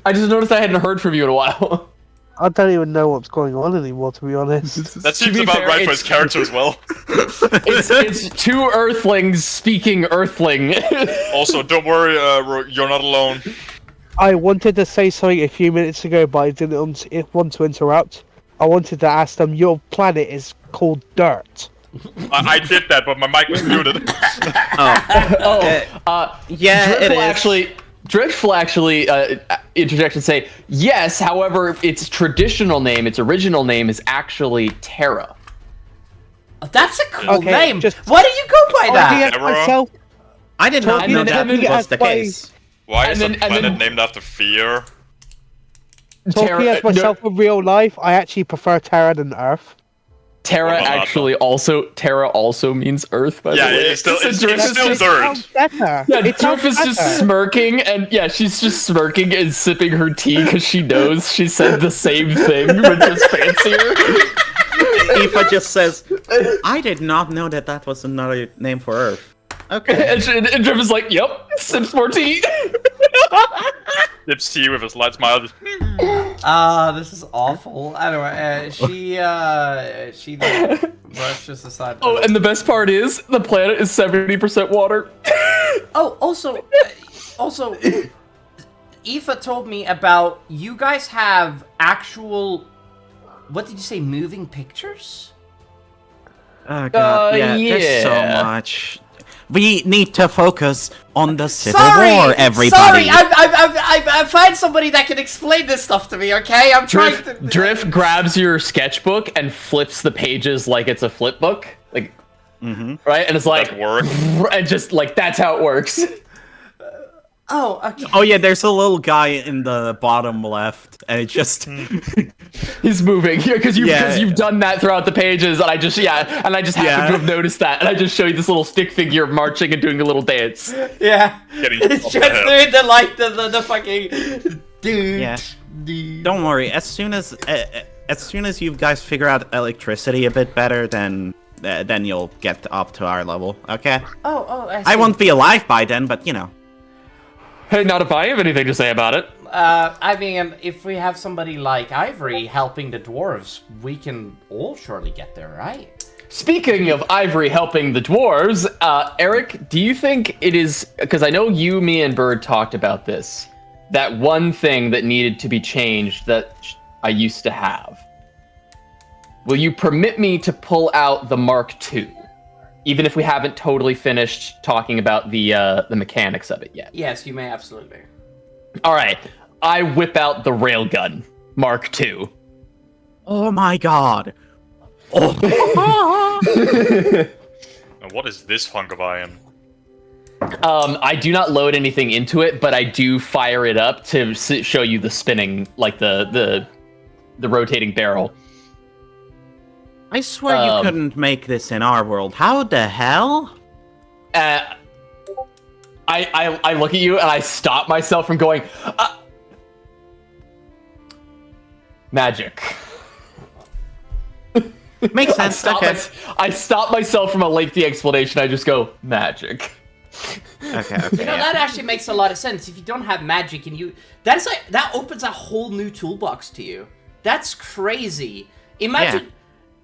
I just noticed I hadn't heard from you in a while. I don't even know what's going on anymore, to be honest. That seems about right for his character as well. It's two Earthlings speaking Earthling. Also, don't worry, you're not alone. I wanted to say something a few minutes ago, but I didn't want to interrupt. I wanted to ask them, your planet is called Dirt. I did that, but my mic was muted. Yeah, it is. Drift will actually interject and say, yes, however, its traditional name, its original name is actually Terra. That's a cool name. Why do you go by that? I did not know that was the case. Why is a planet named after fear? Talking as myself in real life, I actually prefer Terra than Earth. Terra also means Earth, by the way. Yeah, it's still Dirt. Yeah, Drift is just smirking, and she's just smirking and sipping her tea because she knows she said the same thing, but just fancier. Aoife just says, I did not know that was another name for Earth. Okay. And Drift is like, yep, sips more tea. Sips tea with a slight smile. This is awful. Anyway, she brushes aside. Oh, and the best part is, the planet is 70% water. Oh, also, Aoife told me about you guys have actual, what did you say, moving pictures? Oh god, there's so much. We need to focus on the Civil War, everybody. Sorry, I find somebody that can explain this stuff to me, okay? I'm trying to... Drift grabs your sketchbook and flips the pages like it's a flip book. Like, right? And it's like... And just, like, that's how it works. Oh, okay. Oh yeah, there's a little guy in the bottom left, and it just he's moving because you've done that throughout the pages, and I just happen to have noticed that, and I just show you this little stick figure marching and doing a little dance. Yeah, it's just doing the fucking dude. Yeah. Don't worry. As soon as you guys figure out electricity a bit better, then you'll get up to our level. Okay. Oh, I won't be alive by then, but you know. Hey, not if I have anything to say about it. I mean, if we have somebody like Ivory helping the dwarves, we can all surely get there, right? Speaking of Ivory helping the dwarves, Eric, do you think it is... Because I know you, me, and Bird talked about this. That one thing that needed to be changed that I used to have. Will you permit me to pull out the Mark II? Even if we haven't totally finished talking about the mechanics of it yet. Yes, you may absolutely. All right, I whip out the railgun, Mark II. Oh my god! Oh. Now, what is this hunk of iron? I do not load anything into it, but I do fire it up to show you the spinning, like the rotating barrel. I swear you couldn't make this in our world. How the hell? I look at you and I stop myself from going, magic. Makes sense. I stop myself from a lengthy explanation. I just go, magic. Okay. You know, that actually makes a lot of sense. If you don't have magic and that opens a whole new toolbox to you. That's crazy. Imagine...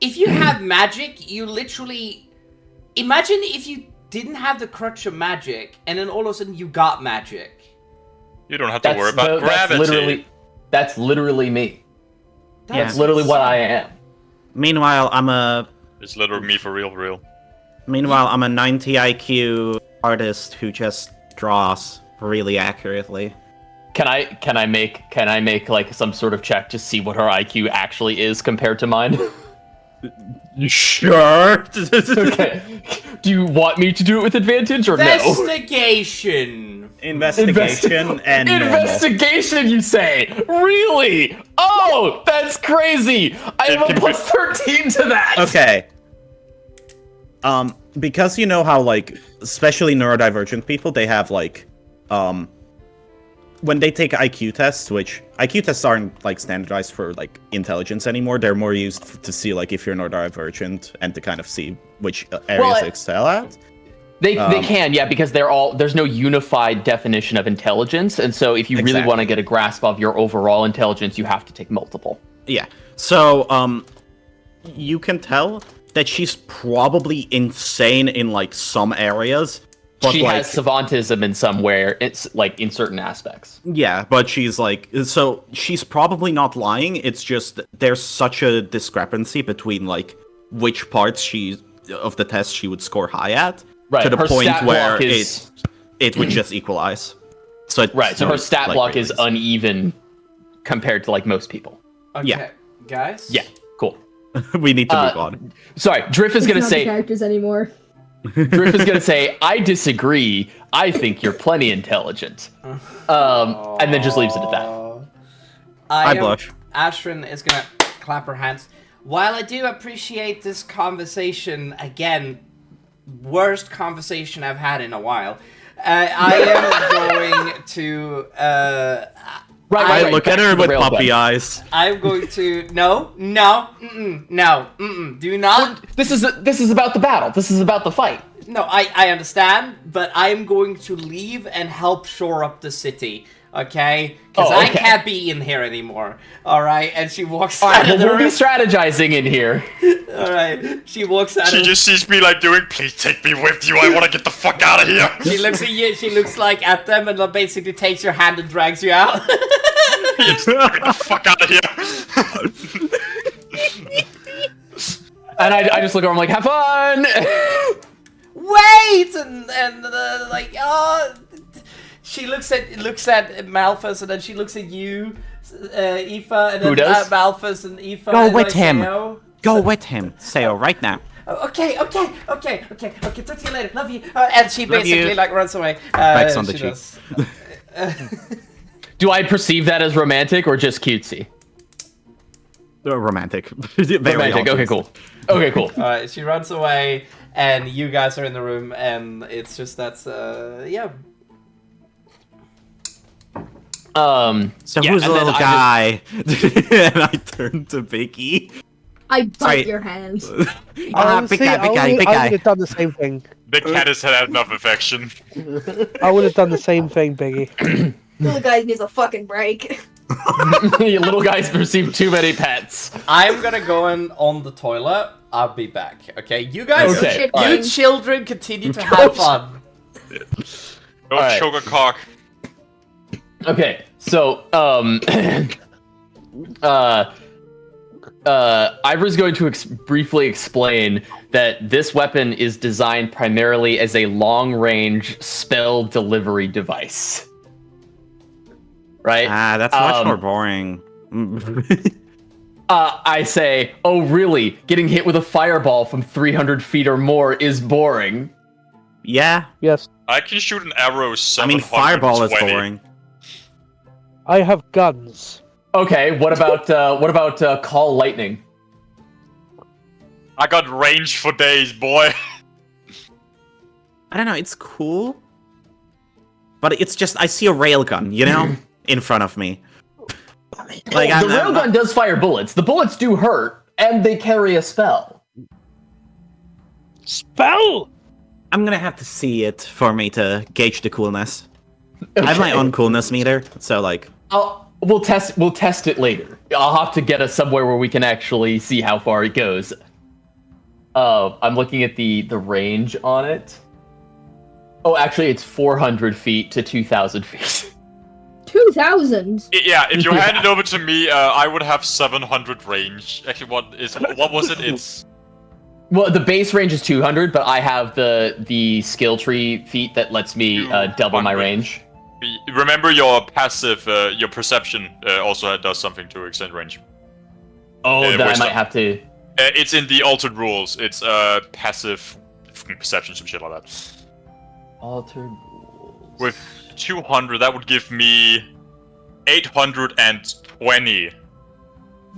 If you have magic, you literally... Imagine if you didn't have the crutch of magic, and then all of a sudden you got magic. You don't have to worry about gravity. That's literally me. That's literally what I am. Meanwhile, It's literally me for real. Meanwhile, I'm a 90 IQ artist who just draws really accurately. Can I make like some sort of check to see what her IQ actually is compared to mine? Sure. Okay. Do you want me to do it with advantage or Investigation. no? Investigation and investigation, you say? Really? Oh, that's crazy! I have a plus 13 to that. Okay. Because you know how like, especially neurodivergent people, they have like, when they take IQ tests, which IQ tests aren't like standardized for like intelligence anymore. They're more used to see like if you're neurodivergent and to kind of see which areas to excel at. They can, yeah, because there's no unified definition of intelligence, and so if you really want to get a grasp of your overall intelligence, you have to take multiple. Yeah. So you can tell that she's probably insane in like some areas. But she has savantism in somewhere. It's like in certain aspects. Yeah, but she's like, so she's probably not lying. It's just there's such a discrepancy between like which parts of the test she would score high at. Right, to the point where it would just equalize. So so her stat block is uneven compared to like most people. Okay, yeah, guys. Yeah, cool. We need to move on. Sorry, Drift is gonna say characters anymore. Drift is gonna say, I disagree. I think you're plenty intelligent. And then just leaves it at that. I blush. Asharon is gonna clap her hands. While I do appreciate this conversation again. Worst conversation I've had in a while. I am going to. Look at her with puppy eyes. I'm going to. No. Do not. This is about the battle. This is about the fight. No, I understand, but I'm going to leave and help shore up the city. Okay? Because I can't be in here anymore. Alright? And she walks out of the room. We'll be strategizing in here. Alright. She walks out She just sees me like doing, please take me with you. I want to get the fuck out of here. She looks at you. She looks like at them and basically takes your hand and drags you out. Yes, get the fuck out of here. And I just look over, I'm like, have fun! Wait! And like, oh... She looks at Malphus and then she looks at you, Aoife, and then Malphus and Aoife. Go with him. Go with him, Sayo, right now. Okay. Talk to you later. Love you. And she basically like runs away. Backs on the cheek. Do I perceive that as romantic or just cutesy? Romantic. Romantic. Okay, cool. All right, she runs away, and you guys are in the room, and it's just yeah. So who's the little guy? And I turn to Vicky. I bite your hand. Big guy. I would have done the same thing. Big cat has had enough affection. I would have done the same thing, Biggie. Little guy needs a fucking break. Little guys receive too many pets. I'm gonna go on the toilet. I'll be back. Okay, you guys, you children, continue to have fun. Don't choke a cock. Okay, so Ivor's going to briefly explain that this weapon is designed primarily as a long-range spell delivery device. Right? That's much more boring. I say, oh really? Getting hit with a fireball from 300 feet or more is boring. Yeah. Yes. I can shoot an arrow 720. I mean, fireball is boring. I have guns. Okay, what about call lightning? I got range for days, boy. I don't know, it's cool. But it's just, I see a railgun, you know? In front of me. Like, the railgun does fire bullets. The bullets do hurt, and they carry a spell. Spell? I'm gonna have to see it for me to gauge the coolness. Okay. I have my own coolness meter, so like... We'll test it later. I'll have to get us somewhere where we can actually see how far it goes. I'm looking at the range on it. Oh, actually, it's 400 feet to 2,000 feet. 2,000? Yeah, if you hand it over to me, I would have 700 range. Actually, what was it? It's... Well, the base range is 200, but I have the skill tree feat that lets me double my range. Remember your passive, your perception also does something to extend range. Oh, then I might have to... it's in the altered rules. It's passive perception, some shit like that. Altered rules. With 200. That would give me 820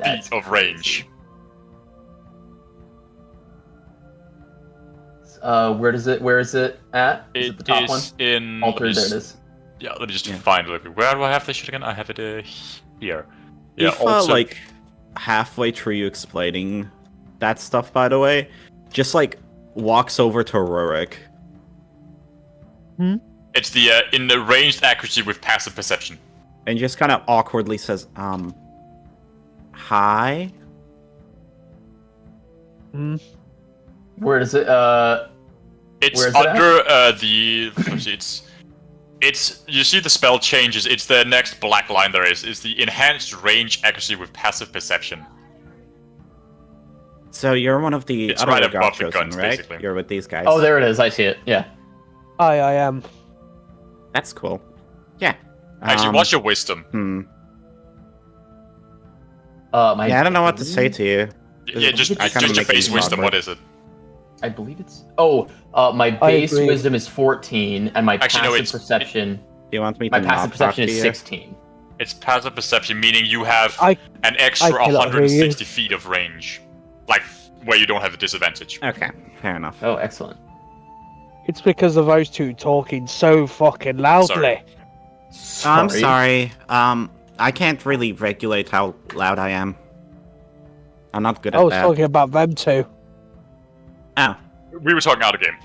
feet of range. Where is it at? Is it the top one? In... Alter, there it is. Yeah, let me just find it. Where do I have this shit again? I have it here. Yeah, If, also... like, halfway through you explaining that stuff, by the way, just, like, walks over to Rurik. It's the in the ranged accuracy with passive perception. And just kind of awkwardly says, hi? Where is it? It's where is under the... Let's see, it's... You see the spell changes. It's the next black line there is. It's the enhanced range accuracy with passive perception. So you're one of the It's other right above God the chosen, guns, right? basically. You're with these guys. Oh, there it is. I see it. Yeah. I am. That's cool. Yeah. Actually, what's your wisdom? Yeah, I don't know what to say to you. Yeah, just I kinda your make base these wisdom. awkward. What is it? I believe it's... Oh, my base agree. wisdom is 14, and my Actually, no, passive it's- perception... Do you want me to My not passive talk perception to is you? 16. It's passive perception, meaning you have I an extra cannot hear 160 feet of range. Like, where you don't have a disadvantage. Okay, fair enough. Oh, excellent. It's because of those two talking so fucking loudly. Sorry. I'm sorry. I can't really regulate how loud I am. I'm not good I at was that. talking about them two. Oh. We were talking out of game.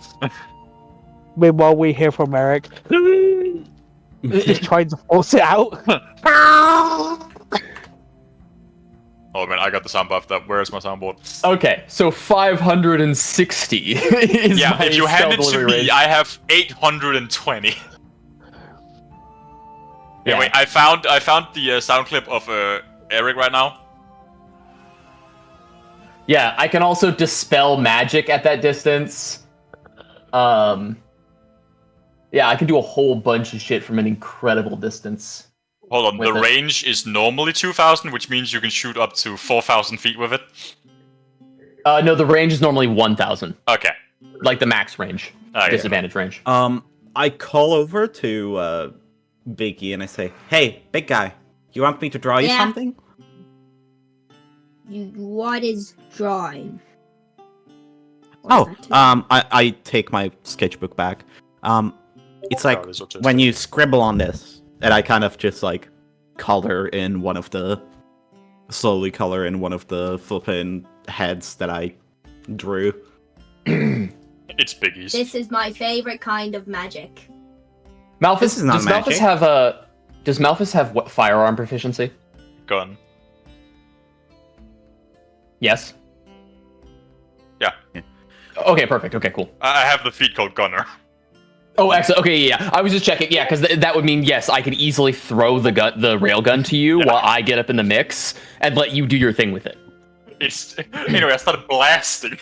Meanwhile, we hear from Eric. He's trying to force it out. Oh man, I got the sound buffed up. Where's my soundboard? Okay, so 560 is Yeah, my if you hand it spell to delivery me, range. I have 820. Yeah. Anyway, I found the sound clip of Eric right now. Yeah, I can also dispel magic at that distance. Yeah, I can do a whole bunch of shit from an incredible distance. Hold on, the With it. range is normally 2,000, which means you can shoot up to 4,000 feet with it. No, the range is normally 1,000. Okay. Like the max range. Okay. Disadvantage range. I call over to Biggie and I say, "Hey, big guy, you want me to draw you Yeah. something?" What is drawing? Oh, I take my sketchbook back. It's like when you scribble on this, and I kind of just like slowly color in one of the flippin' heads that I drew. It's Biggie's. This is my favorite kind of magic. Malthus, This is not does magic. Malthus have what firearm proficiency? Gun. Yes. Yeah. Okay, perfect. Okay, cool. I have the feat called Gunner. Oh, excellent. Okay, yeah. I was just checking. Yeah, because that would mean yes, I could easily throw the railgun to you while I get up in the mix and let you do your thing with it. It's anyway. I started blasting.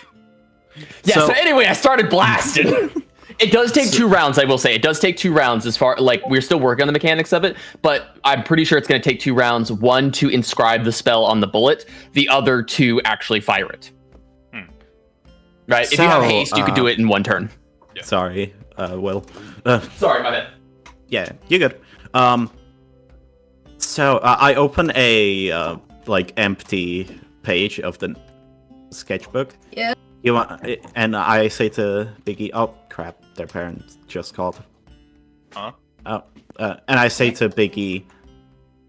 Yeah. So- So anyway, I started blasting. It does take 2 rounds, I will say. It does take 2 rounds as far, like, we're still working on the mechanics of it, but I'm pretty sure it's going to take 2 rounds, one to inscribe the spell on the bullet, the other to actually fire it. Right? If you have So, haste, you could do it in 1 turn. Yeah. Sorry, Will. Sorry, my bad. Yeah, you're good. So I open a like empty page of the sketchbook. Yeah. You want, and I say to Biggie, "Oh crap, their parents just called." Huh? Oh, and I say to Biggie,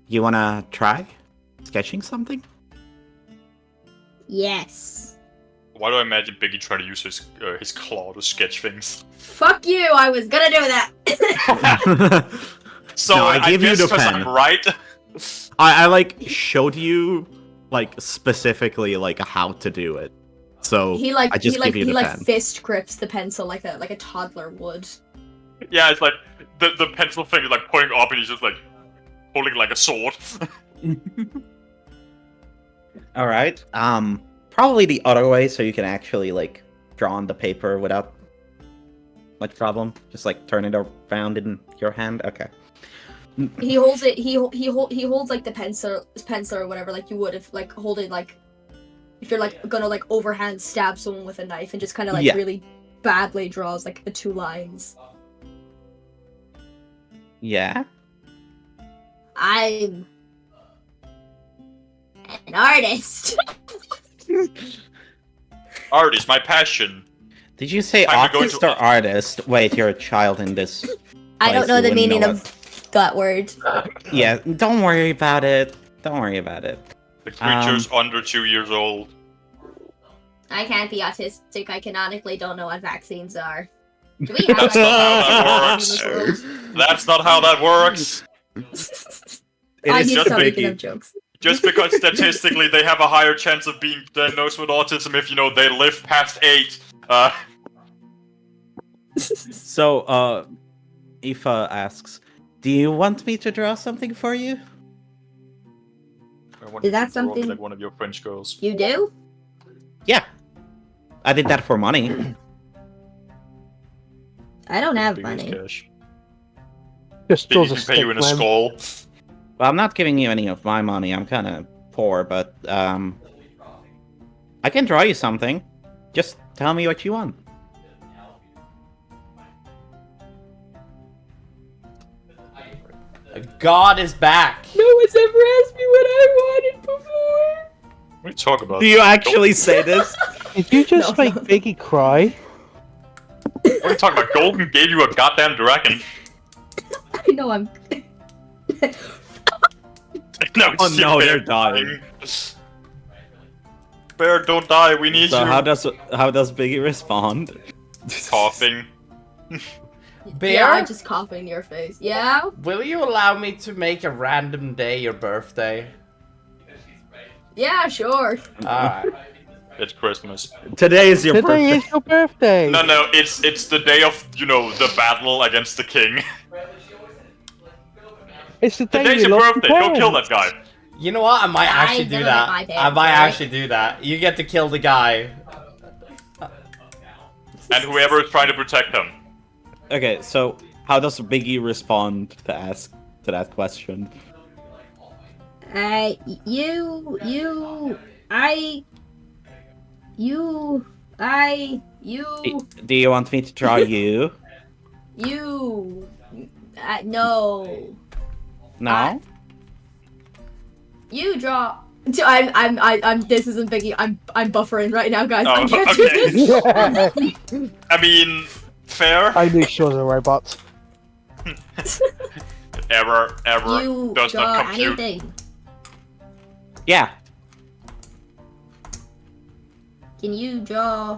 "You wanna try sketching something?" Yes. Why do I imagine Biggie trying to use his claw to sketch things? Fuck you! I was gonna do that. So No, I give you guess the 'cause pen. I'm right. I like showed you like specifically like how to do it. So he like I just he like give you he the like pen. fist grips the pencil like a toddler would. Yeah, it's like the pencil thing is like pointing up, and he's just like holding like a sword. All right. Probably the other way, so you can actually like draw on the paper without much problem. Just like turn it around in your hand. Okay. He holds it. He holds like the pencil or whatever, like you would if like holding like if you're like gonna like overhand stab someone with a knife, and just kind of like Yeah. really badly draws like the 2 lines. Yeah? I'm an artist. Art is my passion. Did you say Time to go artist into- or artist? Wait, you're a child in this. I don't place, know you the wouldn't meaning know of that word. Yeah, don't worry about it. Don't worry about it. The creature's under 2 years old. I can't be autistic. I canonically don't know what vaccines are. Do we have That's not how that vaccines works. That's not how that works. It I is need to just stop making Biggie. up jokes. Just because statistically they have a higher chance of being diagnosed with autism if, they live past 8. So, Aoife asks, do you want me to draw something for you? Is that something- Like one of your French girls. You do? Yeah. I did that for money. I don't have Biggie's money. cash. Just draws Biggie a can pay you stick, in a man. skull. Well, I'm not giving you any of my money. I'm kind of poor, but, I can draw you something. Just tell me what you want. God is back. No one's ever asked me what I wanted before. What are you talking about? Do you actually say this? Did you just No, make no. Biggie cry? What are you talking about? Golden gave you a goddamn dragon. I know I'm. No, Oh, it's no, Bear they're dying. Bear, don't die. We need So you. how does Biggie respond? Coughing. Bear, Yeah, I just cough in your face. Yeah? will you allow me to make a random day your birthday? Yeah, sure. Alright. It's Christmas. Today is your Today birthday. is your birthday. No, it's the day of, the battle against the king. It's the day Today's you your lost birthday. your Go kill that parents. guy. You know what? I might actually do don't that. like my I might parents, actually do that. You get to kill the guy. And whoever is trying to protect him. Okay, so how does Biggie respond to that question? Do you want me to draw you? No. No? You draw. I'm. This isn't Biggie. I'm buffering right now, guys. I Oh, can't do okay. this. I mean, fair. I knew she was a robot. Ever You does draw not compute. anything. Yeah. Can you draw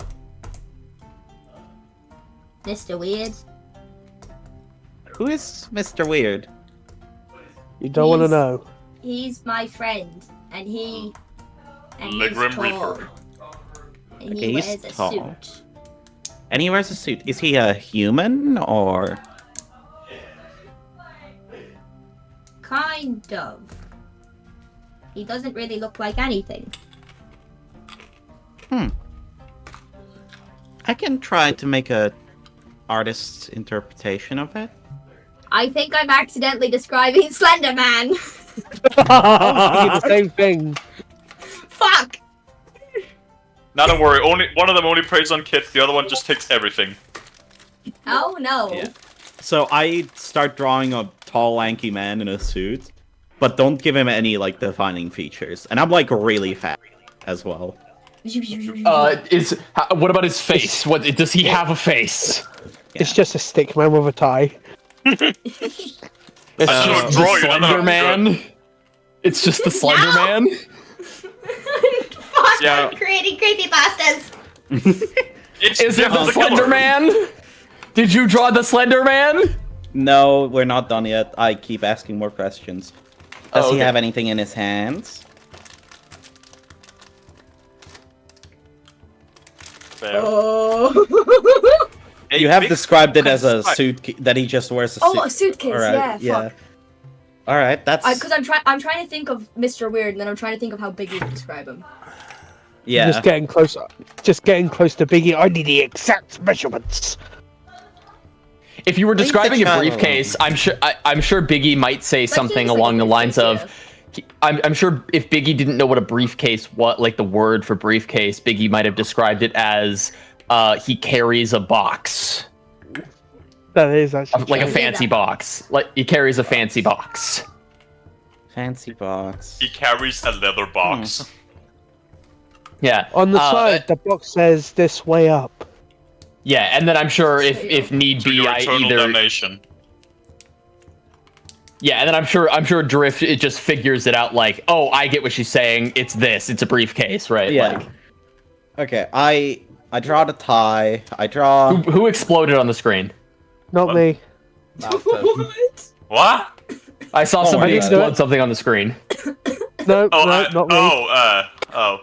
Mr. Weird? Who is Mr. Weird? You don't want to He's- know. He's my friend, and he's Legrim tall. Reaper. And Okay, he he's wears a tall. suit. And he wears a suit. Is he a human or? Kind of. He doesn't really look like anything. I can try to make a artist's interpretation of it. I think I'm accidentally describing Slender Man. The same thing. Fuck! Now don't worry, one of them only preys on kids, the other one just takes everything. Oh no. Yeah. So I start drawing a tall, lanky man in a suit, but don't give him any defining features. And I'm really fat as well. What about his face? What does he have a face? It's just a stick man with a tie. It's I just don't the draw you, I Slender don't Man. It's just the Slender No! Man. Fuck! Yeah. I'm creating creepypastas. It's Is it Jeff the Slender Killer. Man? Did you draw the Slender Man? No, we're not done yet. I keep asking more questions. Does Oh, he okay. have anything in his hands? Fair. Oh. A You have big described it as a spike. suit that he just wears a suit. Oh, a suitcase. Alright, Yeah. Fuck. All right, that's Because I'm trying to think of Mr. Weird, and then I'm trying to think of how Biggie would describe him. yeah. Just getting closer. Just getting close to Biggie. I need the exact measurements. If you were Leave the describing a child briefcase, alone. I'm sure Biggie might say something seems like along a the lines briefcase, of. I'm sure if Biggie didn't know what a briefcase, the word for briefcase, Biggie might have described it as he carries a box. That is actually Like a true. fancy box. Like he carries a fancy box. Fancy box. He carries a leather box. Yeah. On the side, the box says "this way up." Yeah, and then I'm sure if need To be, your I eternal either. damnation. Yeah, and then I'm sure Drift it just figures it out like, oh, I get what she's saying. It's this. It's a briefcase, right? Yeah. Like, Okay, I draw the tie. I draw. who exploded on the screen? Not What? me. What? I saw I somebody didn't do explode it. something on the screen. No, Oh, no, not me. oh.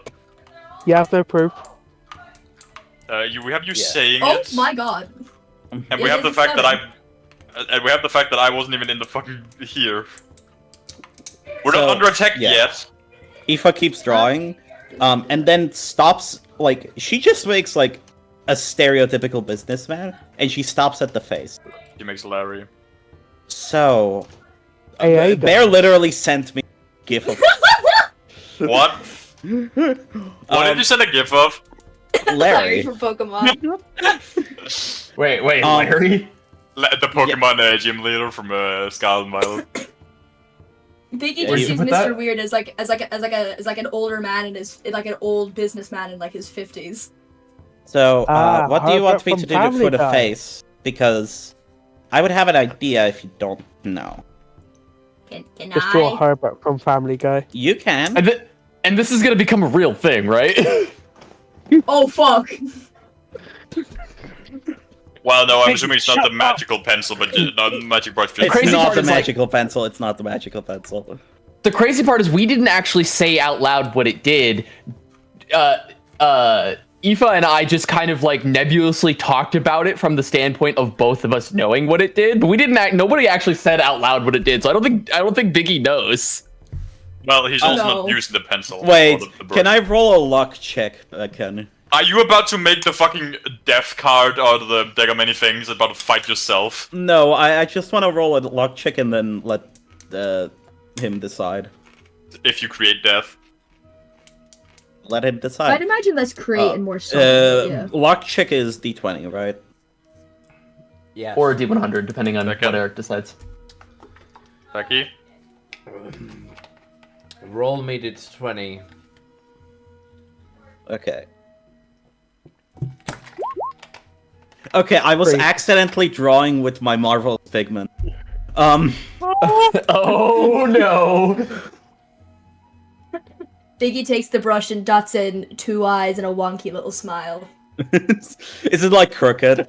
You have no proof. We have you Yeah. saying Oh it, my god. and Yeah, we have the this is fact that funny. and we have the fact that I wasn't even in the fucking here. We're So, not under attack yeah. yet. Aoife keeps drawing, and then stops. Like she just makes like a stereotypical businessman, and she stops at the face. He makes Larry. So, AA Bear literally sent me a gif of What? What did you send a gif of? Larry. from Pokemon. Wait, Um, Larry? The Pokemon gym leader from Scarlet and Violet. Biggie Yeah, just you sees put Mr. that- Weird as like an older man in his like an old businessman in like his 50s. So, Ah, what do you want Herbert me from to do Family for the Guy. face? Because I would have an idea if you don't know. Can Just draw Herbert from Family Guy. You can. And this is gonna become a real thing, right? Oh fuck. Well, no, I'm Hey, assuming it's not shut the up. magical pencil, but not magic brush. Just It's crazy not part the is, like- magical pencil. It's not the magical pencil. The crazy part is we didn't actually say out loud what it did. Aoife and I just kind of like nebulously talked about it from the standpoint of both of us knowing what it did, but we didn't. Nobody actually said out loud what it did, so I don't think Biggie knows. Well, he's also no. not using the pencil. Wait, or the brush. can I roll a luck check, Ken? Are you about to make the fucking death card out of the deck of many things? About to fight yourself? No, I just want to roll a luck check and then let him decide. If you create death. Let him I'd decide. imagine that's creating more something. Yeah. Luck check is D20, right? Yeah. Or a D100, depending on Okay. what Eric decides. Becky? Roll made it 20. Okay. Okay, I was Great. accidentally drawing with my Marvel pigment. Oh no! Biggie takes the brush and dots in 2 eyes and a wonky little smile. Is it like crooked?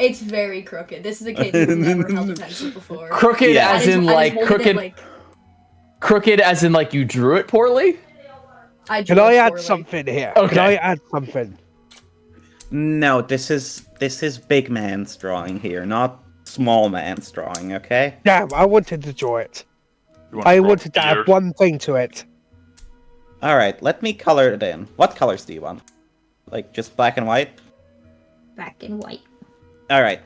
It's very crooked. This is a kid who's never held a pencil before. Crooked Yeah. as And in is- and is like holding crooked. it, like, Crooked as in like you drew it poorly. I Can drew I it add poorly. something here? Okay. Can I add something? No, this is big man's drawing here, not small man's drawing, okay? Damn, I wanted to draw it. You want I to draw wanted to add beard? one thing to it. Alright, let me color it in. What colors do you want? Like, just black and white? Black and white. Alright.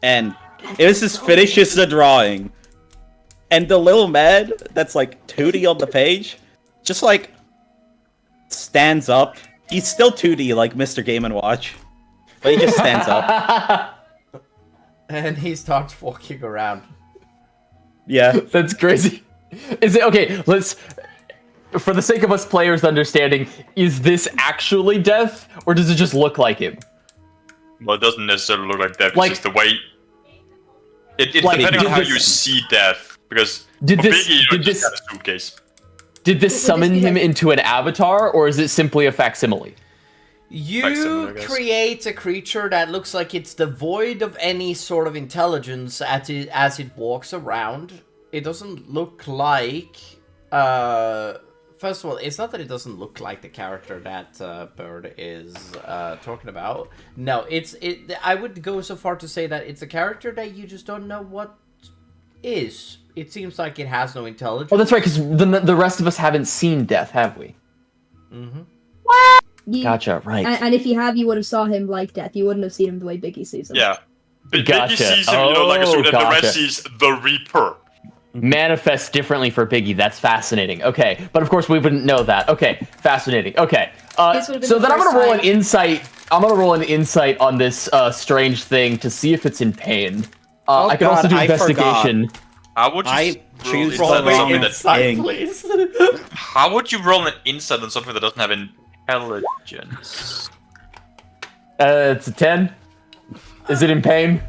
And this is finishes the drawing. And the little man that's like 2D on the page, just like stands up. He's still 2D like Mr. Game & Watch. But he just stands up. And he starts walking around. Yeah. That's crazy. Is it okay? Let's, for the sake of us players understanding, is this actually Death, or does it just look like him? Well, it doesn't necessarily look like death. Like- It's just the way. It's Like, depending on did how this- you see death. Because Did for this- Biggie, you did just this- got a suitcase. Did this Would this summon be him like- into an avatar, or is it simply a facsimile? You Facsimile, I guess. create a creature that looks like it's devoid of any sort of intelligence as it walks around. It doesn't look like... first of all, it's not that it doesn't look like the character that Bird is talking about. No, I would go so far to say that it's a character that you just don't know what is. It seems like it has no intelligence. Oh, that's right, because the rest of us haven't seen Death, have we? Mm-hmm. Gotcha, right. And if you have, you would have saw him like Death. You wouldn't have seen him the way Biggie sees him. Yeah. Gotcha. Biggie sees him, like a Oh, suit, and the gotcha. rest sees the Reaper. Manifests differently for Biggie. That's fascinating. Okay, but of course we wouldn't know that. Okay, fascinating. Okay, This would've been so the then I'm first gonna roll an time- insight. I'm gonna roll an insight on this strange thing to see if it's in pain. I can also do I investigation. How would you I roll choose insight on rolling something insight, please. How would you roll an insight on something that doesn't have intelligence? It's a 10. Is it in pain?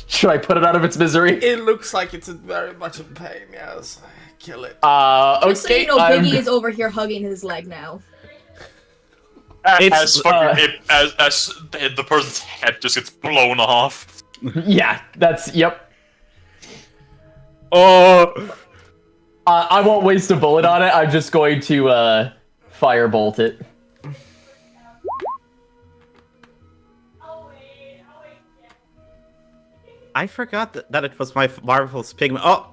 Should I put it out of its misery? It looks like it's very much in pain, yes. Kill it. Okay. Just so you know, Biggie is over here hugging his leg now. As the person's head just gets blown off. Yeah, that's, yep. Oh! I won't waste a bullet on it. I'm just going to, firebolt it. I forgot that it was my marvelous pigment. Oh!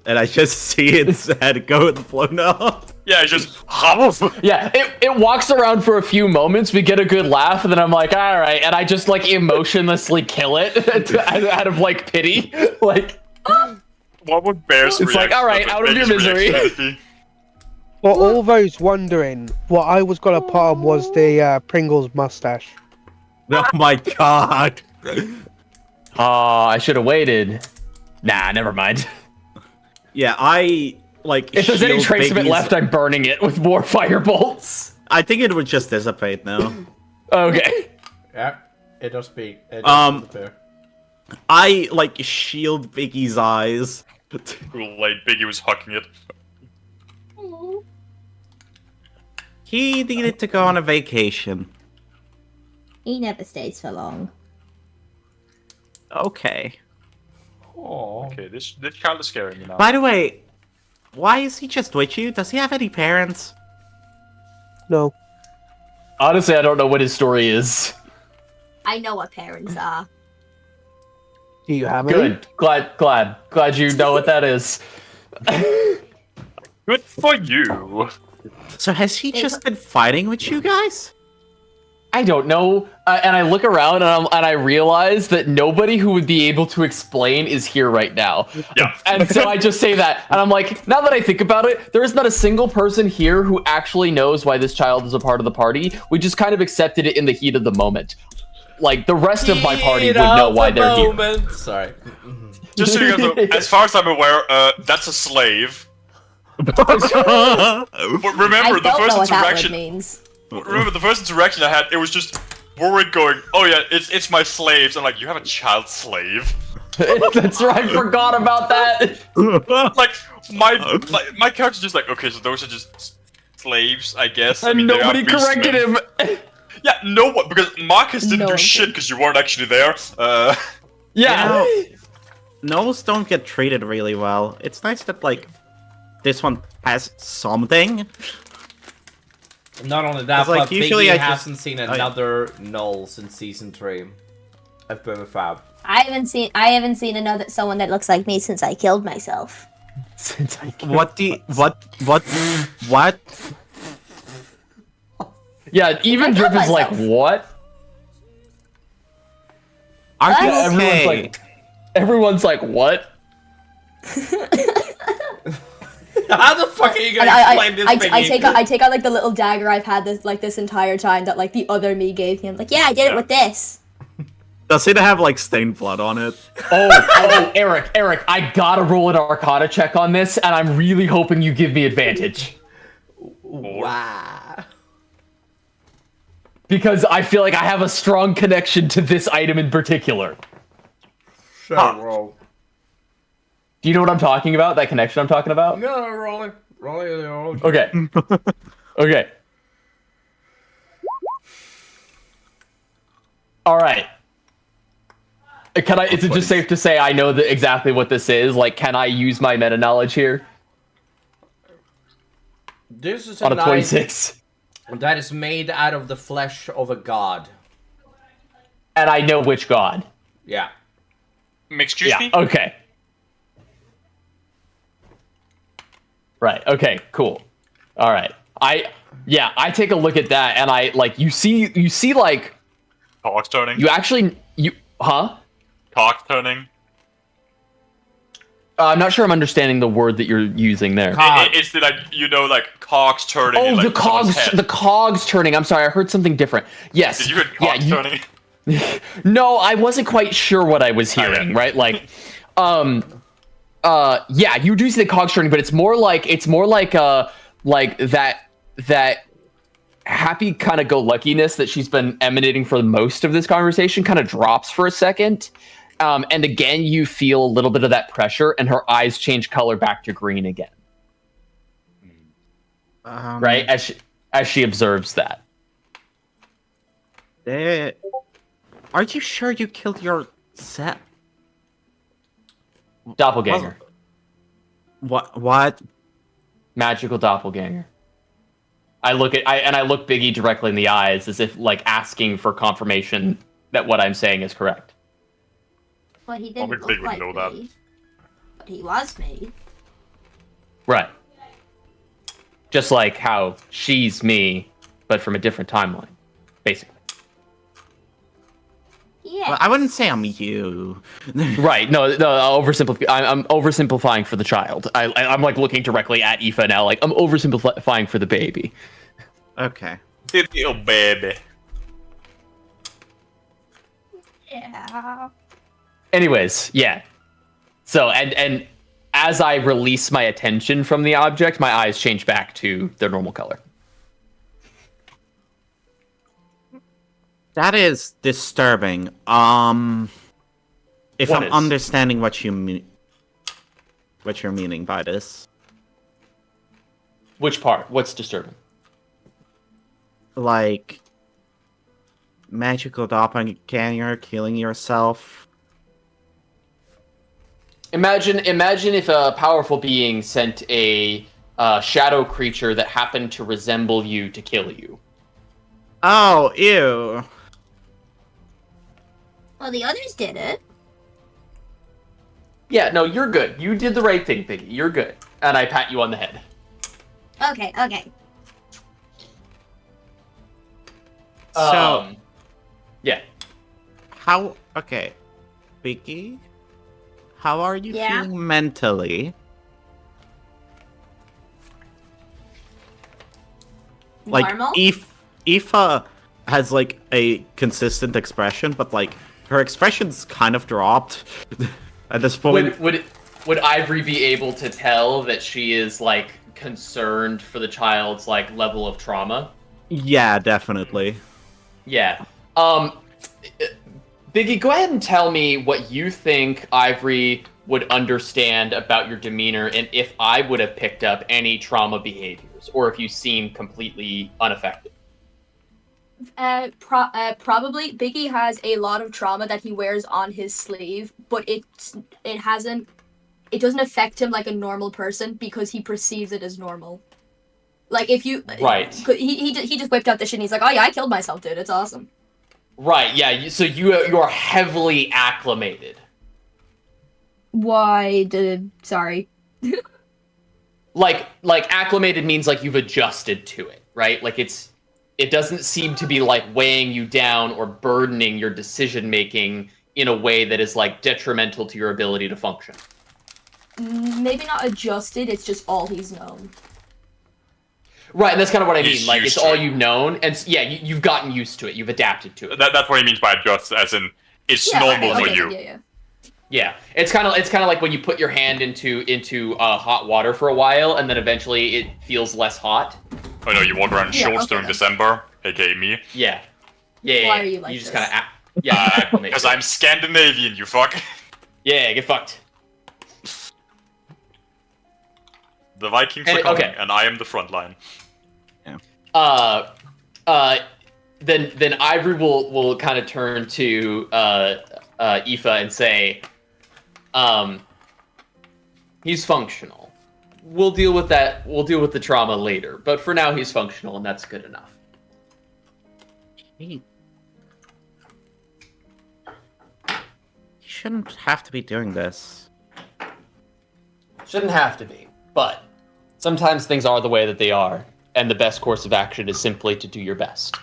And I just see its head go blown off. Yeah, it's just... Yeah, it walks around for a few moments, we get a good laugh, and then I'm like, alright, and I just, like, emotionlessly kill it out of, like, pity. Like... What would Bear's It's like, alright, out of your misery. For all those wondering, what I was gonna put on was the Pringles mustache. Oh my god. I should have waited. Nah, never mind. Yeah, I, like, If there's any shield trace of it Biggie's- left, I'm burning it with more firebolts. I think it would just dissipate now. Okay. Yeah, it does speak. I, like, shield Biggie's eyes. Like, Biggie was hucking it. He needed to go on a vacation. He never stays for long. Okay. Oh. Okay, this child is scaring me now. By the way, why is he just with you? Does he have any parents? No. Honestly, I don't know what his story is. I know what parents are. Do you have any? Good. Glad you know what that is. Good for you. So has he just been fighting with you guys? I don't know. And I look around and I realize that nobody who would be able to explain is here right now. Yeah. And so I just say that, and I'm like, now that I think about it, there is not a single person here who actually knows why this child is a part of the party. We just kind of accepted it in the heat of the moment. Like, the rest of my party would know why they're here. Sorry. Just so you guys know, as far as I'm aware, that's a slave. But remember, the first interaction. Remember the first interaction I had? It was just Warwick going, "Oh yeah, it's my slaves." I'm like, "You have a child slave?" That's right. I forgot about that. like my character's just like, "Okay, so those are just slaves, I guess." And nobody corrected him. Yeah, no one, because Marcus didn't do shit because you weren't actually there. Yeah. Gnolls don't get treated really well. It's nice that, like, this one has something. Not only that, like, but usually Biggie I just- hasn't seen another Null since season 3 of Boba Fab. I haven't seen someone that looks like me since I killed myself. What? Yeah, even Drip is like, what? Aren't you Yeah, okay? Everyone's like, what? How the fuck are you gonna explain this, Biggie? I take out like the little dagger I've had this entire time that like the other me gave him. Like, Yeah, I did it with this. Does it have, like, stained blood on it? Oh, Eric, I gotta roll an Arcana check on this, and I'm really hoping you give me advantage. Wow. Because I feel like I have a strong connection to this item in particular. Sure, roll. Do you know what I'm talking about? That connection I'm talking about? No, rolling. Okay. Okay. Alright. Is it just safe to say I know exactly what this is? Like, can I use my meta knowledge here? This is On a knife 26. that is made out of the flesh of a god. And I know which god. Yeah. Excuse me? Okay. Right, okay, cool. Alright. I take a look at that and I, like, you see, like... Cogs turning? Huh? Cogs turning? I'm not sure I'm understanding the word that you're using there. It's the, like, like, cogs turning. Oh, in, like, the cogs turning. I'm sorry, I heard something different. Yes. Did you hear cogs turning? No, I wasn't quite sure what I was hearing, right? Like, yeah, you do see the cogs turning, but it's more like that happy kind of go luckiness that she's been emanating for most of this conversation kind of drops for a second. And again, you feel a little bit of that pressure, and her eyes change color back to green again. Right? As she observes that. Are you sure you killed your set? Doppelganger. What? Magical doppelganger. I look Biggie directly in the eyes as if like asking for confirmation that what I'm saying is correct. Well, he didn't look like me, but he was me. Right. Just like how she's me, but from a different timeline, basically. Yeah. Well, I wouldn't say I'm you. Right. No. I'm oversimplifying for the child. I'm like looking directly at Aoife now. Like I'm oversimplifying for the baby. Okay. Little baby. Yeah. Anyways, yeah. So and as I release my attention from the object, my eyes change back to their normal color. That is disturbing. If I'm understanding what you're meaning by this. Which part? What's disturbing? Like magical doppelganger killing yourself. Imagine if a powerful being sent a shadow creature that happened to resemble you to kill you. Oh, ew. Well, the others did it. Yeah, no, you're good. You did the right thing, Piggy. You're good. And I pat you on the head. Okay. So, yeah. Okay, Vicky, how are you feeling mentally? Normal? Like, Aoife has, like, a consistent expression, but, like, her expression's kind of dropped at this point. Would Ivory be able to tell that she is, like, concerned for the child's, like, level of trauma? Yeah, definitely. Yeah. Biggie, go ahead and tell me what you think Ivory would understand about your demeanor and if I would have picked up any trauma behaviors, or if you seem completely unaffected. Probably Biggie has a lot of trauma that he wears on his sleeve, but it doesn't affect him like a normal person because he perceives it as normal. Like if you he just whipped out the shit and he's like, oh yeah, I killed myself, dude. It's awesome. Right. Yeah. So you are heavily acclimated. Sorry. like acclimated means like you've adjusted to it, right? Like it doesn't seem to be like weighing you down or burdening your decision making in a way that is like detrimental to your ability to function. Maybe not adjusted, it's just all he's known. Right, and that's kind of what I mean. Like, it's all it. you've known, and yeah, you've gotten used to it. You've adapted to it. That's what he means by adjust, as in it's normal for you. Yeah, it's kind of like when you put your hand into hot water for a while, and then eventually it feels less hot. Oh no, you walk around in shorts during December, aka me. Yeah. Why are you like you just this? kind of acclimate. Because I'm Scandinavian, you fuck. Yeah, get fucked. The Vikings are coming, and I am the front line. Then Ivory will kind of turn to Aoife and say, he's functional. We'll deal with that. We'll deal with the trauma later. But for now, he's functional, and that's good enough. You shouldn't have to be doing this. Shouldn't have to be, but sometimes things are the way that they are, and the best course of action is simply to do your best.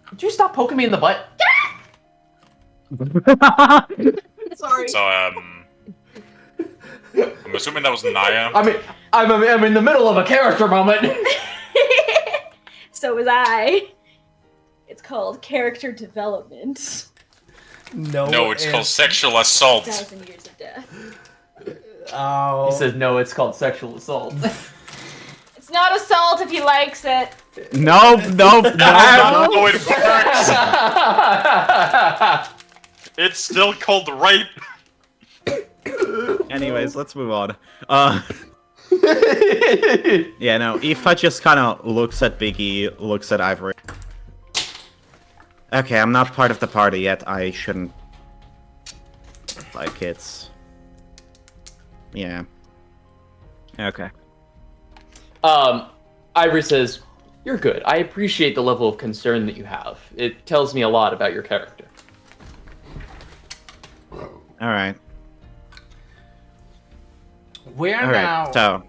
Would you stop poking me in the butt? Sorry. So, I'm assuming that was Naya. I mean, I'm in the middle of a character moment. So was I. It's called character development. No, it's called sexual assault. 1,000 years of death. Oh. He says no, it's called sexual assault. It's not assault if he likes it. No. No, it works. It's still called rape. Anyways, let's move on. Yeah, no, Aoife just kind of looks at Biggie, looks at Ivory. Okay, I'm not part of the party yet. I shouldn't... Like, it's... Yeah. Okay. Ivory says, "You're good. I appreciate the level of concern that you have. It tells me a lot about your character." Alright. We're now... So...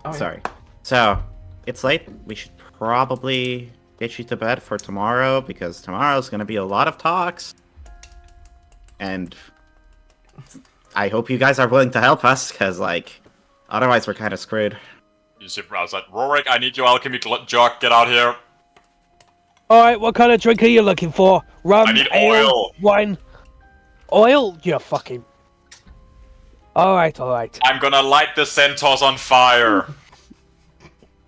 Oh, yeah. Sorry. So, it's late. We should probably get you to bed for tomorrow, because tomorrow's gonna be a lot of talks. And... I hope you guys are willing to help us, because, like, otherwise we're kind of screwed. You sit from outside. Rorik, I need your alchemy jug. Get out here. Alright, what kind of drink are you looking for? Rum, I need ale, oil. wine? Oil? You're fucking... Alright. I'm gonna light the centaurs on fire.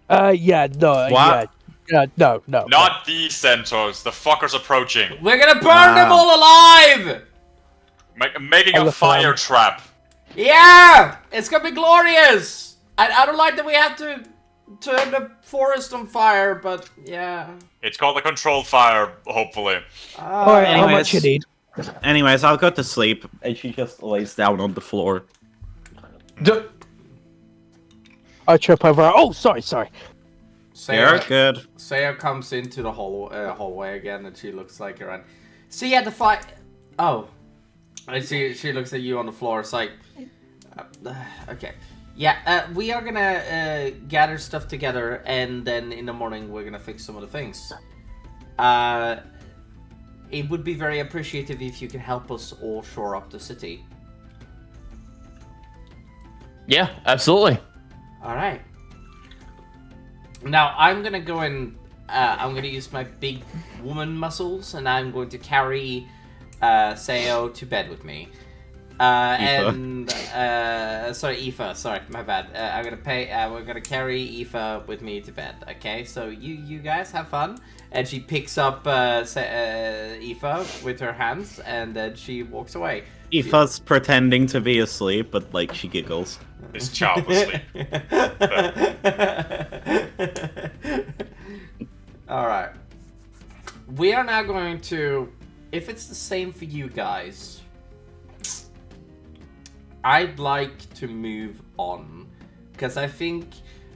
Yeah, no, What? no. Not these centaurs. The fuckers approaching. We're gonna burn them all alive! Making a fire trap. Yeah! It's gonna be glorious! I don't like that we have to turn the forest on fire, but yeah. It's called a controlled fire, hopefully. Alright, how much you need? Anyways, I'll go to sleep. And she just lays down on the floor. I trip over. Oh, sorry. You're good. Saya comes into the hallway again, and she looks like around. See at the fight. Oh, and she looks at you on the floor. It's like, okay, yeah. We are gonna gather stuff together, and then in the morning we're gonna fix some of the things. It would be very appreciative if you can help us all shore up the city. Yeah, absolutely. All right. Now I'm gonna go and I'm gonna use my big woman muscles, and I'm going to carry Sayo to bed with me. And sorry, Aoife. Sorry, my bad. I'm gonna we're gonna carry Aoife with me to bed. Okay, so you guys have fun. And she picks up Aoife with her hands, and then she walks away. Aoife's pretending to be asleep, but like she giggles. This child asleep. Alright. We are now going to... If it's the same for you guys, I'd like to move on. Because I think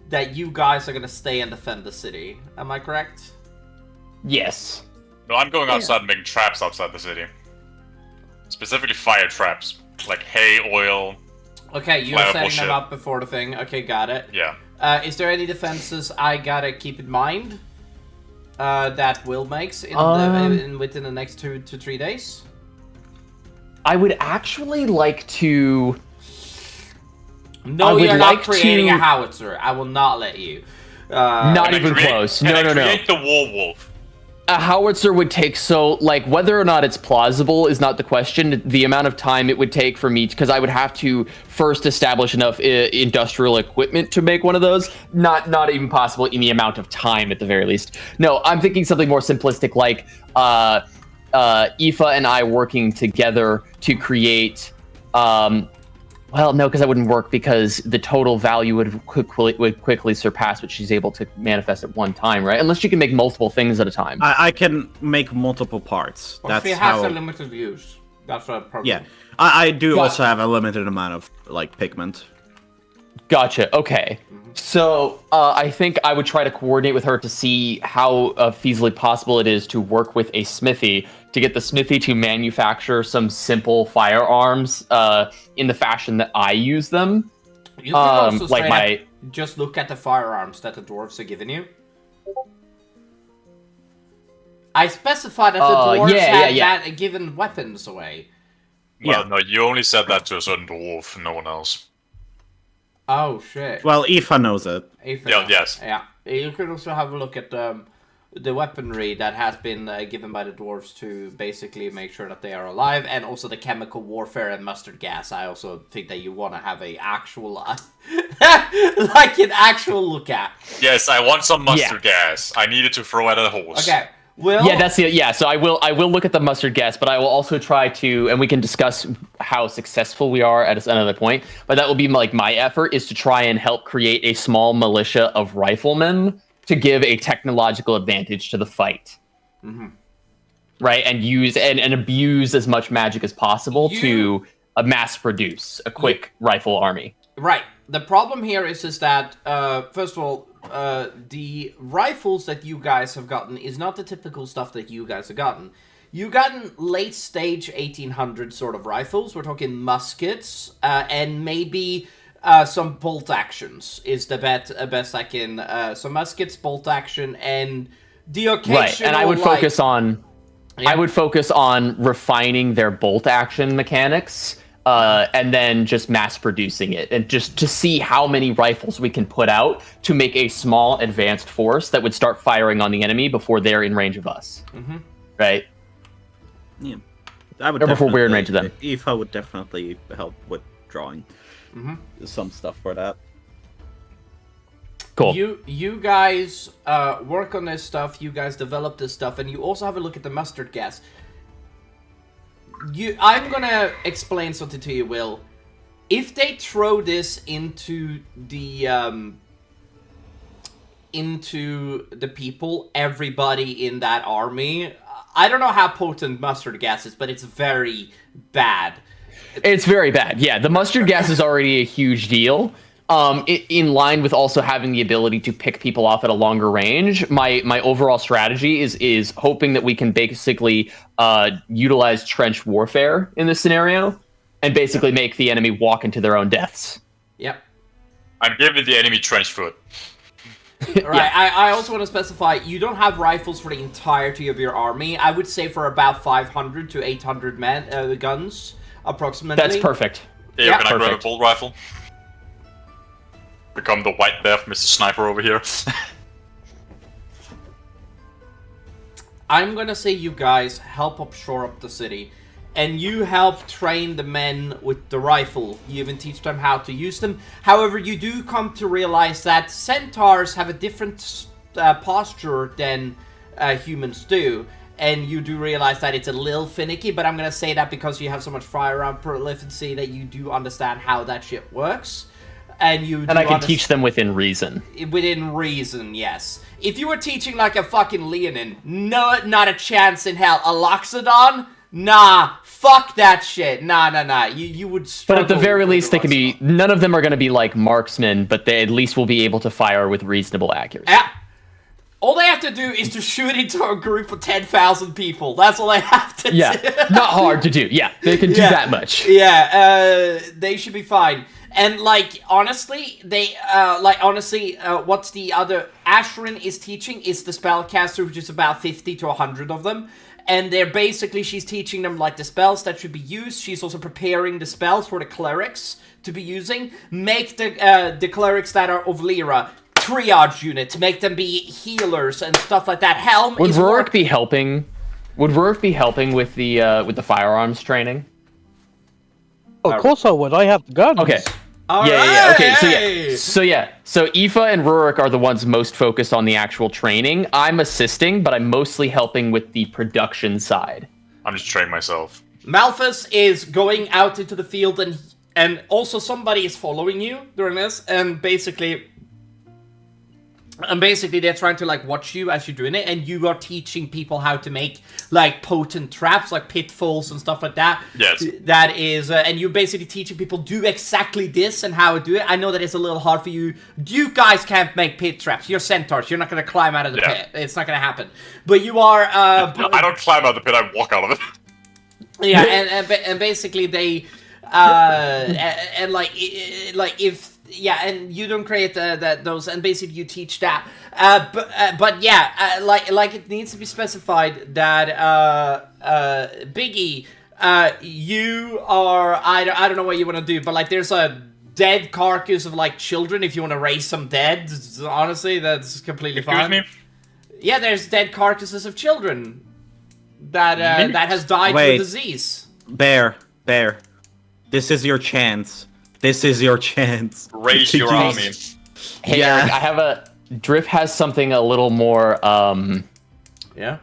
that you guys are going to stay and defend the city. Am I correct? Yes. No, I'm going outside and making traps outside the city. Specifically fire traps. Like hay, oil... Okay, you're setting them up before the thing. Okay, got it. Yeah. Is there any defenses I gotta keep in mind that Will makes within the next 2 to 3 days? I would actually like to... No, you're not creating a howitzer. I will not let you. Not even close. No. Create the werewolf. A howitzer would take whether or not it's plausible is not the question. The amount of time it would take for me, because I would have to first establish enough industrial equipment to make one of those. Not even possible in the amount of time at the very least. No, I'm thinking something more simplistic, like Aoife and I working together to create. Well, no, because that wouldn't work, because the total value would quickly surpass what she's able to manifest at one time, right? Unless she can make multiple things at a time. I can make multiple parts. Well, That's she has a limited use. That's a problem. Yeah, I do also have a limited amount of pigment. Gotcha. Okay. So I think I would try to coordinate with her to see how feasibly possible it is to work with a smithy to get the smithy to manufacture some simple firearms in the fashion that I use them. You can also just look at the firearms that the dwarves are giving you. I specified that the dwarves had given weapons away. Well, no, you only said that to a certain dwarf, no one else. Oh shit. Well, Aoife knows it. Aoife yes. Yeah. You could also have a look at the weaponry that has been given by the dwarves to basically make sure that they are alive, and also the chemical warfare and mustard gas. I also think that you want to have a actual, like an actual look at. Yes, I want some mustard gas. I need it to throw at a horse. Okay. Will? Yeah, that's it. Yeah, so I will look at the mustard gas, but I will also try to, and we can discuss how successful we are at another point. But that will be like my effort is to try and help create a small militia of riflemen to give a technological advantage to the fight. Mm-hmm. Right, and use and abuse as much magic as possible to mass produce a quick rifle army. Right. The problem here is that first of all, the rifles that you guys have gotten is not the typical stuff that you guys have gotten. You've gotten late stage 1800 sort of rifles. We're talking muskets and maybe some bolt actions is the best I can. So muskets, bolt action, and the occasional. Right, and I would focus on. Yeah. I would focus on refining their bolt action mechanics. And then just mass producing it, and just to see how many rifles we can put out to make a small advanced force that would start firing on the enemy before they're in range of us. Mm-hmm. Right? Yeah. I would or before we're in range of them. Aoife would definitely help with drawing some stuff for that. Cool. You guys work on this stuff, you guys develop this stuff, and you also have a look at the mustard gas. I'm gonna explain something to you, Will. If they throw this into the people, everybody in that army, I don't know how potent mustard gas is, but it's very bad. It's very bad. Yeah, the mustard gas is already a huge deal. In line with also having the ability to pick people off at a longer range, my overall strategy is hoping that we can basically utilize trench warfare in this scenario and basically make the enemy walk into their own deaths. Yep. I'm giving the enemy trench foot. Right. Yeah. I also want to specify, you don't have rifles for the entirety of your army. I would say for about 500 to 800 guns, approximately. That's perfect. Yeah, can I grab a bolt rifle? Become the white death, Mr. Sniper over here. I'm gonna say you guys help shore up the city, and you help train the men with the rifle. You even teach them how to use them. However, you do come to realize that centaurs have a different posture than humans do, and you do realize that it's a little finicky, but I'm gonna say that because you have so much firearm prolificity that you do understand how that shit works. And I can teach them within reason. Within reason, yes. If you were teaching like a fucking Leonin, no, not a chance in hell. A Loxodon? Nah, fuck that shit. Nah. You would struggle. But at the very least, they can be. None of them are going to be like marksmen, but they at least will be able to fire with reasonable accuracy. Yeah. All they have to do is to shoot into a group of 10,000 people. That's all they have to do. Not hard to do. Yeah, they can do that much. Yeah, they should be fine. And, like, honestly, what's the other... Asharon is teaching is the spellcaster, which is about 50 to 100 of them. And they're basically, she's teaching them, like, the spells that should be used. She's also preparing the spells for the clerics to be using. Make the clerics that are of Lyra triage units. Make them be healers and stuff like that. Helm Would Rurik be helping? Would Rurik be helping with the firearms training? Of course I would. I have the guns. Okay. Yeah. Okay. So Aoife and Rurik are the ones most focused on the actual training. I'm assisting, but I'm mostly helping with the production side. I'm just training myself. Malthus is going out into the field, and also somebody is following you during this, and basically they're trying to, like, watch you as you're doing it, and you are teaching people how to make, like, potent traps, like pitfalls and stuff like that. Yes. That is, and you're basically teaching people do exactly this and how to do it. I know that it's a little hard for you. You guys can't make pit traps. You're centaurs. You're not going to climb out of the pit. It's not going to happen. But you are... I don't climb out of the pit. I walk out of it. Yeah, and basically they... and if... Yeah, and you don't create those, and basically you teach that. But yeah, like it needs to be specified that Biggie, you are I don't know what you want to do, but like there's a dead carcass of like children. If you want to raise some dead, honestly, that's completely fine. Excuse me. Yeah, there's dead carcasses of children that has died to a disease. Bear. This is your chance. Raise your army. Hey, Eric, I have a... Drift has something a little more, Yeah?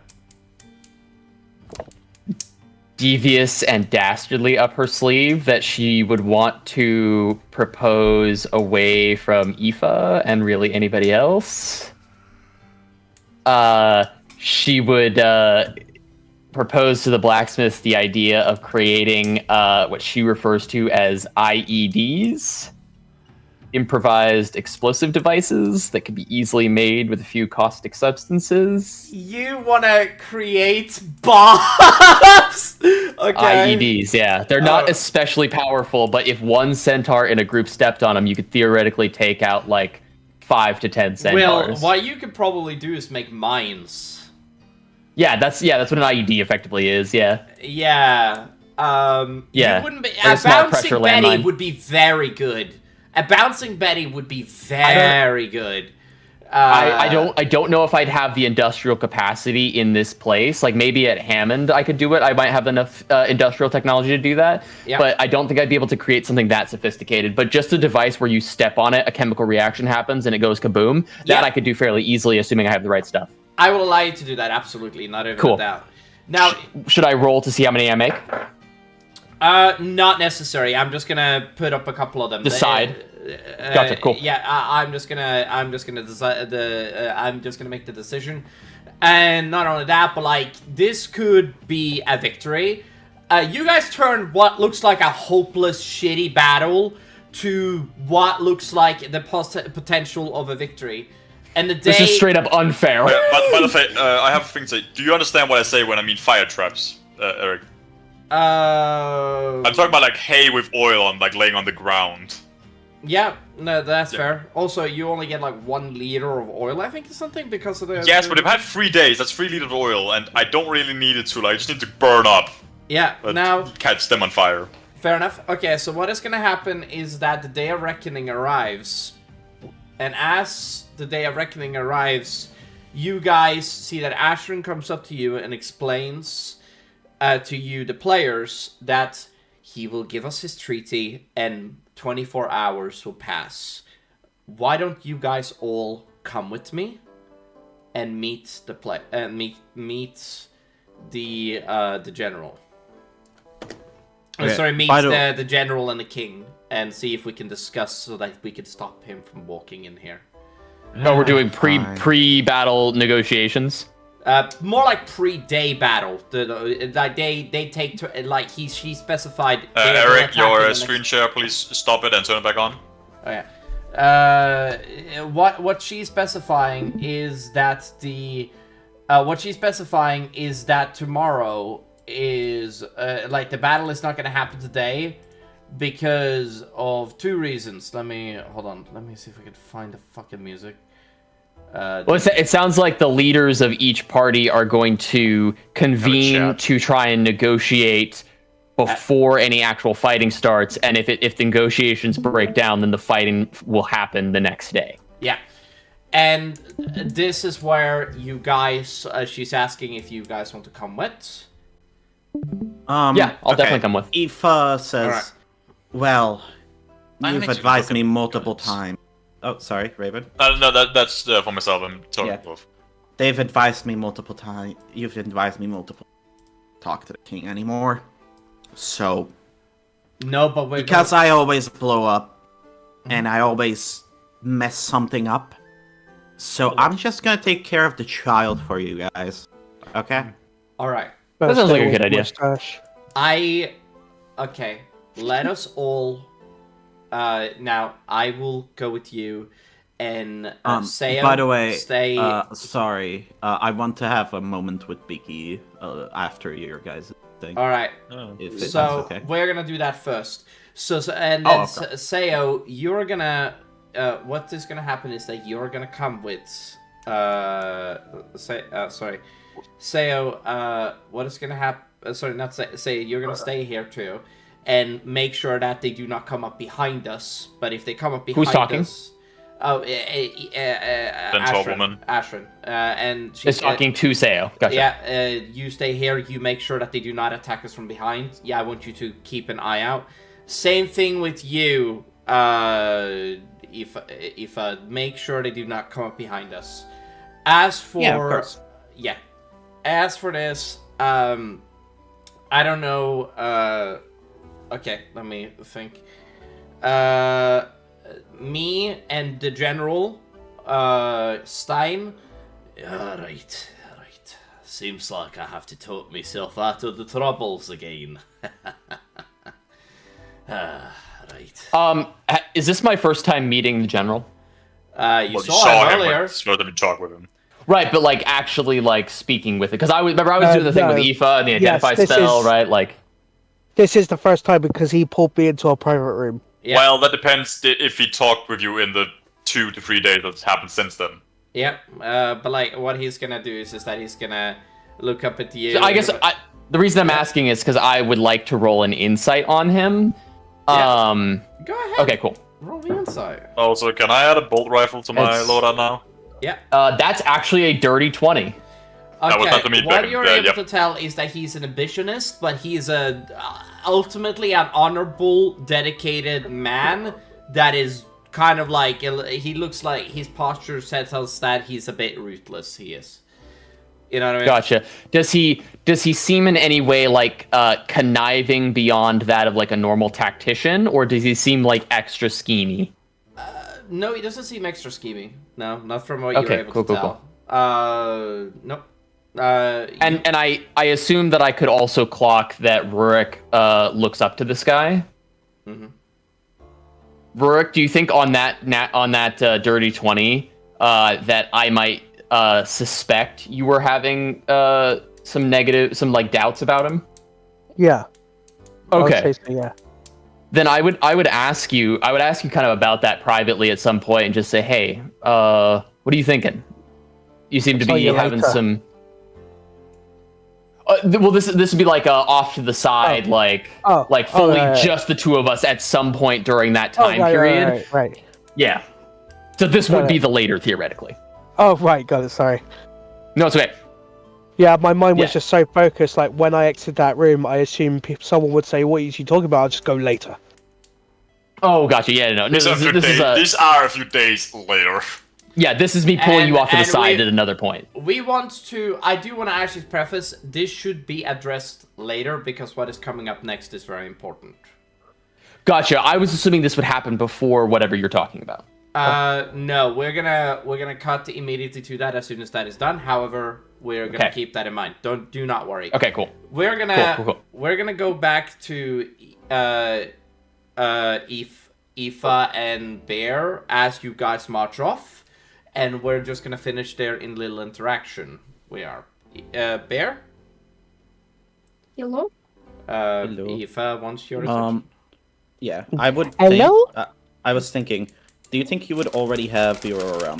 devious and dastardly up her sleeve that she would want to propose away from Aoife and really anybody else. She would propose to the blacksmith the idea of creating what she refers to as IEDs, improvised explosive devices that could be easily made with a few caustic substances. You want to create bombs? Okay. IEDs, yeah. They're not especially powerful, but if one centaur in a group stepped on them, you could theoretically take out, like, 5 to 10 centaurs. Well, what you could probably do is make mines. Yeah, that's what an IED effectively is, yeah. Yeah. Yeah. You wouldn't be, Like a a small bouncing pressure Betty landmine. would be very good. A bouncing Betty would be very good. I don't know if I'd have the industrial capacity in this place. Like, maybe at Hammond I could do it. I might have enough industrial technology to do that. Yeah. But I don't think I'd be able to create something that sophisticated. But just a device where you step on it, a chemical reaction happens, and it goes kaboom. That I could do fairly easily, assuming I have the right stuff. I will allow you to do that, absolutely. Not even a doubt. Now, should I roll to see how many I make? Not necessary. I'm just gonna put up a couple of them. Decide. Gotcha. Cool. Yeah, I'm just gonna make the decision, and not only that, but like this could be a victory. You guys turned what looks like a hopeless, shitty battle to what looks like the potential of a victory. And the day... This is straight up unfair. By the way, I have a thing to say. Do you understand what I say when I mean fire traps, Eric? I'm talking about like hay with oil on, like laying on the ground. Yeah, no, that's fair. Also, you only get like 1 liter of oil, I think, or something, because of the... Yes, but if I had 3 days, that's 3 liters of oil, and I don't really need it to, like, I just need to burn up. Yeah, now... Catch them on fire. Fair enough. Okay, so what is gonna happen is that the Day of Reckoning arrives, and as the Day of Reckoning arrives, you guys see that Asharon comes up to you and explains to you, the players, that he will give us his treaty and 24 hours will pass. Why don't you guys all come with me and meet the meet the general? Okay. Sorry, meet the general and the king, and see if we can discuss so that we can stop him from walking in here. No, we're doing pre-battle negotiations. More like pre-day battle. They take to, like she specified. Eric, your screen share, please stop it and turn it back on. Oh yeah. What she's specifying is that tomorrow is like the battle is not going to happen today because of 2 reasons. Hold on. Let me see if I can find the fucking music. Well, it sounds like the leaders of each party are going to convene to try and negotiate before any actual fighting starts, and if the negotiations break down, then the fighting will happen the next day. Yeah, and this is where you guys. She's asking if you guys want to come with. Yeah, I'll definitely come with. Aoife says, "Well, you've advised me multiple times." Oh, sorry, Raven. No, that's for myself. I'm talking both. They've advised me multiple times. You've advised me multiple. Talk to the king anymore. So. No, but because I always blow up, and I always mess something up. So I'm just gonna take care of the child for you guys. Okay. All right. That sounds like a good idea. Okay. Let us all. Now I will go with you, and Sayo, by the way, stay. Sorry, I want to have a moment with Biggie after your guys' thing. All right. So okay. we're gonna do that first. Sayo, you're gonna. What is gonna happen is that you're gonna come with. Sorry, Sayo. What is gonna happen? Sorry, not Sayo. You're gonna stay here too. And make sure that they do not come up behind us. But if they come up behind us... Oh, tall woman. Asharon. And she's talking to Seo. Gotcha. Yeah, you stay here. You make sure that they do not attack us from behind. Yeah, I want you to keep an eye out. Same thing with you. If make sure they do not come up behind us. As for as for this, I don't know. Okay, let me think. Me and the general, Stein. Right. Seems like I have to talk myself out of the troubles again. Right. Is this my first time meeting the general? You saw him earlier. Slow them to talk with him. Right, but like actually like speaking with it, because I was doing the thing with Aoife and the identify spell, right? Like, this is the first time because he pulled me into a private room. Yeah. Well, that depends if he talked with you in the 2 to 3 days that's happened since then. Yeah, but like what he's gonna do is that he's gonna look up at you. So I guess the reason I'm asking is because I would like to roll an insight on him. Yeah. Go ahead. Okay, cool. Roll the insight. Also, can I add a bolt rifle to my loadout now? Yeah. That's actually a dirty 20. Okay, what you're able to tell is that he's an ambitionist, but he's ultimately an honorable, dedicated man that is kind of like, he looks like his posture tells that he's a bit ruthless, he is. You know what I mean? Gotcha. Does he seem in any way like conniving beyond that of like a normal tactician, or does he seem like extra schemy? No, he doesn't seem extra schemy. No, not from what you're able to tell. Nope. And I assume that I could also clock that Rurik looks up to this guy. Mm-hmm. Rurik, do you think on that dirty 20 that I might suspect you were having some like doubts about him? Yeah. Okay. I would say so, yeah. Then I would ask you kind of about that privately at some point and just say, hey, what are you thinking? You seem to be having some. Well, this would be like off to the side, just the two of us at some point during that time period. Right. Yeah. So this would be the later, theoretically. Oh, right, got it, sorry. No, it's okay. Yeah, my mind was just so focused, like, when I exited that room, I assumed someone would say, what are you talking about? I'll just go later. Oh, gotcha, yeah, no. These are a few days later. Yeah, this is me pulling you off to the side at another point. I do want to actually preface, this should be addressed later, because what is coming up next is very important. Gotcha, I was assuming this would happen before whatever you're talking about. No, we're gonna cut immediately to that as soon as that is done. However, we're gonna keep that in mind. Do not worry. Okay, cool. We're gonna go back to Aoife and Bear as you guys march off, and we're just gonna finish there in little interaction. We are Bear. Hello. Hello. Aoife wants your attention. Yeah, I would. Hello. I was thinking. Do you think you would already have your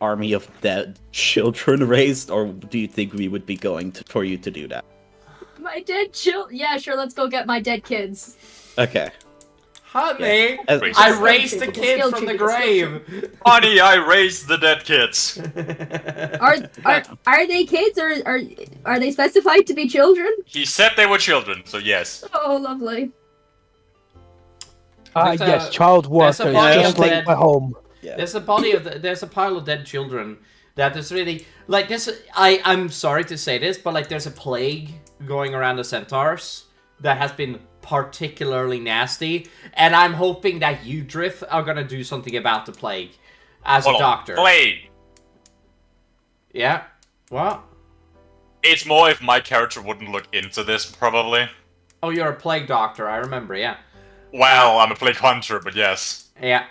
army of dead children raised, or do you think we would be going for you to do that? My dead children? Yeah, sure. Let's go get my dead kids. Okay. Honey, I raised the kid from the grave. Honey, I raised the dead kids. Are they kids, or are they specified to be children? He said they were children, so yes. Oh, lovely. Yes, child workers, just like my home. Yeah. There's a pile of dead children that is really like this. I'm sorry to say this, but like there's a plague going around the centaurs that has been particularly nasty, and I'm hoping that you, Drift, are gonna do something about the plague as a doctor. Plague. Yeah. What? It's more if my character wouldn't look into this, probably. Oh, you're a plague doctor. I remember. Yeah. Well, I'm a plague hunter, but yes. Yeah.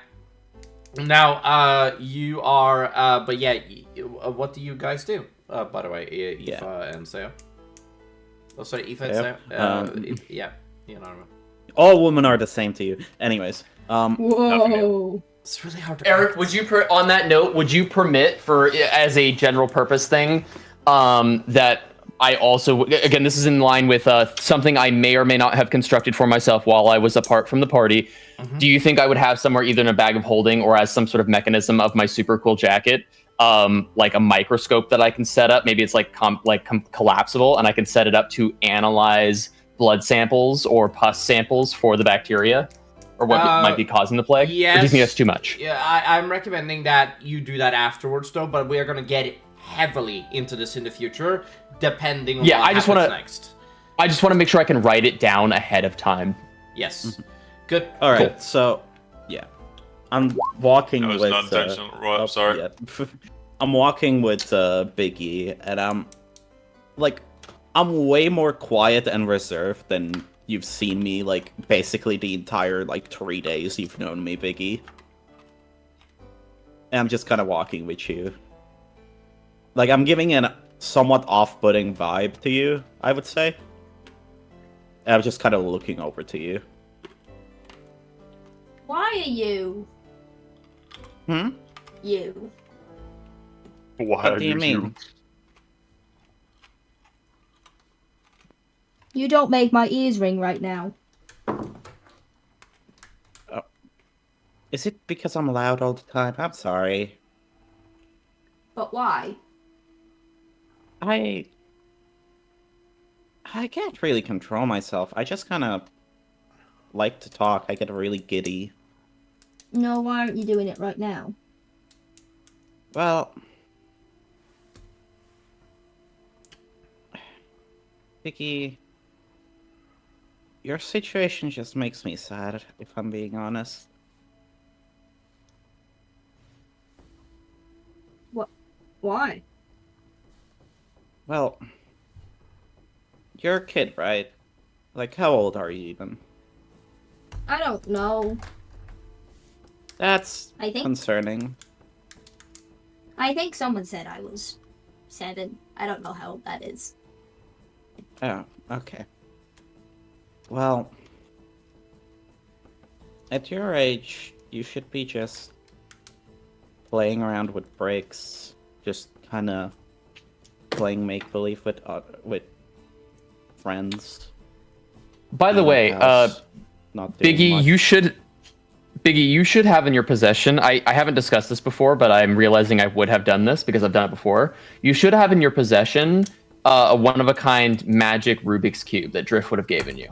Now, you are, but yeah, what do you guys do? By the way, Aoife and Seo. Oh, sorry, Aoife and Seo. Yeah, you know what I mean. All women are the same to you. Anyways, Whoa. It's really hard to... Eric, would you, on that note, would you permit, for as a general purpose thing, that I also, again, this is in line with something I may or may not have constructed for myself while I was apart from the party. Do you think I would have somewhere either in a bag of holding or as some sort of mechanism of my super cool jacket, like a microscope that I can set up? Maybe it's like collapsible, and I can set it up to analyze blood samples or pus samples for the bacteria or what might be causing the plague. Yes. Or do you think that's too much? Yeah, I'm recommending that you do that afterwards, though. But we are gonna get heavily into this in the future, depending on what happens next. I just want to make sure I can write it down ahead of time. Yes. Good. All right. Cool. So, yeah, I'm walking with. That was non-intentional. I'm sorry. Yeah. I'm walking with Biggie, and I'm way more quiet and reserved than you've seen me, like, basically the entire, 3 days you've known me, Biggie. And I'm just kind of walking with you. Like, I'm giving a somewhat off-putting vibe to you, I would say. And I'm just kind of looking over to you. Why are you? You. Why What do you mean? You don't make my ears ring right now. Is it because I'm loud all the time? I'm sorry. But why? I can't really control myself. I just kind of like to talk. I get really giddy. No, why aren't you doing it right now? Well, Vicky, your situation just makes me sad, if I'm being honest. What? Why? Well, you're a kid, right? Like, how old are you even? I don't know. That's I think- concerning. I think someone said I was 7. I don't know how old that is. Oh, okay. Well, at your age, you should be just playing around with bricks, just kind of playing make-believe with friends. By the way, not doing Biggie, much. you should have in your possession, I haven't discussed this before, but I'm realizing I would have done this because I've done it before. You should have in your possession a one-of-a-kind magic Rubik's Cube that Drift would have given you.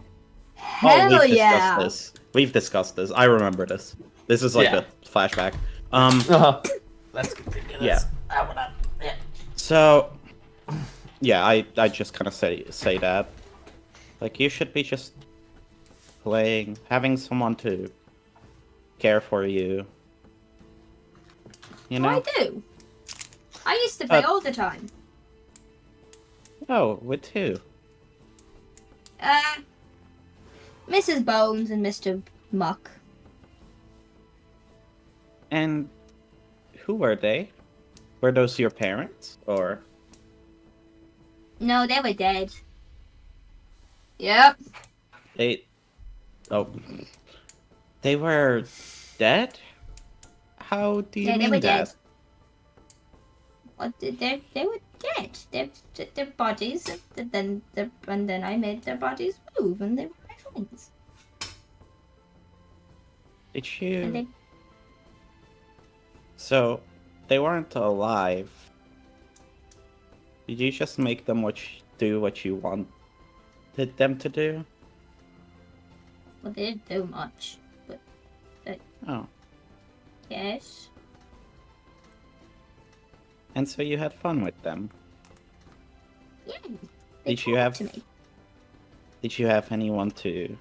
Hell yeah! We've discussed this. I remember this. This is like a flashback. Let's continue this. Yeah. Yeah. So, yeah, I just kind of say that. Like, you should be just playing, having someone to care for you. You know? I do. I used to play all the time. Oh, with who? Mrs. Bones and Mr. Muck. And who were they? Were those your parents, or? No, they were dead. Yep. They were dead? How do you mean they were that? dead. What? They were dead. Their bodies, and then I made their bodies move, and they were my friends. Did you? And they, So, they weren't alive. Did you just make them do what you wanted them to do? well, they didn't do much, but Oh. yes. And so you had fun with them. Yeah. They Did you have talked to me. Did you have anyone to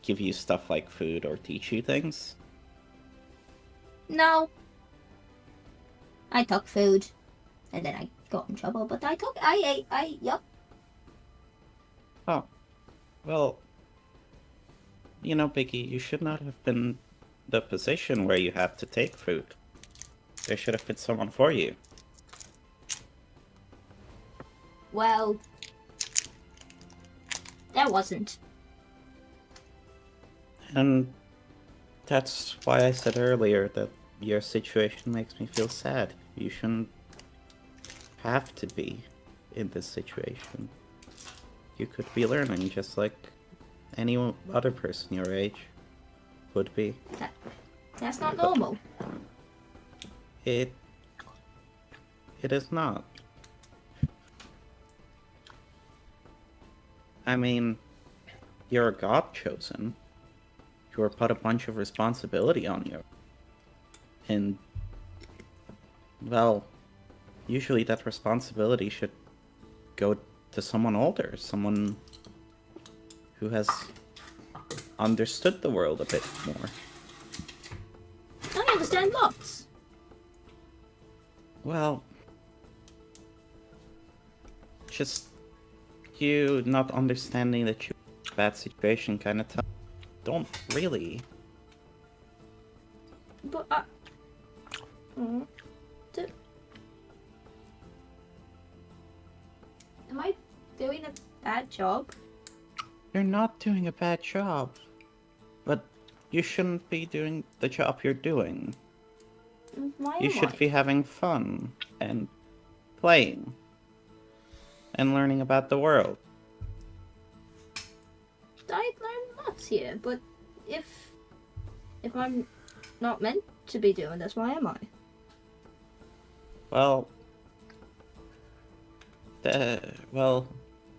give you stuff like food or teach you things? No. I took food, and then I got in trouble. But I ate. Yup. Oh. Well, you know, Biggie, you should not have been in the position where you had to take food. There should have been someone for you. Well, there wasn't. And that's why I said earlier that your situation makes me feel sad. You shouldn't have to be. in this situation. You could be learning just like any other person your age would be. That's not normal. It is not. I mean, you're a god chosen. You were put a bunch of responsibility on you. And, well, usually that responsibility should go to someone older, someone who has understood the world a bit more. I understand lots. Well, just you not understanding that you're in a bad situation kind of don't really. But am I doing a bad job? You're not doing a bad job, but you shouldn't be doing the job you're doing. Why You am should I? be having fun and playing and learning about the world. I learn lots here, but if I'm not meant to be doing this, why am I? Well,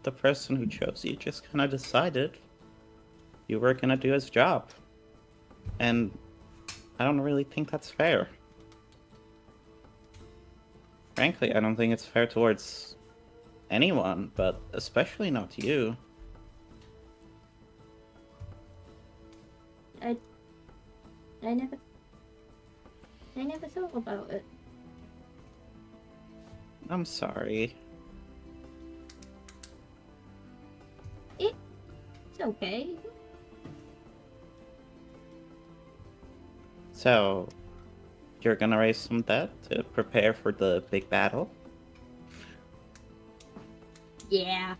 the person who chose you just kind of decided you were gonna do his job, and I don't really think that's fair. Frankly, I don't think it's fair towards anyone, but especially not you. I never thought about it. I'm sorry. It's okay. So, you're gonna raise some debt to prepare for the big battle? Yeah,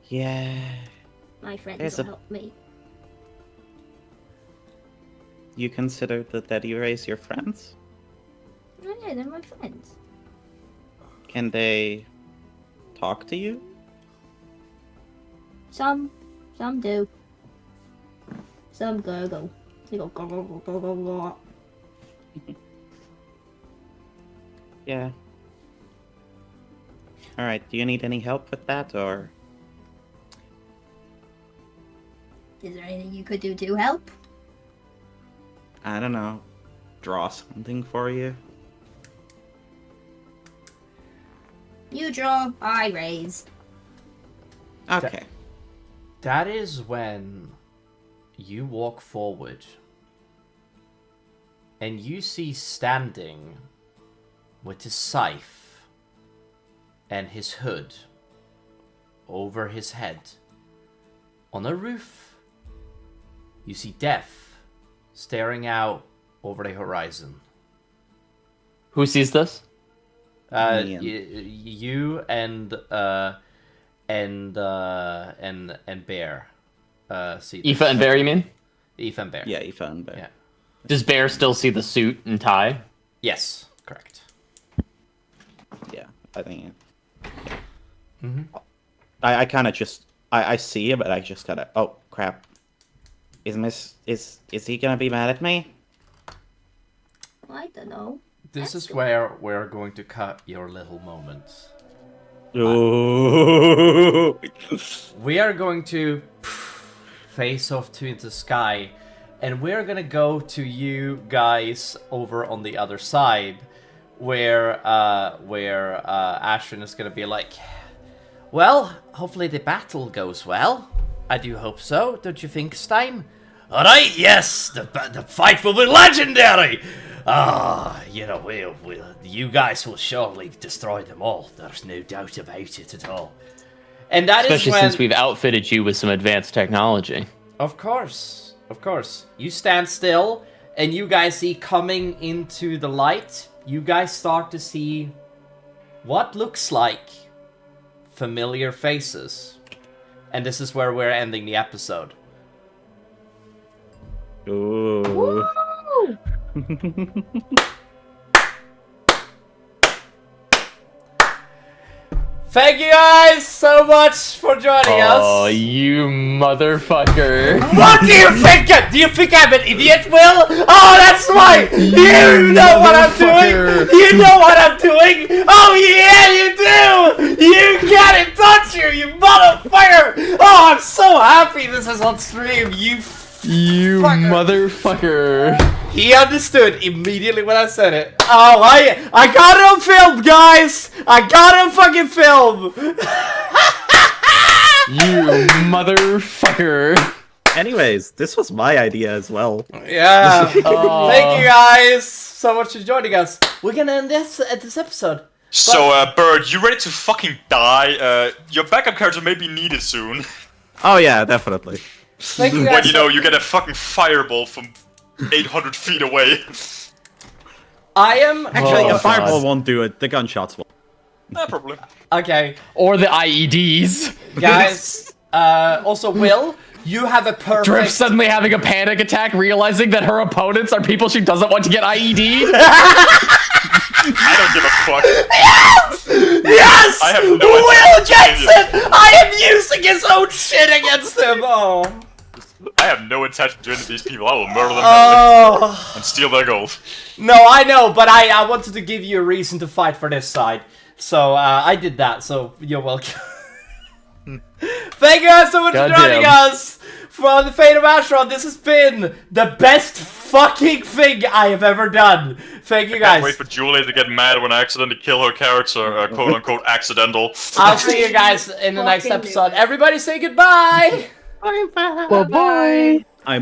Yeah. my friends There's will a- help me. You consider the debt you raise your friends? Oh yeah, they're my friends. Can they talk to you? Some do. Some gurgle. They go gurgle, gurgle, gurgle. Yeah. Alright, do you need any help with that, or? Is there anything you could do to help? I don't know. Draw something for you? You draw, I raise. Okay. That is when you walk forward and you see standing with his scythe and his hood over his head on a roof. You see Death staring out over the horizon. Who sees this? You and Bear. See this. Aoife and Bear, you mean? Aoife and Bear. Yeah, you found that. Yeah. Does Bear still see the suit and tie? Yes, correct. Yeah, I think. Mm-hmm. I kind of just I see it, but I just gotta. Oh crap! Is he gonna be mad at me? I don't know. This is where we're going to cut your little moments. Ooh. We are going to face off to into the sky, and we're gonna go to you guys over on the other side, where Asharon is gonna be like, well, hopefully the battle goes well. I do hope so. Don't you think, Stein? All right, yes, the fight will be legendary. You guys will surely destroy them all. There's no doubt about it at all. And that Especially is when, since we've outfitted you with some advanced technology. Of course. You stand still, and you guys see coming into the light, you guys start to see what looks like familiar faces. And this is where we're ending the episode. Ooh. Woo! Thank you guys so much for joining us. Oh, you motherfucker. What do you think? Do you think I'm an idiot, Will? Oh, that's right. You know what I'm doing. You know what I'm doing. Oh, yeah, you do. You got it, don't you, you motherfucker. Oh, I'm so happy this is on stream. You motherfucker. He understood immediately when I said it. Oh, I got it on film, guys. I got it on fucking film. You motherfucker. Anyways, this was my idea as well. Yeah. Thank you guys so much for joining us. We're gonna end this episode. So, Bird, you ready to fucking die? Your backup character may be needed soon. Oh yeah, definitely. Thank you guys. When you know you get a fucking fireball from 800 feet away. I am actually a fireball won't do it. The gunshots will. No problem. Okay. Or the IEDs. Guys, also Will, you have a perfect... Drift suddenly having a panic attack, realizing that her opponents are people she doesn't want to get IED'd. I don't give a fuck. Yes! Yes! I have no Will gets it! I am using his own shit against him! Oh. I have no intention doing to these people. I will murder them and steal their gold. No, I know, but I wanted to give you a reason to fight for this side. So, I did that, so you're welcome. Thank you guys so much for joining us for the Fate of Asharon. This has been the best fucking thing I have ever done. Thank you guys. Can't wait for Julie to get mad when I accidentally kill her character, quote unquote accidental. I'll see you guys in the next episode. Everybody say goodbye. Bye bye. Bye bye.